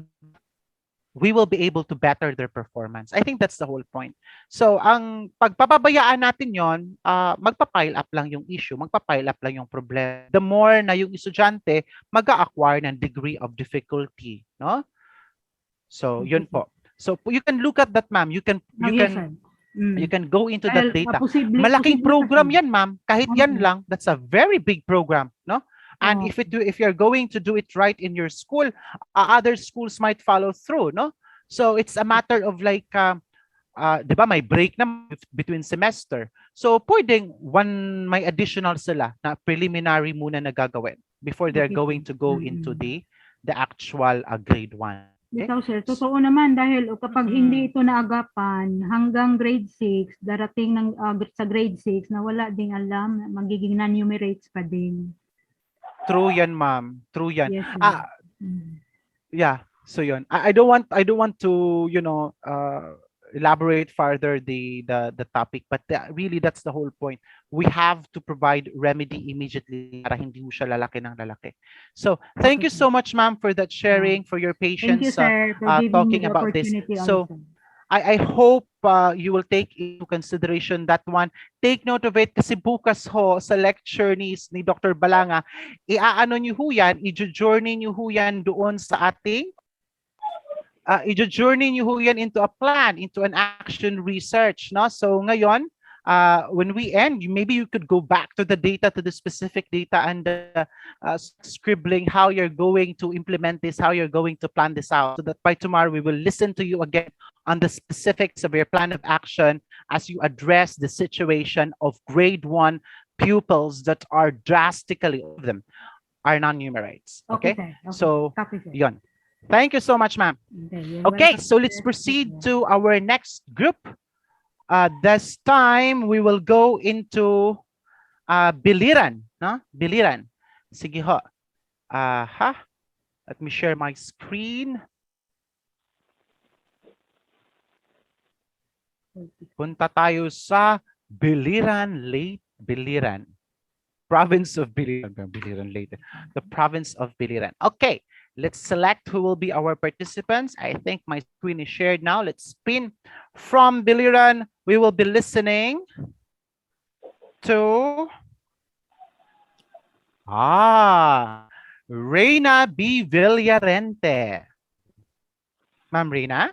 we will be able to better their performance. I think that's the whole point. So, ang pagpapabayaan natin yon, magpa-pile up lang yung issue, magpa-pile up lang yung problem. The more na yung estudyante mag-a-acquire ng degree of difficulty, no? So, yun po. So, you can look at that, ma'am. You can go into that data. Malaking program yan, ma'am. Kahit yan lang, that's a very big program, no? And if you're going to do it right in your school, other schools might follow through, no? So it's a matter of like, di ba may break na between semester. So pwedeng may additional sila na preliminary muna na gagawin before they're going to go into the actual grade 1. Okay? Ikaw, sir, totoo naman dahil kapag hindi ito naagapan hanggang grade 6, darating ng sa grade 6 na wala ding alam, magiging non-numerates pa din. True yan, ma'am. True yan. Yes, Yeah. So yun. I don't want to, elaborate further the topic, but really that's the whole point. We have to provide remedy immediately para hindi mo siya lalaki ng lalaki. So thank you so much, ma'am, for that sharing, for your patience. Thank you, sir, for giving talking me the about this. So also. I hope you will take into consideration that one. Take note of it kasi bukas ho sa lecture ni Dr. Balanga, iaano niyo ho yan, i-journey niyo ho yan doon sa ating, i-journey niyo ho yan into a plan, into an action research. No? So ngayon, when we end, maybe you could go back to the data, to the specific data, and scribbling how you're going to implement this, how you're going to plan this out, so that by tomorrow we will listen to you again on the specifics of your plan of action as you address the situation of grade 1 pupils that are drastically, all of them are non-numerates. Okay? So, yun. Thank you so much, ma'am. Okay, so let's proceed to our next group. This time we will go into biliran, no? Biliran. Sige ho. Let me share my screen. Punta tayo sa Biliran Lake, Biliran. Province of Biliran. Biliran Lake. The province of Biliran. Okay, let's select who will be our participants. I think my screen is shared now. Let's spin. From Biliran, we will be listening to Reina B. Villarente. Ma'am Reina?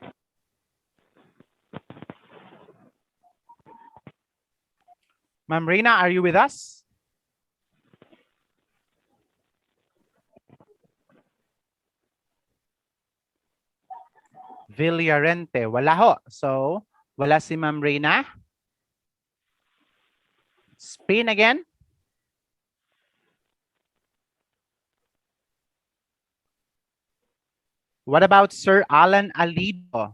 Ma'am Reina, are you with us? Villarente, wala ho. So, wala si Ma'am Reina. Spin again. What about Sir Alan Alido?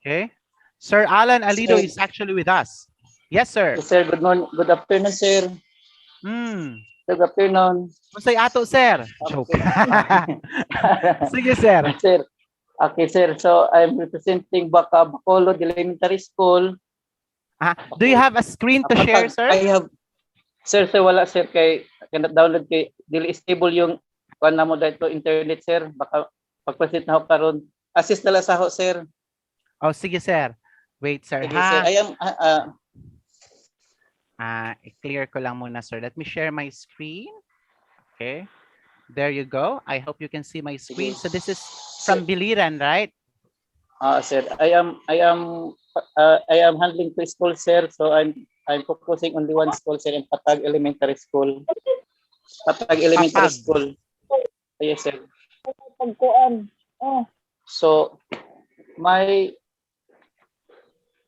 Okay. Sir Alan Alido Sir. is actually with us. Yes, sir. Yes, sir. Good morning. Good afternoon, sir. Good afternoon. Masay ato, sir. Joke. Sige, sir. Sir. Okay, sir. So I'm representing Bacolod Elementary School. Do you have a screen to share, sir? I have. Sir, wala sir kay cannot download kay dili stable yung kuan namo dito internet, sir. Baka pagpasit na ako karon. Assist na lang sa ako, sir. Oh, sige, sir. Wait, sir, Sige, sir. ha? I am I-clear ko lang muna, sir. Let me share my screen. Okay. There you go. I hope you can see my screen. So this is from Biliran, right? sir. I am handling two schools, sir. So I'm focusing only one school, sir, in Patag Elementary School. Patag Elementary School. Yes, sir. So my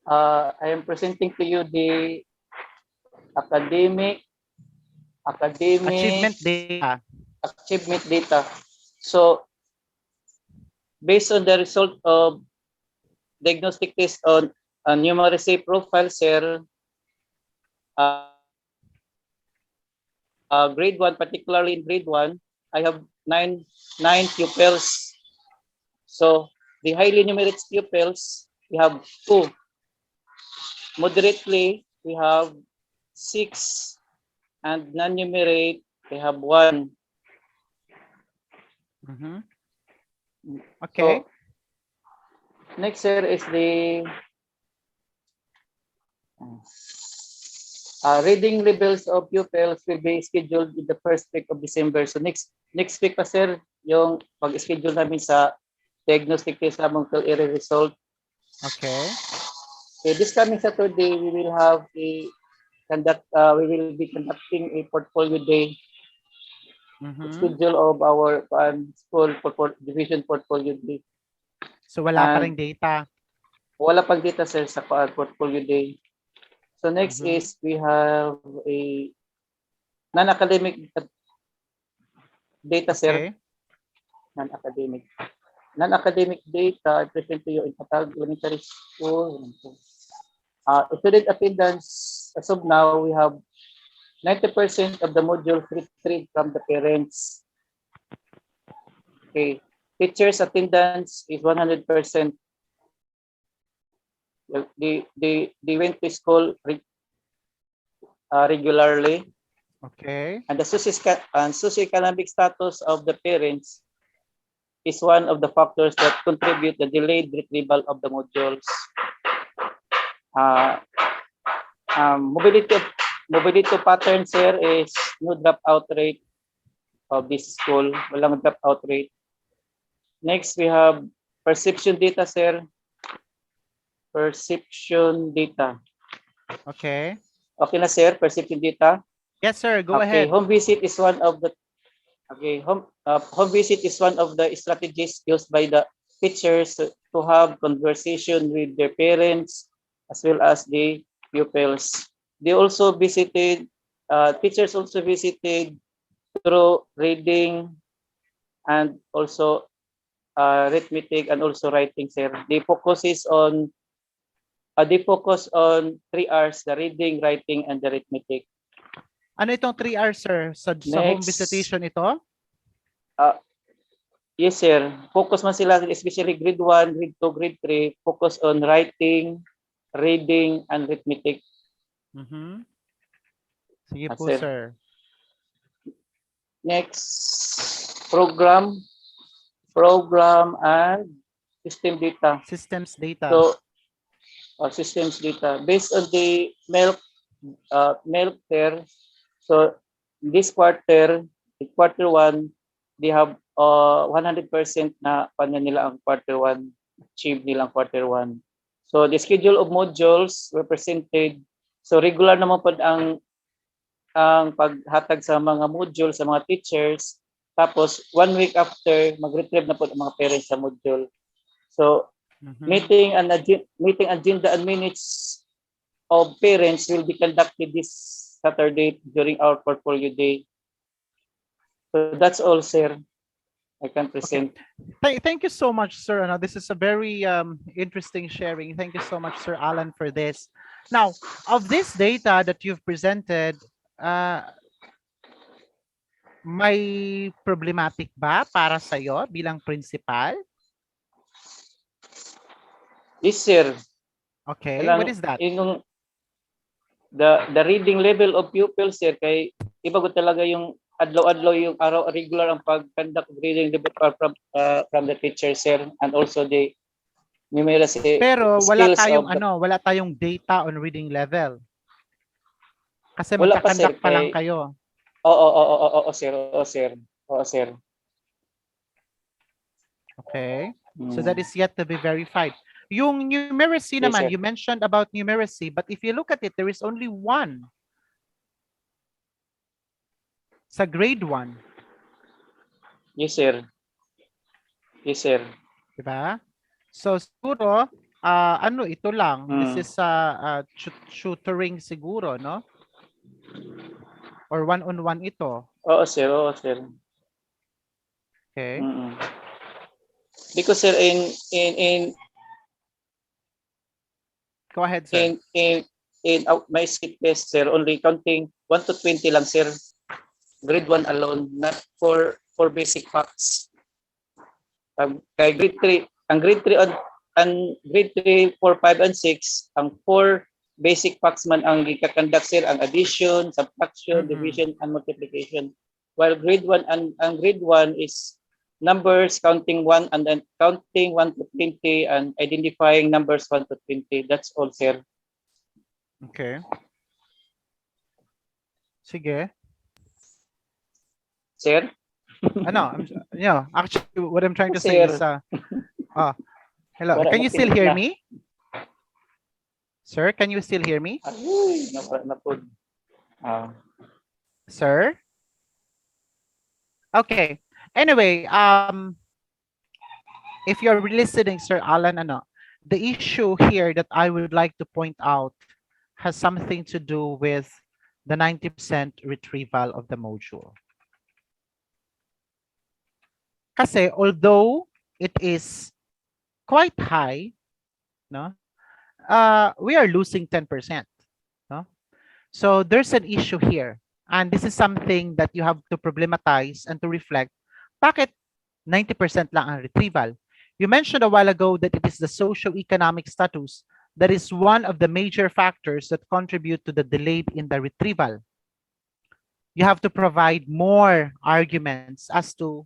I am presenting to you the academic achievement data. So based on the result of diagnostic test on numeracy profile, sir, grade 1, particularly in grade 1, I have nine pupils. So the highly numerate pupils, we have 2. Moderately, we have 6, and non-numerate, we have 1. Okay. So, next, sir, is the reading levels of pupils will be scheduled in the first week of December. So next week pa, sir, yung pag-schedule namin sa diagnostic test namang till result. Okay. Okay, this coming Saturday, we will have we will be conducting a portfolio day. Schedule of our school division portfolio day. So wala pa ring data. Wala pang data, sir, sa portfolio day. So next is we have a non-academic data, sir. Non-academic data I present to you in Patag Elementary School. Student attendance, as of now, we have 90% of the module retrieved from the parents. Okay. Teachers attendance is 100%. They went to school regularly. Okay. And the socioeconomic status of the parents is one of the factors that contribute the delayed retrieval of the modules. Mobility pattern, sir, is no dropout rate of this school. Walang dropout rate. Next, we have perception data, sir. Perception data. Okay. Okay na, sir, perception data? Yes, sir, go ahead. Home visit is one of the home visit is one of the strategies used by the teachers to have conversation with their parents as well as the pupils. They also visited, teachers also visited through reading and also arithmetic and also writing, sir. They focus on 3 R's, the reading, writing, and the arithmetic. Ano itong 3 hours, sir? Sa home visitation ito? Yes, sir. Focus man sila, especially grade 1, grade 2, grade 3, focus on writing, reading, and arithmetic. Sige po, sir. Next, program and system data. Systems data. So, systems data. Based on the MELC pair, so this quarter 1, they have 100% na panya nila ang quarter 1, achieve nila ang quarter 1. So the schedule of modules were presented. So regular naman po ang paghatag sa mga modules sa mga teachers. Tapos 1 week after, mag-retrieve na po ang mga parents sa module. So meeting agenda and minutes of parents will be conducted this Saturday during our portfolio day. So that's all, sir. I can present. Thank you so much, sir. This is a very interesting sharing. Thank you so much, Sir Alan, for this. Now, of this data that you've presented, may problematic ba para sa'yo bilang principal? Yes, sir. Okay, what is that? Yung the reading level of pupils, sir, kay iba ko talaga yung adlaw-adlaw yung araw regular ang pag-conduct of reading level from the teacher, sir, and also the numeracy Pero skills wala tayong data on reading level. Kasi wala pa, sir, magkakandak pa lang kayo. Oo, sir. Oo, sir. Okay. So that is yet to be verified. Yung numeracy Yes, naman, sir. you mentioned about numeracy, but if you look at it, there is only one sa grade 1. Yes, sir. Yes, sir. Diba? So siguro, ito lang. This is tutoring siguro, no? Or one-on-one ito. Oo, sir. Okay. Because, sir, in go ahead, sir. In my skit test, sir, only counting 1 to 20 lang, sir. Grade 1 alone, not for basic facts. Kay grade 3, ang grade 3, 4, 5, and 6, ang 4 basic facts man ang gikakandak, sir, ang addition, subtraction, division, and multiplication. While grade 1 ang grade 1 is numbers, counting 1 and then counting 1 to 20 and identifying numbers 1 to 20. That's all, sir. Okay. Sige. Sir? Actually, what I'm trying to say is, hello, can you still hear me? Sir, can you still hear me? Sir? Okay. Anyway, if you're listening, Sir Alan, the issue here that I would like to point out has something to do with the 90% retrieval of the module. Kasi although it is quite high, no, we are losing 10%. No? So there's an issue here. And this is something that you have to problematize and to reflect. Bakit 90% lang ang retrieval? You mentioned a while ago that it is the socio-economic status that is one of the major factors that contribute to the delay in the retrieval. You have to provide more arguments as to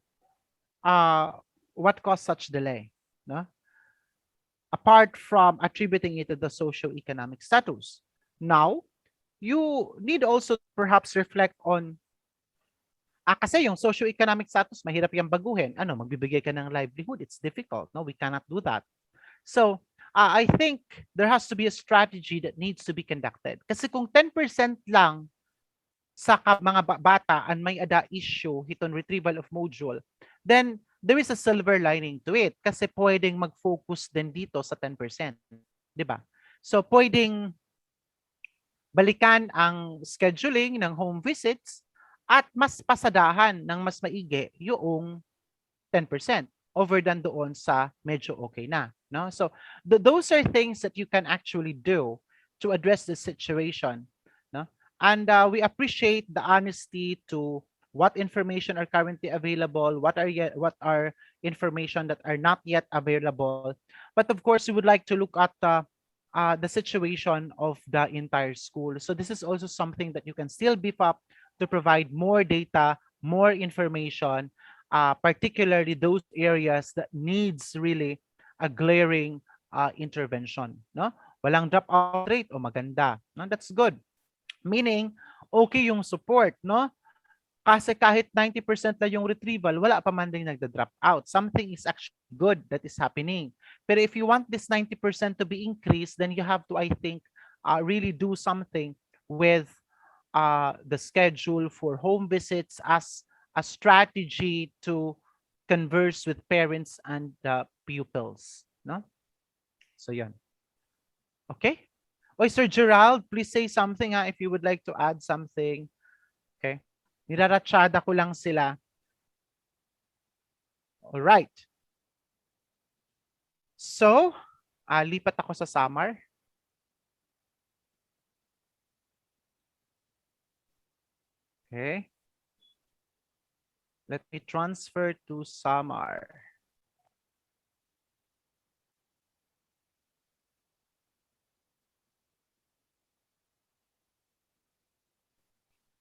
what caused such delay, no? Apart from attributing it to the socio-economic status. Now, you need also perhaps reflect on, kasi yung socio-economic status, mahirap yung baguhin. Magbibigay ka ng livelihood, it's difficult. No, we cannot do that. So, I think there has to be a strategy that needs to be conducted. Kasi kung 10% lang sa mga bata and may ada issue hitong retrieval of module, then there is a silver lining to it kasi pwedeng mag-focus din dito sa 10%. Diba? So pwedeng balikan ang scheduling ng home visits at mas pasadahan ng mas maigi yung 10% over than doon sa medyo okay na. No? So those are things that you can actually do to address the situation. No? And we appreciate the honesty to what information are currently available, what are information that are not yet available. But of course, we would like to look at the situation of the entire school. So this is also something that you can still beef up to provide more data, more information, particularly those areas that needs really a glaring intervention. No? Walang dropout rate, maganda. No? That's good. Meaning, okay yung support, no? Kasi kahit 90% na yung retrieval, wala pa man din nagda-drop out. Something is actually good that is happening. But if you want this 90% to be increased, then you have to, I think, really do something with the schedule for home visits as a strategy to converse with parents and pupils. No? So yan. Okay? Oy, Sir Gerald, please say something if you would like to add something. Okay? Niraratsada ko lang sila. All right. So, lipat ako sa Samar. Okay. Let me transfer to Samar.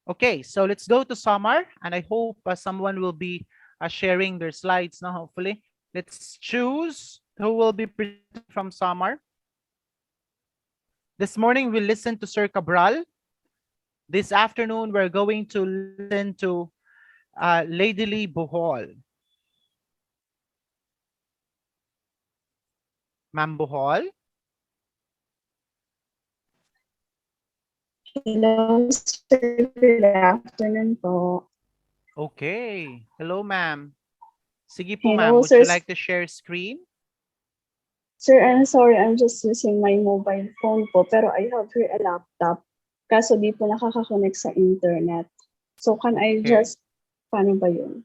Okay, so let's go to Samar, and I hope someone will be sharing their slides now, hopefully. Let's choose who will be presenting from Samar. This morning, we listened to Sir Cabral. This afternoon, we're going to listen to Lady Lee Bohol. Ma'am Bohol? Hello, sir. Good afternoon po. Okay. Hello, ma'am. Sige po, ma'am. Hello, Would sir. you like to share screen? Sir, I'm sorry. I'm just using my mobile phone po. Pero I have here a laptop. Kaso di po nakaka-connect sa internet. So can I Okay. just, paano ba yun?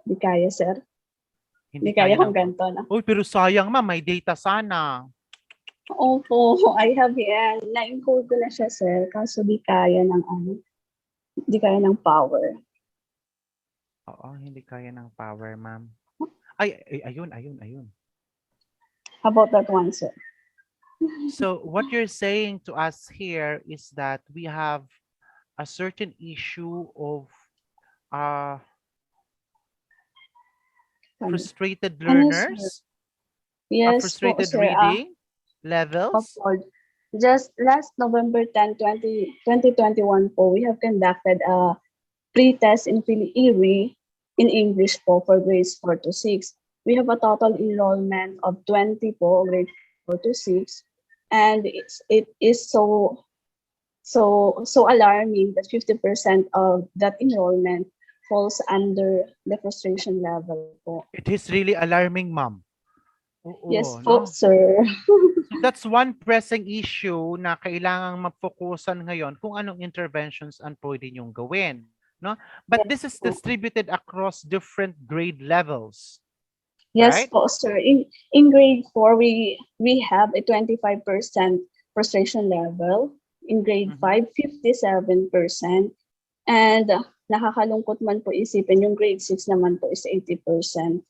Di kaya, sir. Di kaya kung ganito na. Uy, pero sayang, ma'am. May data sana. Opo, I have here. Na-encode ko na siya, sir. Kaso di kaya ng ano. Di kaya ng power. Oo, hindi kaya ng power, ma'am. Ay, ayun. How about that one, sir? So what you're saying to us here is that we have a certain issue of frustrated learners, Yes po, frustrated sir. reading levels. Opo. Just last November 10, 2021 po, we have conducted a pre-test in PhilErie in English po for grades 4 to 6. We have a total enrollment of 20 po, grade 4 to 6. And it is so alarming that 50% of that enrollment falls under the frustration level po. It is really alarming, ma'am. Oo, Yes po, sir. So that's one pressing issue na kailangang mapokusan ngayon kung anong interventions ang pwede niyong gawin. No? But this is distributed across different grade levels. Yes right? po, sir. In grade 4, we have a 25% frustration level. In grade 5, 57%. And nakakalungkot man po isipin, yung grade 6 naman po is 80%.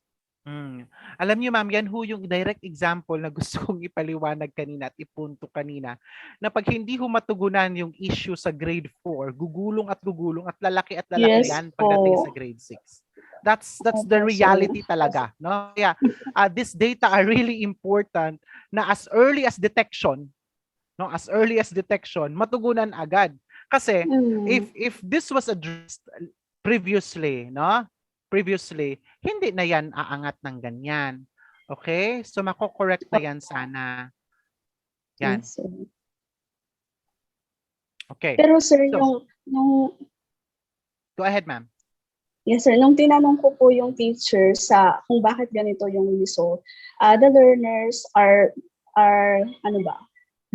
Alam niyo, ma'am, yan ho yung direct example na gusto kong ipaliwanag kanina at ipunto kanina na pag hindi ho matugunan yung issue sa grade 4, gugulong at lalaki Yes yan pagdating po. sa grade 6. That's the reality talaga, no? Kaya this data are really important na as early as detection, no? As early as detection, matugunan agad. Kasi if this was addressed previously, no? Previously, hindi na yan aangat ng ganyan. Okay? So mako-correct na yan sana. Yan. Yes, sir. Okay. Pero sir, So, nung go ahead, ma'am. yes, sir. Nung tinanong ko po yung teacher sa kung bakit ganito yung result, the learners are ano ba,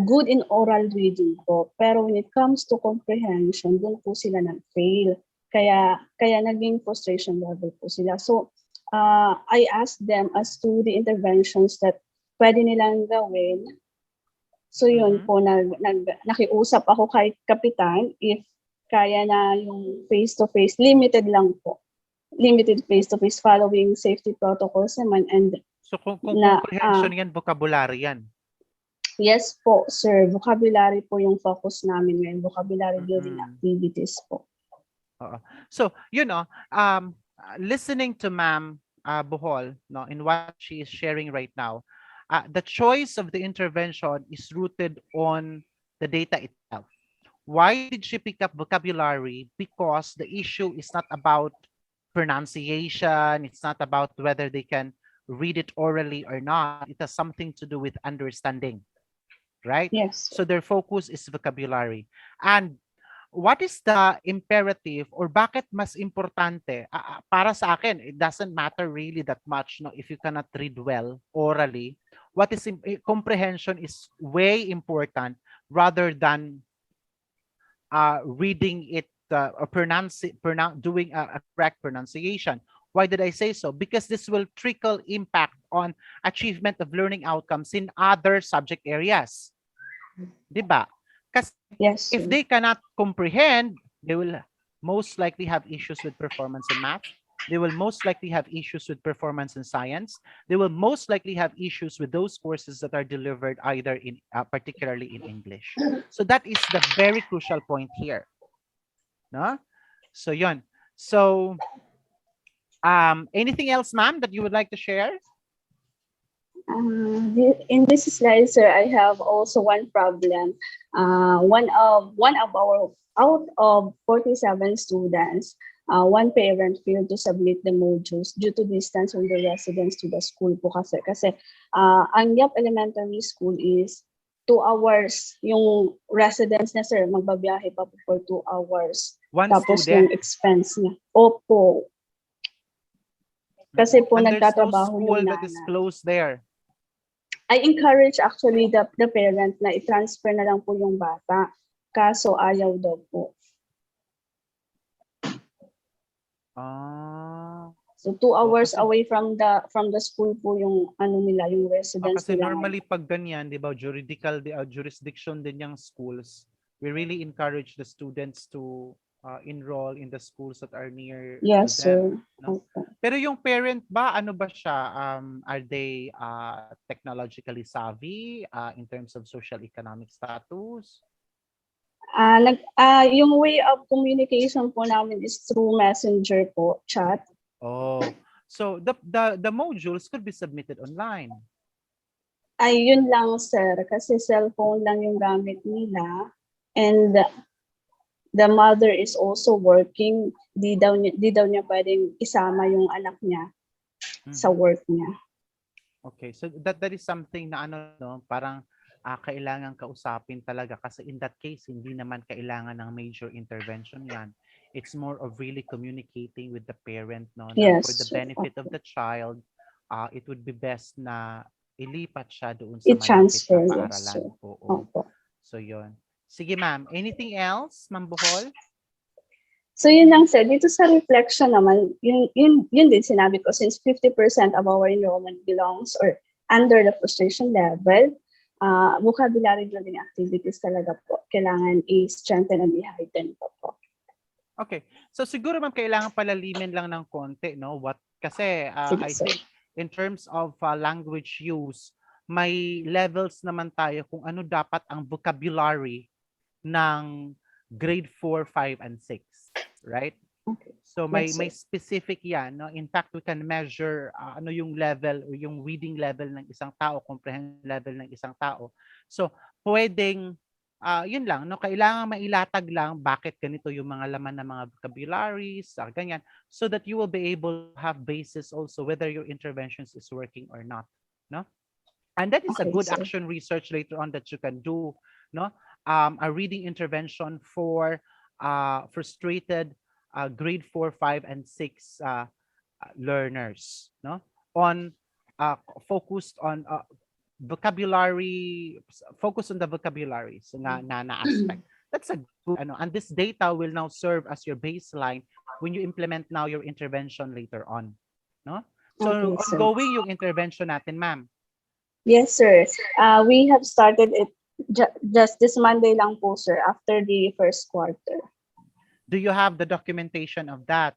good in oral reading po. Pero when it comes to comprehension, doon po sila nag-fail. Kaya naging frustration level po sila. So, I asked them as to the interventions that pwede nilang gawin. So, yun po, nakiusap ako kay Kapitan if kaya na yung face-to-face, limited lang po. Limited face-to-face following safety protocols naman. And so, kung comprehension yan, vocabulary yan. Yes po, sir. Vocabulary po yung focus namin ngayon. Vocabulary building activities po. So, you know, listening to Ma'am Bohol, no, in what she is sharing right now, the choice of the intervention is rooted on the data itself. Why did she pick up vocabulary? Because the issue is not about pronunciation. It's not about whether they can read it orally or not. It has something to do with understanding, right? Yes. So their focus is vocabulary. And what is the imperative or bakit mas importante? Para sa akin, it doesn't matter really that much, no, if you cannot read well orally. What is comprehension is way important rather than reading it or doing a correct pronunciation. Why did I say so? Because this will trickle impact on achievement of learning outcomes in other subject areas. Diba? Kasi Yes, if sir. they cannot comprehend, they will most likely have issues with performance in math. They will most likely have issues with performance in science. They will most likely have issues with those courses that are delivered either in, particularly in English. So that is the very crucial point here. No? So yon. So anything else, ma'am, that you would like to share? In this slide, sir, I have also one problem. One of our out of 47 students, one parent failed to submit the modules due to distance from the residence to the school po kasi ang Yap Elementary School is 2 hours yung residence niya, sir, magbabiyahe pa po for 2 hours. One Tapos student. yung expense niya. Opo. Kasi po And there's no nagtatrabaho school yung that is nanay. close there. I encourage actually the parent na i-transfer na lang po yung bata. Kaso ayaw daw po. So 2 hours away from the school po yung ano nila, yung residence Kasi nila. normally pag ganyan, di ba, jurisdiction din yung schools. We really encourage the students to enroll in the schools that are near Yes, to sir. them. No? Pero yung parent ba, ano ba siya? Are they technologically savvy in terms of social economic status? Yung way of communication po namin is through messenger po, chat. Oh, so the modules could be submitted online. Ay, yun lang, sir. Kasi cellphone lang yung gamit nila. And the mother is also working. Di daw niya pwedeng isama yung anak niya sa work niya. Okay, so that is something na ano, no, parang kailangan kausapin talaga kasi in that case hindi naman kailangan ng major intervention yan. It's more of really communicating with the parent, no, na Yes, for the sir. benefit of the child, it would be best na ilipat siya doon sa malapit I-transfer, na yes, paaralan. sir. Oo. Opo. So yun. Sige, ma'am. Anything else, Ma'am Bohol? So yun lang, sir. Dito sa reflection naman, yun din sinabi ko, since 50% of our enrollment belongs or under the frustration level, vocabulary building activities talaga po. Kailangan i-strengthen and i-heighten po. Okay. So siguro ma'am kailangan palalimin lang ng konti, no? Kasi Sige, I sir. think in terms of language use, may levels naman tayo kung ano dapat ang vocabulary ng grade 4, 5 and 6, right? Okay. So Yes, may sir. specific 'yan, no? In fact, we can measure ano yung level o yung reading level ng isang tao, comprehension level ng isang tao. So pwedeng yun lang, no, kailangan mailatag lang bakit ganito yung mga laman ng mga vocabularies, ganyan, so that you will be able to have basis also whether your interventions is working or not, no? And that is a Okay, good sir. action research later on that you can do, no? A reading intervention for frustrated grade 4, 5 and 6 learners, no? On focused on vocabulary, focus on the vocabularies na aspect. That's a good ano, and this data will now serve as your baseline when you implement now your intervention later on, no? So Okay, sir. ongoing yung intervention natin, ma'am. Yes, sir. We have started it just this Monday lang po, sir, after the first quarter. Do you have the documentation of that?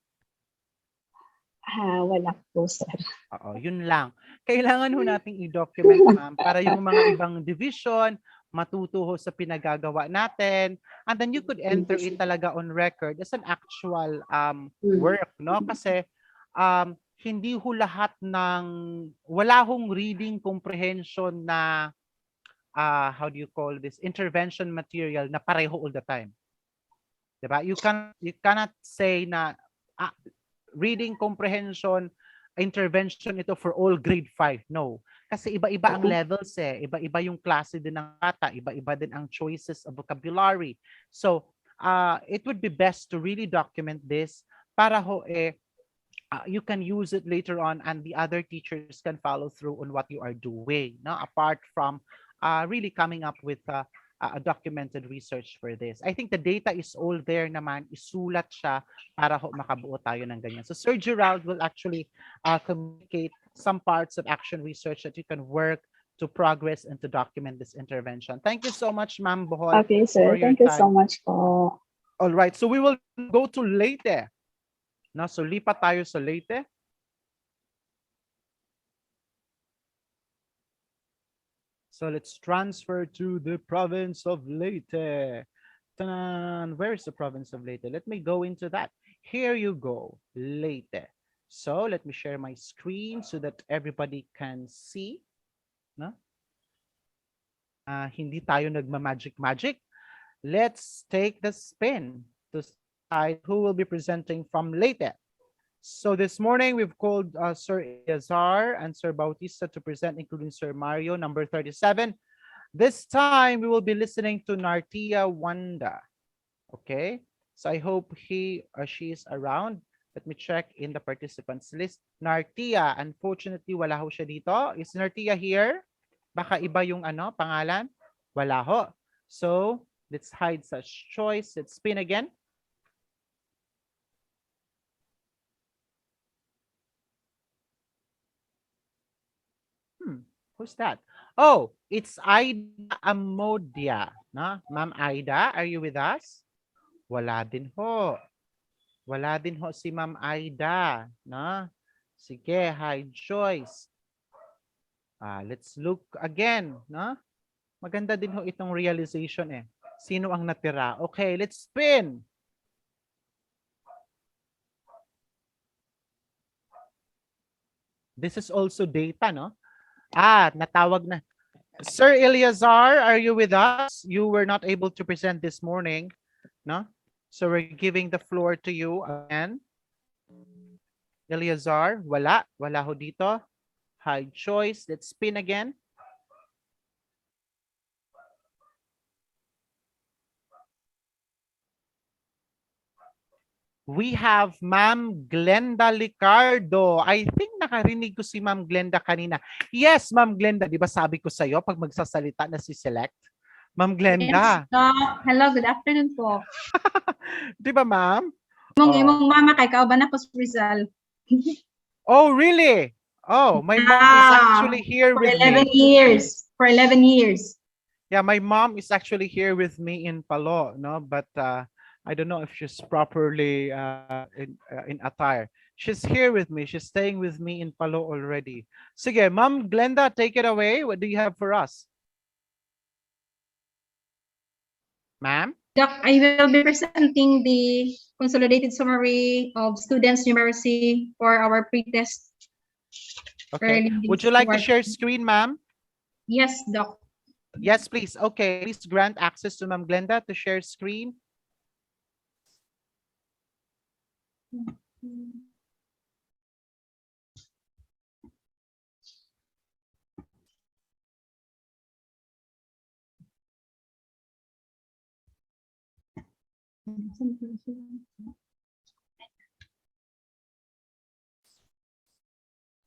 Wala po, sir. Oo, yun lang. Kailangan ho nating i-document, ma'am, para yung mga ibang division matuto ho sa pinagagawa natin, and then you could enter it talaga on record as an actual work, no? Kasi hindi ho lahat ng wala hong reading comprehension na how do you call this, intervention material na pareho all the time. Diba? You cannot say na reading comprehension intervention ito for all grade 5. No. Kasi iba-iba ang levels eh. Iba-iba yung klase din ng bata. Iba-iba din ang choices of vocabulary. So, it would be best to really document this para ho you can use it later on and the other teachers can follow through on what you are doing. No? Apart from really coming up with a documented research for this. I think the data is all there naman, isulat siya para makabuo tayo ng ganyan. So Sir Gerald will actually communicate some parts of action research that you can work to progress and to document this intervention. Thank you so much, Ma'am Bohol, Okay, sir. for your Thank you so time. much po. All right, so we will go to Leyte. No, so lipat tayo sa Leyte. So let's transfer to the province of Leyte. Ta-da! Where's the province of Leyte? Let me go into that. Here you go, Leyte. So let me share my screen so that everybody can see. No? Hindi tayo nagma-magic. Let's take the spin to decide who will be presenting from Leyte. So this morning, we've called Sir Eleazar and Sir Bautista to present, including Sir Mario, number 37. This time, we will be listening to Nartia Wanda. Okay, so I hope he or she is around. Let me check in the participants list. Nartia, unfortunately, wala ho siya dito. Is Nartia here? Baka iba yung pangalan? Wala ho. So, let's hide such choice. Let's spin again. Who's that? Oh, it's Aida Amodia. Na? Ma'am Aida, are you with us? Wala din ho. Wala din ho si Ma'am Aida. Na? Sige, hi Joyce. Let's look again. Na? Maganda din ho itong realization eh. Sino ang natira? Okay, let's spin. This is also data, no? Natawag na. Sir Eleazar, are you with us? You were not able to present this morning, no? So we're giving the floor to you again. Eleazar, wala. Wala ho dito. Hide choice. Let's spin again. We have Ma'am Glenda Licardo. I think nakarinig ko si Ma'am Glenda kanina. Yes, Ma'am Glenda, di ba sabi ko sa'yo pag magsasalita na si Select? Ma'am Glenda. Yes, hello, good afternoon po. Di ba, Ma'am? Imong mama kay kauban ako sa Rizal. Oh, really? Oh, my mom is actually here with me. 11 years. For 11 years. Yeah, my mom is actually here with me in Palo, no? But I don't know if she's properly in attire. She's here with me. She's staying with me in Palo already. Sige, Ma'am Glenda, take it away. What do you have for us? Ma'am? Doc, I will be presenting the consolidated summary of students' numeracy for our pretest. Okay. Would you like to share screen, ma'am? Yes, Doc. Yes, please. Okay. Please grant access to Ma'am Glenda to share screen.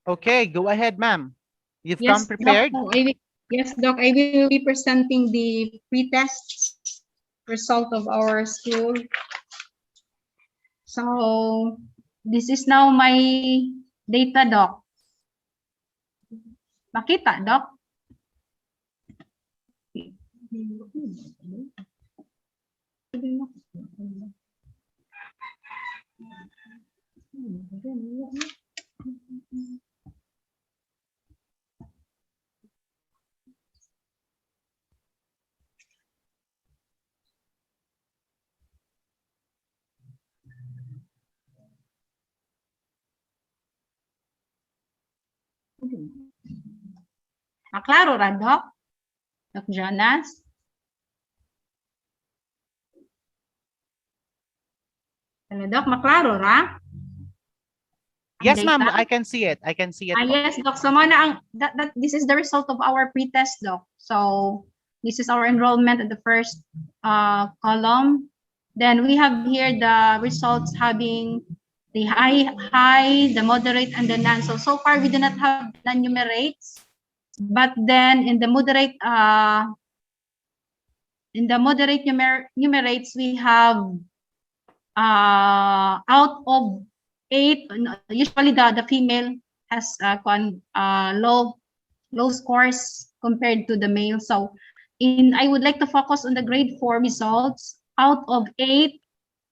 Okay, go ahead, ma'am. You've come prepared? Doc, yes, Doc. I will be presenting the pretest result of our school. So, this is now my data, Doc. Makita, Doc? Maklaro ra, Doc? Doc Jonas? Hello, Doc. Maklaro ra? Yes, ma'am. I can see it. I can see it. Yes, Doc. So, this is the result of our pretest, Doc. So, this is our enrollment at the first column. Then we have here the results having the high, the moderate, and the none. So far, we do not have non-numerates. But then in the moderate in the moderate numerates, we have out of 8, usually the female has low scores compared to the male. So I would like to focus on the grade 4 results. Out of 8,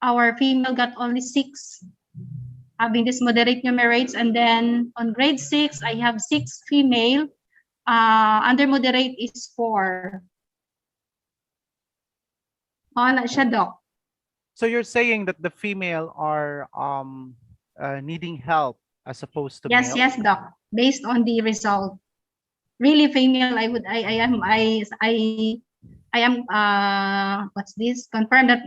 our female got only 6, having this moderate numerates. And then on grade 6, I have 6 female. Under moderate is 4. Na siya, Doc. So you're saying that the female are needing help as opposed to Yes, male? yes, Doc. Based on the result, really female, I am what's this? Confirm that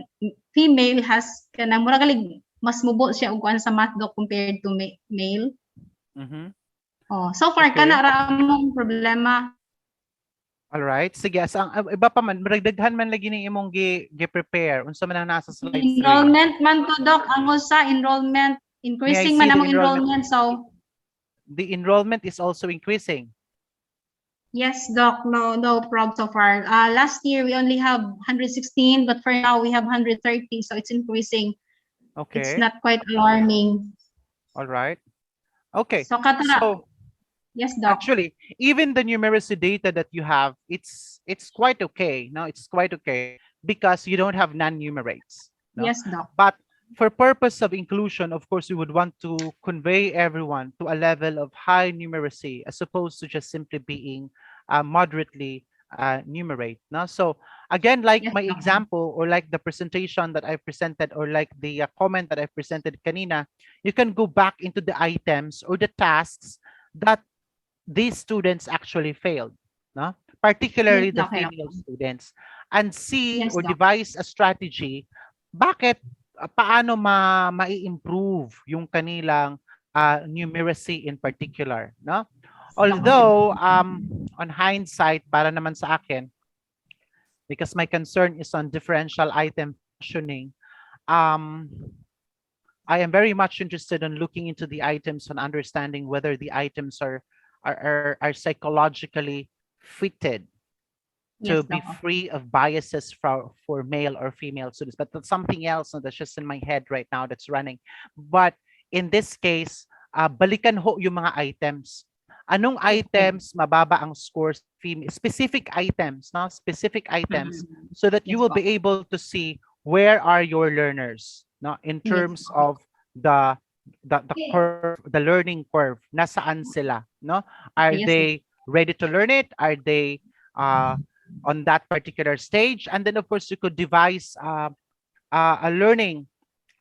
female has kanang mura galig mas mubo siya og kuan sa math, Doc, compared to male. Oh, so far Okay. kana ra among problema. All right. Sige, ang iba pa man, maragdaghan man lagi ni imong gi-prepare. Unsa man ang nasa slide 3? Enrollment man to, Doc, ang usa enrollment increasing man among enrollment. So the enrollment is also increasing. yes, Doc, no problem so far. Last year we only have 116, but for now we have 130, so it's increasing. Okay. It's not quite alarming. All right. Okay. So katara. Yes, Doc. Actually, even the numeracy data that you have, it's quite okay. No, it's quite okay because you don't have non-numerates. No? Yes, Doc. But for purpose of inclusion, of course, we would want to convey everyone to a level of high numeracy as opposed to just simply being moderately numerate. No? So again, like yes, my Doc. example or like the presentation that I presented or like the comment that I presented kanina, you can go back into the items or the tasks that these students actually failed, no? Particularly Yes, the Doc. female students, and see Yes, or Doc. devise a strategy bakit paano ma-improve yung kanilang numeracy in particular, no? Although on hindsight, para naman sa akin, because my concern is on differential item functioning, I am very much interested in looking into the items and understanding whether the items are psychologically fitted to Yes, be Doc. free of biases for male or female students. But that's something else that's just in my head right now that's running. But in this case, balikan ho yung mga items. Anong items mababa ang scores female? Specific items, no? Specific items, so that you will be able to see where are your learners, no? In terms of the curve, the learning curve, nasaan sila, no? Are Yes, they ready to learn it? Are they on that particular stage? And then of course you could devise a learning,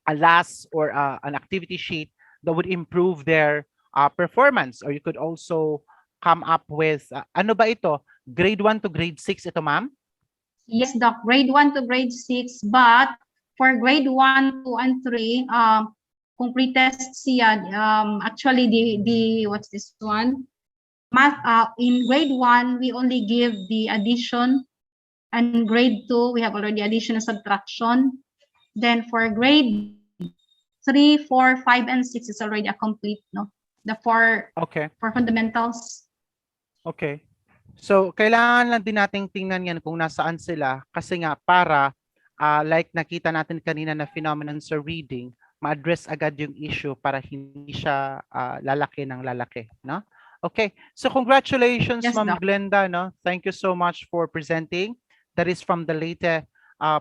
a LAS or an activity sheet that would improve their performance. Or you could also come up with ano ba ito? Grade 1 to grade 6 ito, ma'am? Yes, Doc. Grade 1 to grade 6, but for grade 1, 2, and 3, kung pretest siya, actually the what's this one? Math, in grade 1, we only give the addition, and grade 2, we have already addition and subtraction. Then for grade 3, 4, 5, and 6 is already a complete, no? The four fundamentals. Okay. So, kailangan lang din nating tingnan yan kung nasaan sila kasi nga para like nakita natin kanina na phenomenon sa reading, ma-address agad yung issue para hindi siya lalaki ng lalaki, no? Okay. So, congratulations, Yes, Ma'am Doc. Glenda, no? Thank you so much for presenting. That is from the Leyte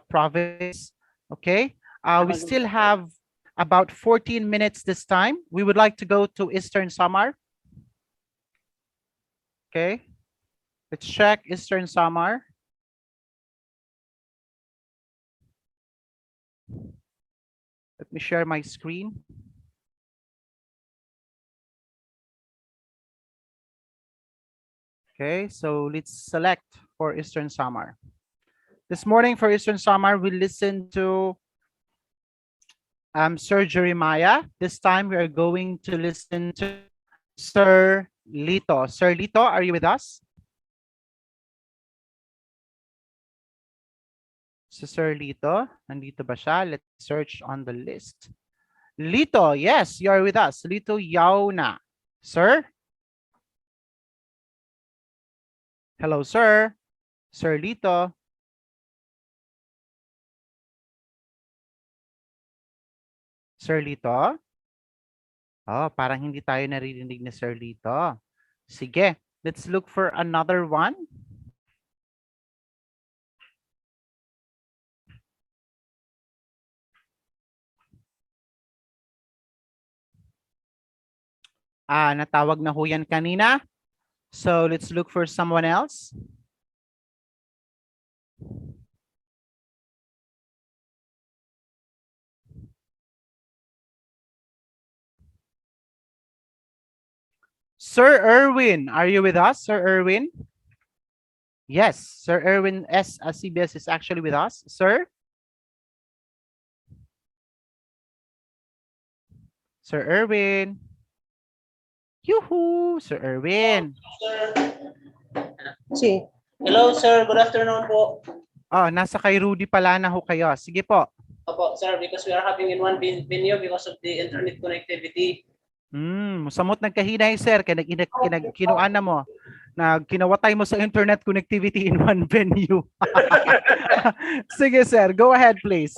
province. Okay. We still have about 14 minutes this time. We would like to go to Eastern Samar. Okay. Let's check Eastern Samar. Let me share my screen. Okay, so let's select for Eastern Samar. This morning for Eastern Samar, we listened to Sir Jeremiah. This time we are going to listen to Sir Lito. Sir Lito, are you with us? So Sir Lito, nandito ba siya? Let's search on the list. Lito, yes, you are with us. Lito Yauna. Sir? Hello, sir. Sir Lito. Sir Lito? Oh, parang hindi tayo naririnig ni Sir Lito. Sige, let's look for another one. Natawag na ho yan kanina. So let's look for someone else. Sir Erwin, are you with us, Sir Erwin? Yes, Sir Erwin S. CBS is actually with us. Sir? Sir Erwin. Yoo-hoo, Sir Erwin. Hello, sir. Good afternoon po. Oh, nasa kay Rudy pala na ho kayo. Sige po. Opo, sir, because we are having in one venue because of the internet connectivity. Samot nagkahinay, sir. Kinuan na mo. Kinawatay mo sa internet connectivity in one venue. Sige, sir. Go ahead, please.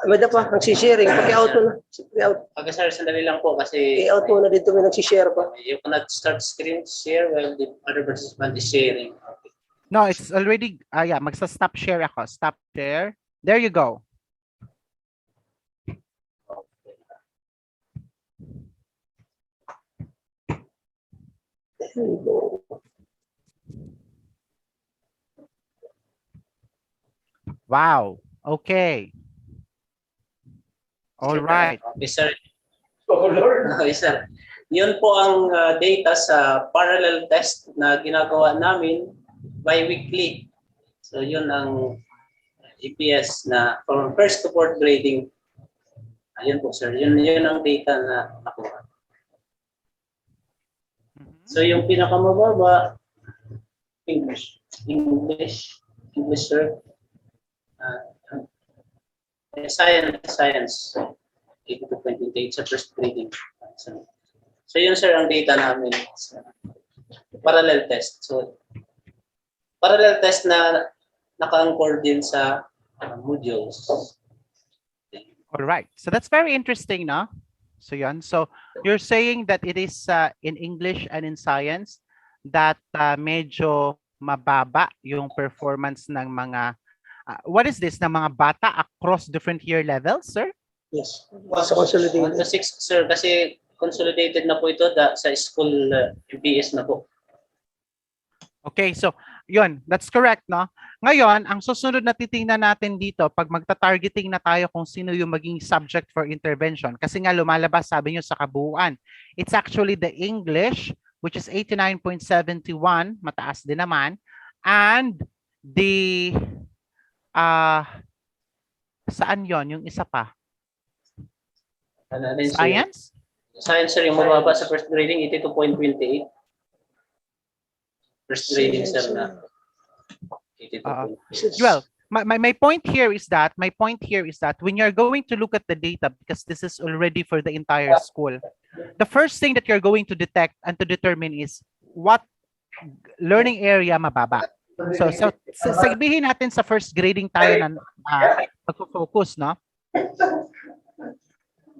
Mada pa, nagsisharing. Paki-out mo na. Paki-out. Okay, sir, sandali lang po kasi I-out mo na dito, may nagsishare pa. you cannot start screen share while the other participant is sharing. No, it's already, yeah, magsa-stop share ako. Stop share. There you go. Wow. Okay. All right. Okay, sir. Okay, sir. Yun po ang data sa parallel test na ginagawa namin bi-weekly. So yun ang EPS na from first to fourth grading. Ayun po, sir. Yun ang data na nakuha. So yung pinakamababa, English, sir. Science, 80 to 28 sa first grading. So yun, sir, ang data namin. Parallel test. So parallel test na naka-anchor din sa modules. All right. So that's very interesting, no? So yan. So you're saying that it is in English and in science that medyo mababa yung performance ng mga what is this, ng mga bata across different year levels, sir? Yes. Sa consolidated. 1 to 6, sir, kasi consolidated na po ito sa school MPS na po. Okay, so yun, that's correct, no? Ngayon, ang susunod na titingnan natin dito, pag magta-targeting na tayo kung sino yung maging subject for intervention, kasi nga lumalabas, sabi nyo, sa kabuuan. It's actually the English, which is 89.71, mataas din naman, and the, saan yon yung isa pa? Science? Science, sir, yung mababa sa first grading, 82.28. First grading, sir, na well, my point here is that when you're going to look at the data, because this is already for the entire school, the first thing that you're going to detect and to determine is what learning area mababa. So sabihin natin sa first grading tayo na mag-focus, no?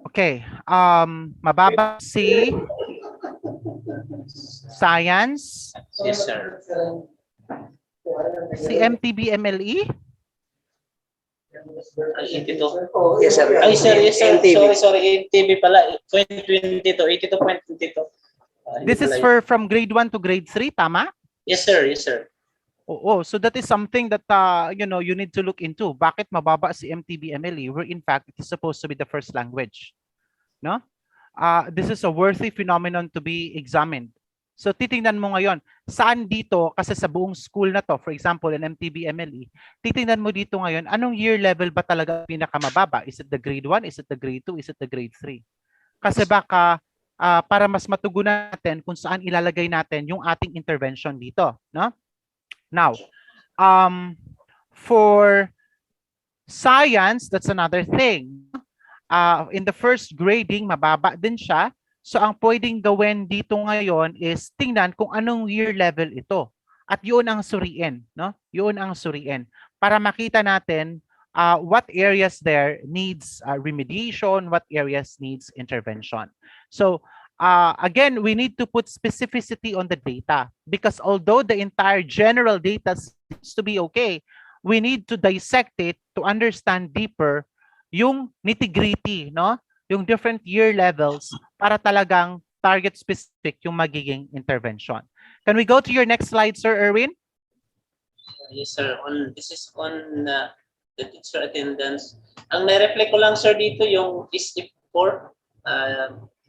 Okay, mababa si science. Yes, sir. Si MTB MLE? 82. Yes, sir. Ay, sir, yes, sir. MTV. Sorry, MTV pala. 22, 82.22. This is from grade 1 to grade 3, tama? Yes, sir. Yes, sir. Oo, so that is something that you need to look into. Bakit mababa si MTB MLE where in fact it is supposed to be the first language? No? This is a worthy phenomenon to be examined. So titingnan mo ngayon, saan dito, kasi sa buong school na to, for example, in MTB MLE, titingnan mo dito ngayon, anong year level ba talaga pinakamababa? Is it the grade 1? Is it the grade 2? Is it the grade 3? Kasi baka para mas matugunan natin kung saan ilalagay natin yung ating intervention dito, no? Now, for science, that's another thing. In the first grading, mababa din siya. So ang pwedeng gawin dito ngayon is tingnan kung anong year level ito. At yun ang suriin, no? Yun ang suriin para makita natin what areas there needs remediation, what areas needs intervention. So again, we need to put specificity on the data, because although the entire general data seems to be okay, we need to dissect it to understand deeper yung nitty-gritty, no? Yung different year levels para talagang target specific yung magiging intervention. Can we go to your next slide, Sir Erwin? Yes, sir. This is on the teacher attendance. Ang na-reflect ko lang, sir, dito yung step 4,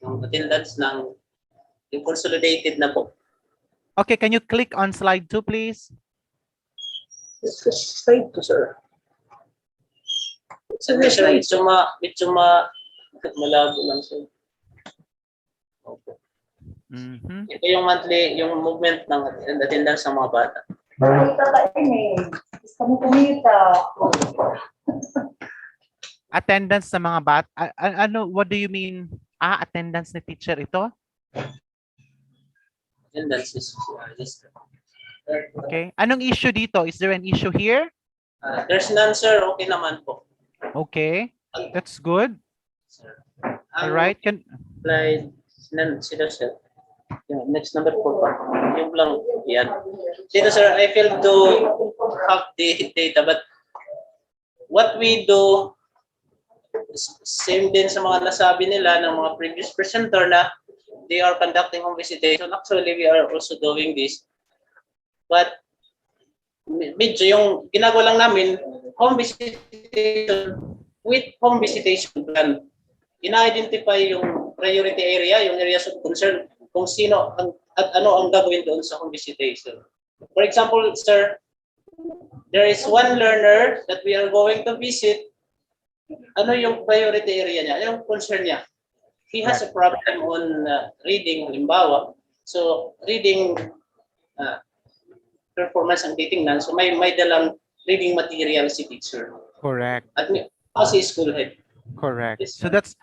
yung attendance ng yung consolidated na po. Okay, can you click on slide 2, please? Slide 2, sir. Sir, medyo malabo lang, sir. Okay. Ito yung monthly, yung movement ng attendance ng mga bata. Attendance sa mga bata. Ano, what do you mean? Attendance ni teacher ito? Attendance is yes. Okay. Anong issue dito? Is there an issue here? There's none, sir. Okay naman po. Okay. That's good. All right. Slide, sir. Yeah, next number 4 pa. Yung lang, yan. Dito, sir, I failed to have the data, but what we do, same din sa mga nasabi nila ng mga previous presenter na they are conducting home visitation. Actually, we are also doing this. But medyo yung ginagawa lang namin, home visitation with home visitation plan. Ina-identify yung priority area, yung areas of concern, kung sino at ano ang gagawin doon sa home visitation. For example, sir, there is one learner that we are going to visit. Ano yung priority area niya? Yung concern niya? He has a problem on reading, halimbawa. So, reading performance ang titingnan. So, may dalang reading material si teacher. Correct. At si school head. Correct. So that's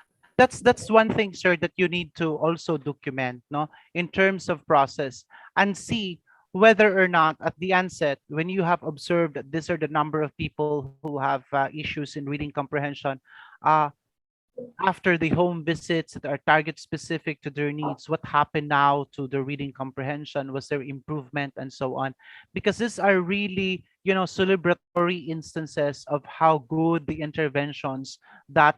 one thing, sir, that you need to also document, no, in terms of process, and see whether or not at the onset, when you have observed that these are the number of people who have issues in reading comprehension, after the home visits that are target specific to their needs, what happened now to the reading comprehension? Was there improvement and so on? Because these are really, celebratory instances of how good the interventions that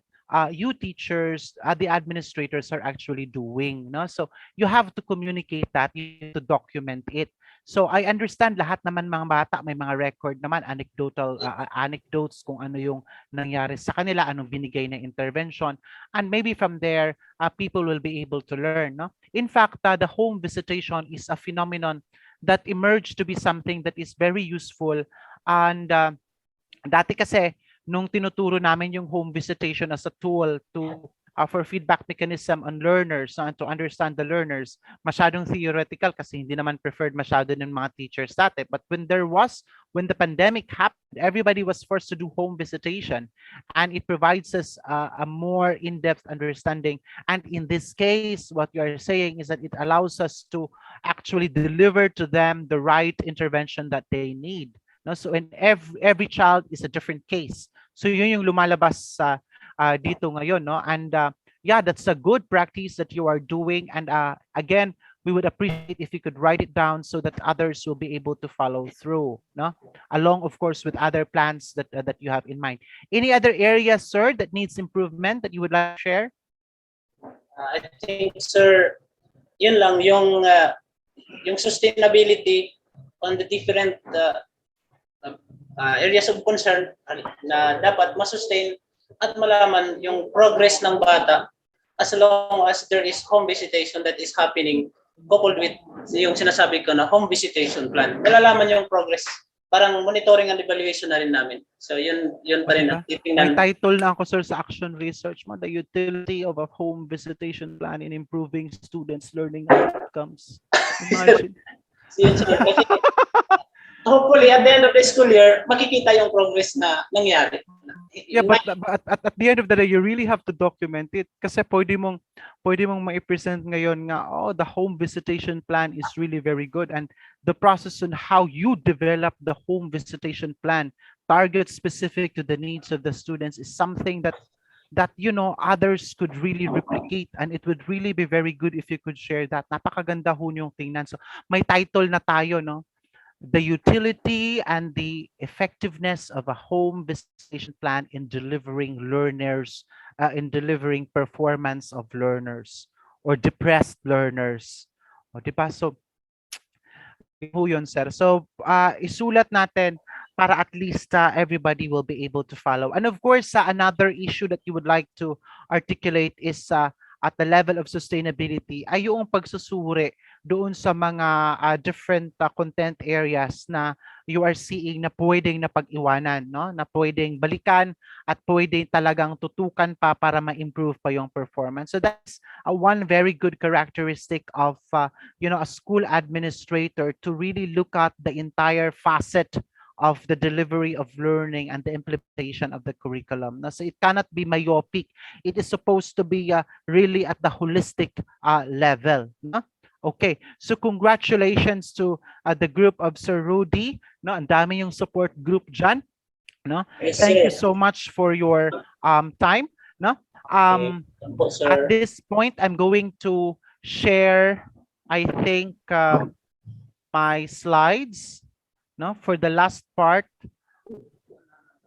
you teachers, the administrators are actually doing. No? So you have to communicate that, you have to document it. So I understand lahat naman mga bata may mga record naman, anecdotes kung ano yung nangyari sa kanila, anong binigay na intervention, and maybe from there people will be able to learn. No? In fact, the home visitation is a phenomenon that emerged to be something that is very useful, and dati kasi nung tinuturo namin yung home visitation as a tool to for feedback mechanism on learners and to understand the learners, masyadong theoretical kasi hindi naman preferred masyado ng mga teachers dati. But when the pandemic happened, everybody was forced to do home visitation, and it provides us a more in-depth understanding. And in this case, what you are saying is that it allows us to actually deliver to them the right intervention that they need. No? So in every child is a different case. So yun yung lumalabas sa dito ngayon, no? And yeah, that's a good practice that you are doing. And again, we would appreciate if you could write it down so that others will be able to follow through, no? Along, of course, with other plans that that you have in mind. Any other areas, sir, that needs improvement that you would like to share? I think, sir, yun lang yung sustainability on the different areas of concern na dapat masustain at malaman yung progress ng bata as long as there is home visitation that is happening coupled with yung sinasabi ko na home visitation plan. Malalaman yung progress. Parang monitoring and evaluation na rin namin. So yun pa rin. May title na ako, sir, sa action research mo, the utility of a home visitation plan in improving students' learning outcomes. Imagine. Hopefully, at the end of the school year, makikita yung progress na nangyari. Yeah, but at the end of the day, you really have to document it. Kasi pwede mong ma-present ngayon nga, the home visitation plan is really very good. And the process on how you develop the home visitation plan target specific to the needs of the students is something that others could really replicate, and it would really be very good if you could share that. Napakaganda ho yung tingnan. So may title na tayo, no? The utility and the effectiveness of a home visitation plan in delivering in delivering performance of learners or depressed learners. O, di ba? So yun ho yun, sir. So, isulat natin para at least everybody will be able to follow. And of course, another issue that you would like to articulate is at the level of sustainability ay yung pagsusuri doon sa mga different content areas na you are seeing na pwedeng napag-iwanan, no? Na pwedeng balikan at pwedeng talagang tutukan pa para ma-improve pa yung performance. So that's one very good characteristic of a school administrator, to really look at the entire facet of the delivery of learning and the implementation of the curriculum. So it cannot be myopic. It is supposed to be really at the holistic level. No? Okay, so congratulations to the group of Sir Rudy. No, ang dami yung support group dyan. No? Yes, Thank you sir. so much for your time. No? Opo, sir. At this point, I'm going to share, I think, my slides, no, for the last part.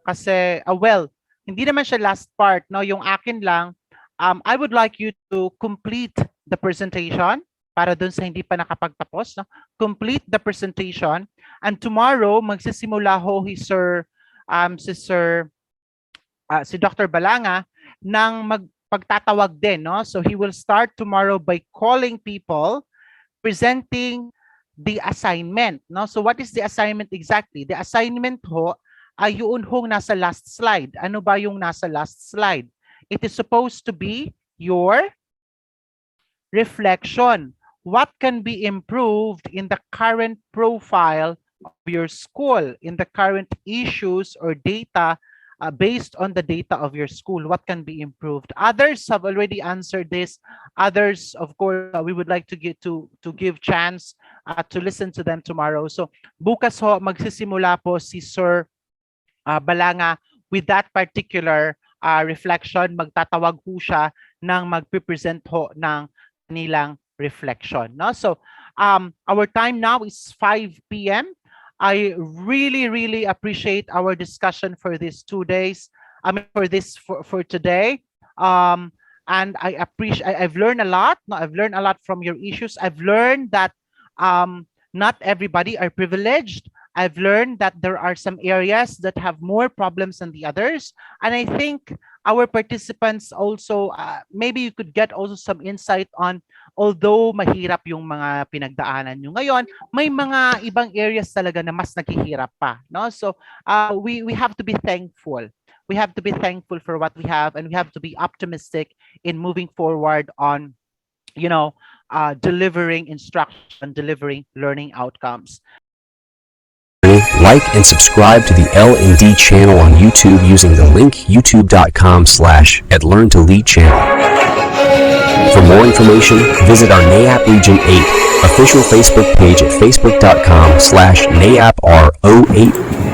Kasi, well, hindi naman siya last part, no, yung akin lang. I would like you to complete the presentation para dun sa hindi pa nakapagtapos, no? Complete the presentation, and tomorrow magsisimula ho si Dr. Balanga ng pagtatawag din, no? So he will start tomorrow by calling people, presenting the assignment, no? So what is the assignment exactly? The assignment ho ay yun hong nasa last slide. Ano ba yung nasa last slide? It is supposed to be your reflection. What can be improved in the current profile of your school, in the current issues or data based on the data of your school? What can be improved? Others have already answered this. Others, of course, we would like to give chance to listen to them tomorrow. So bukas ho magsisimula po si Sir Balanga with that particular reflection. Magtatawag ho siya ng magpipresent ho ng kanilang reflection. No? So our time now is 5 p.m. I really appreciate our discussion for these 2 days. I mean, for today. And I appreciate. I've learned a lot. No, I've learned a lot from your issues. I've learned that not everybody are privileged. I've learned that there are some areas that have more problems than the others. And I think our participants also, maybe you could get also some insight on, although mahirap yung mga pinagdaanan nyo ngayon, may mga ibang areas talaga na mas naghihirap pa. No? So we have to be thankful. We have to be thankful for what we have, and we have to be optimistic in moving forward on, delivering instruction, delivering learning outcomes. Like and subscribe to the L&D channel on YouTube using the link youtube.com/@learn2lead channel. For more information, visit our NAAP Region 8 official Facebook page at facebook.com/NAAPRO8.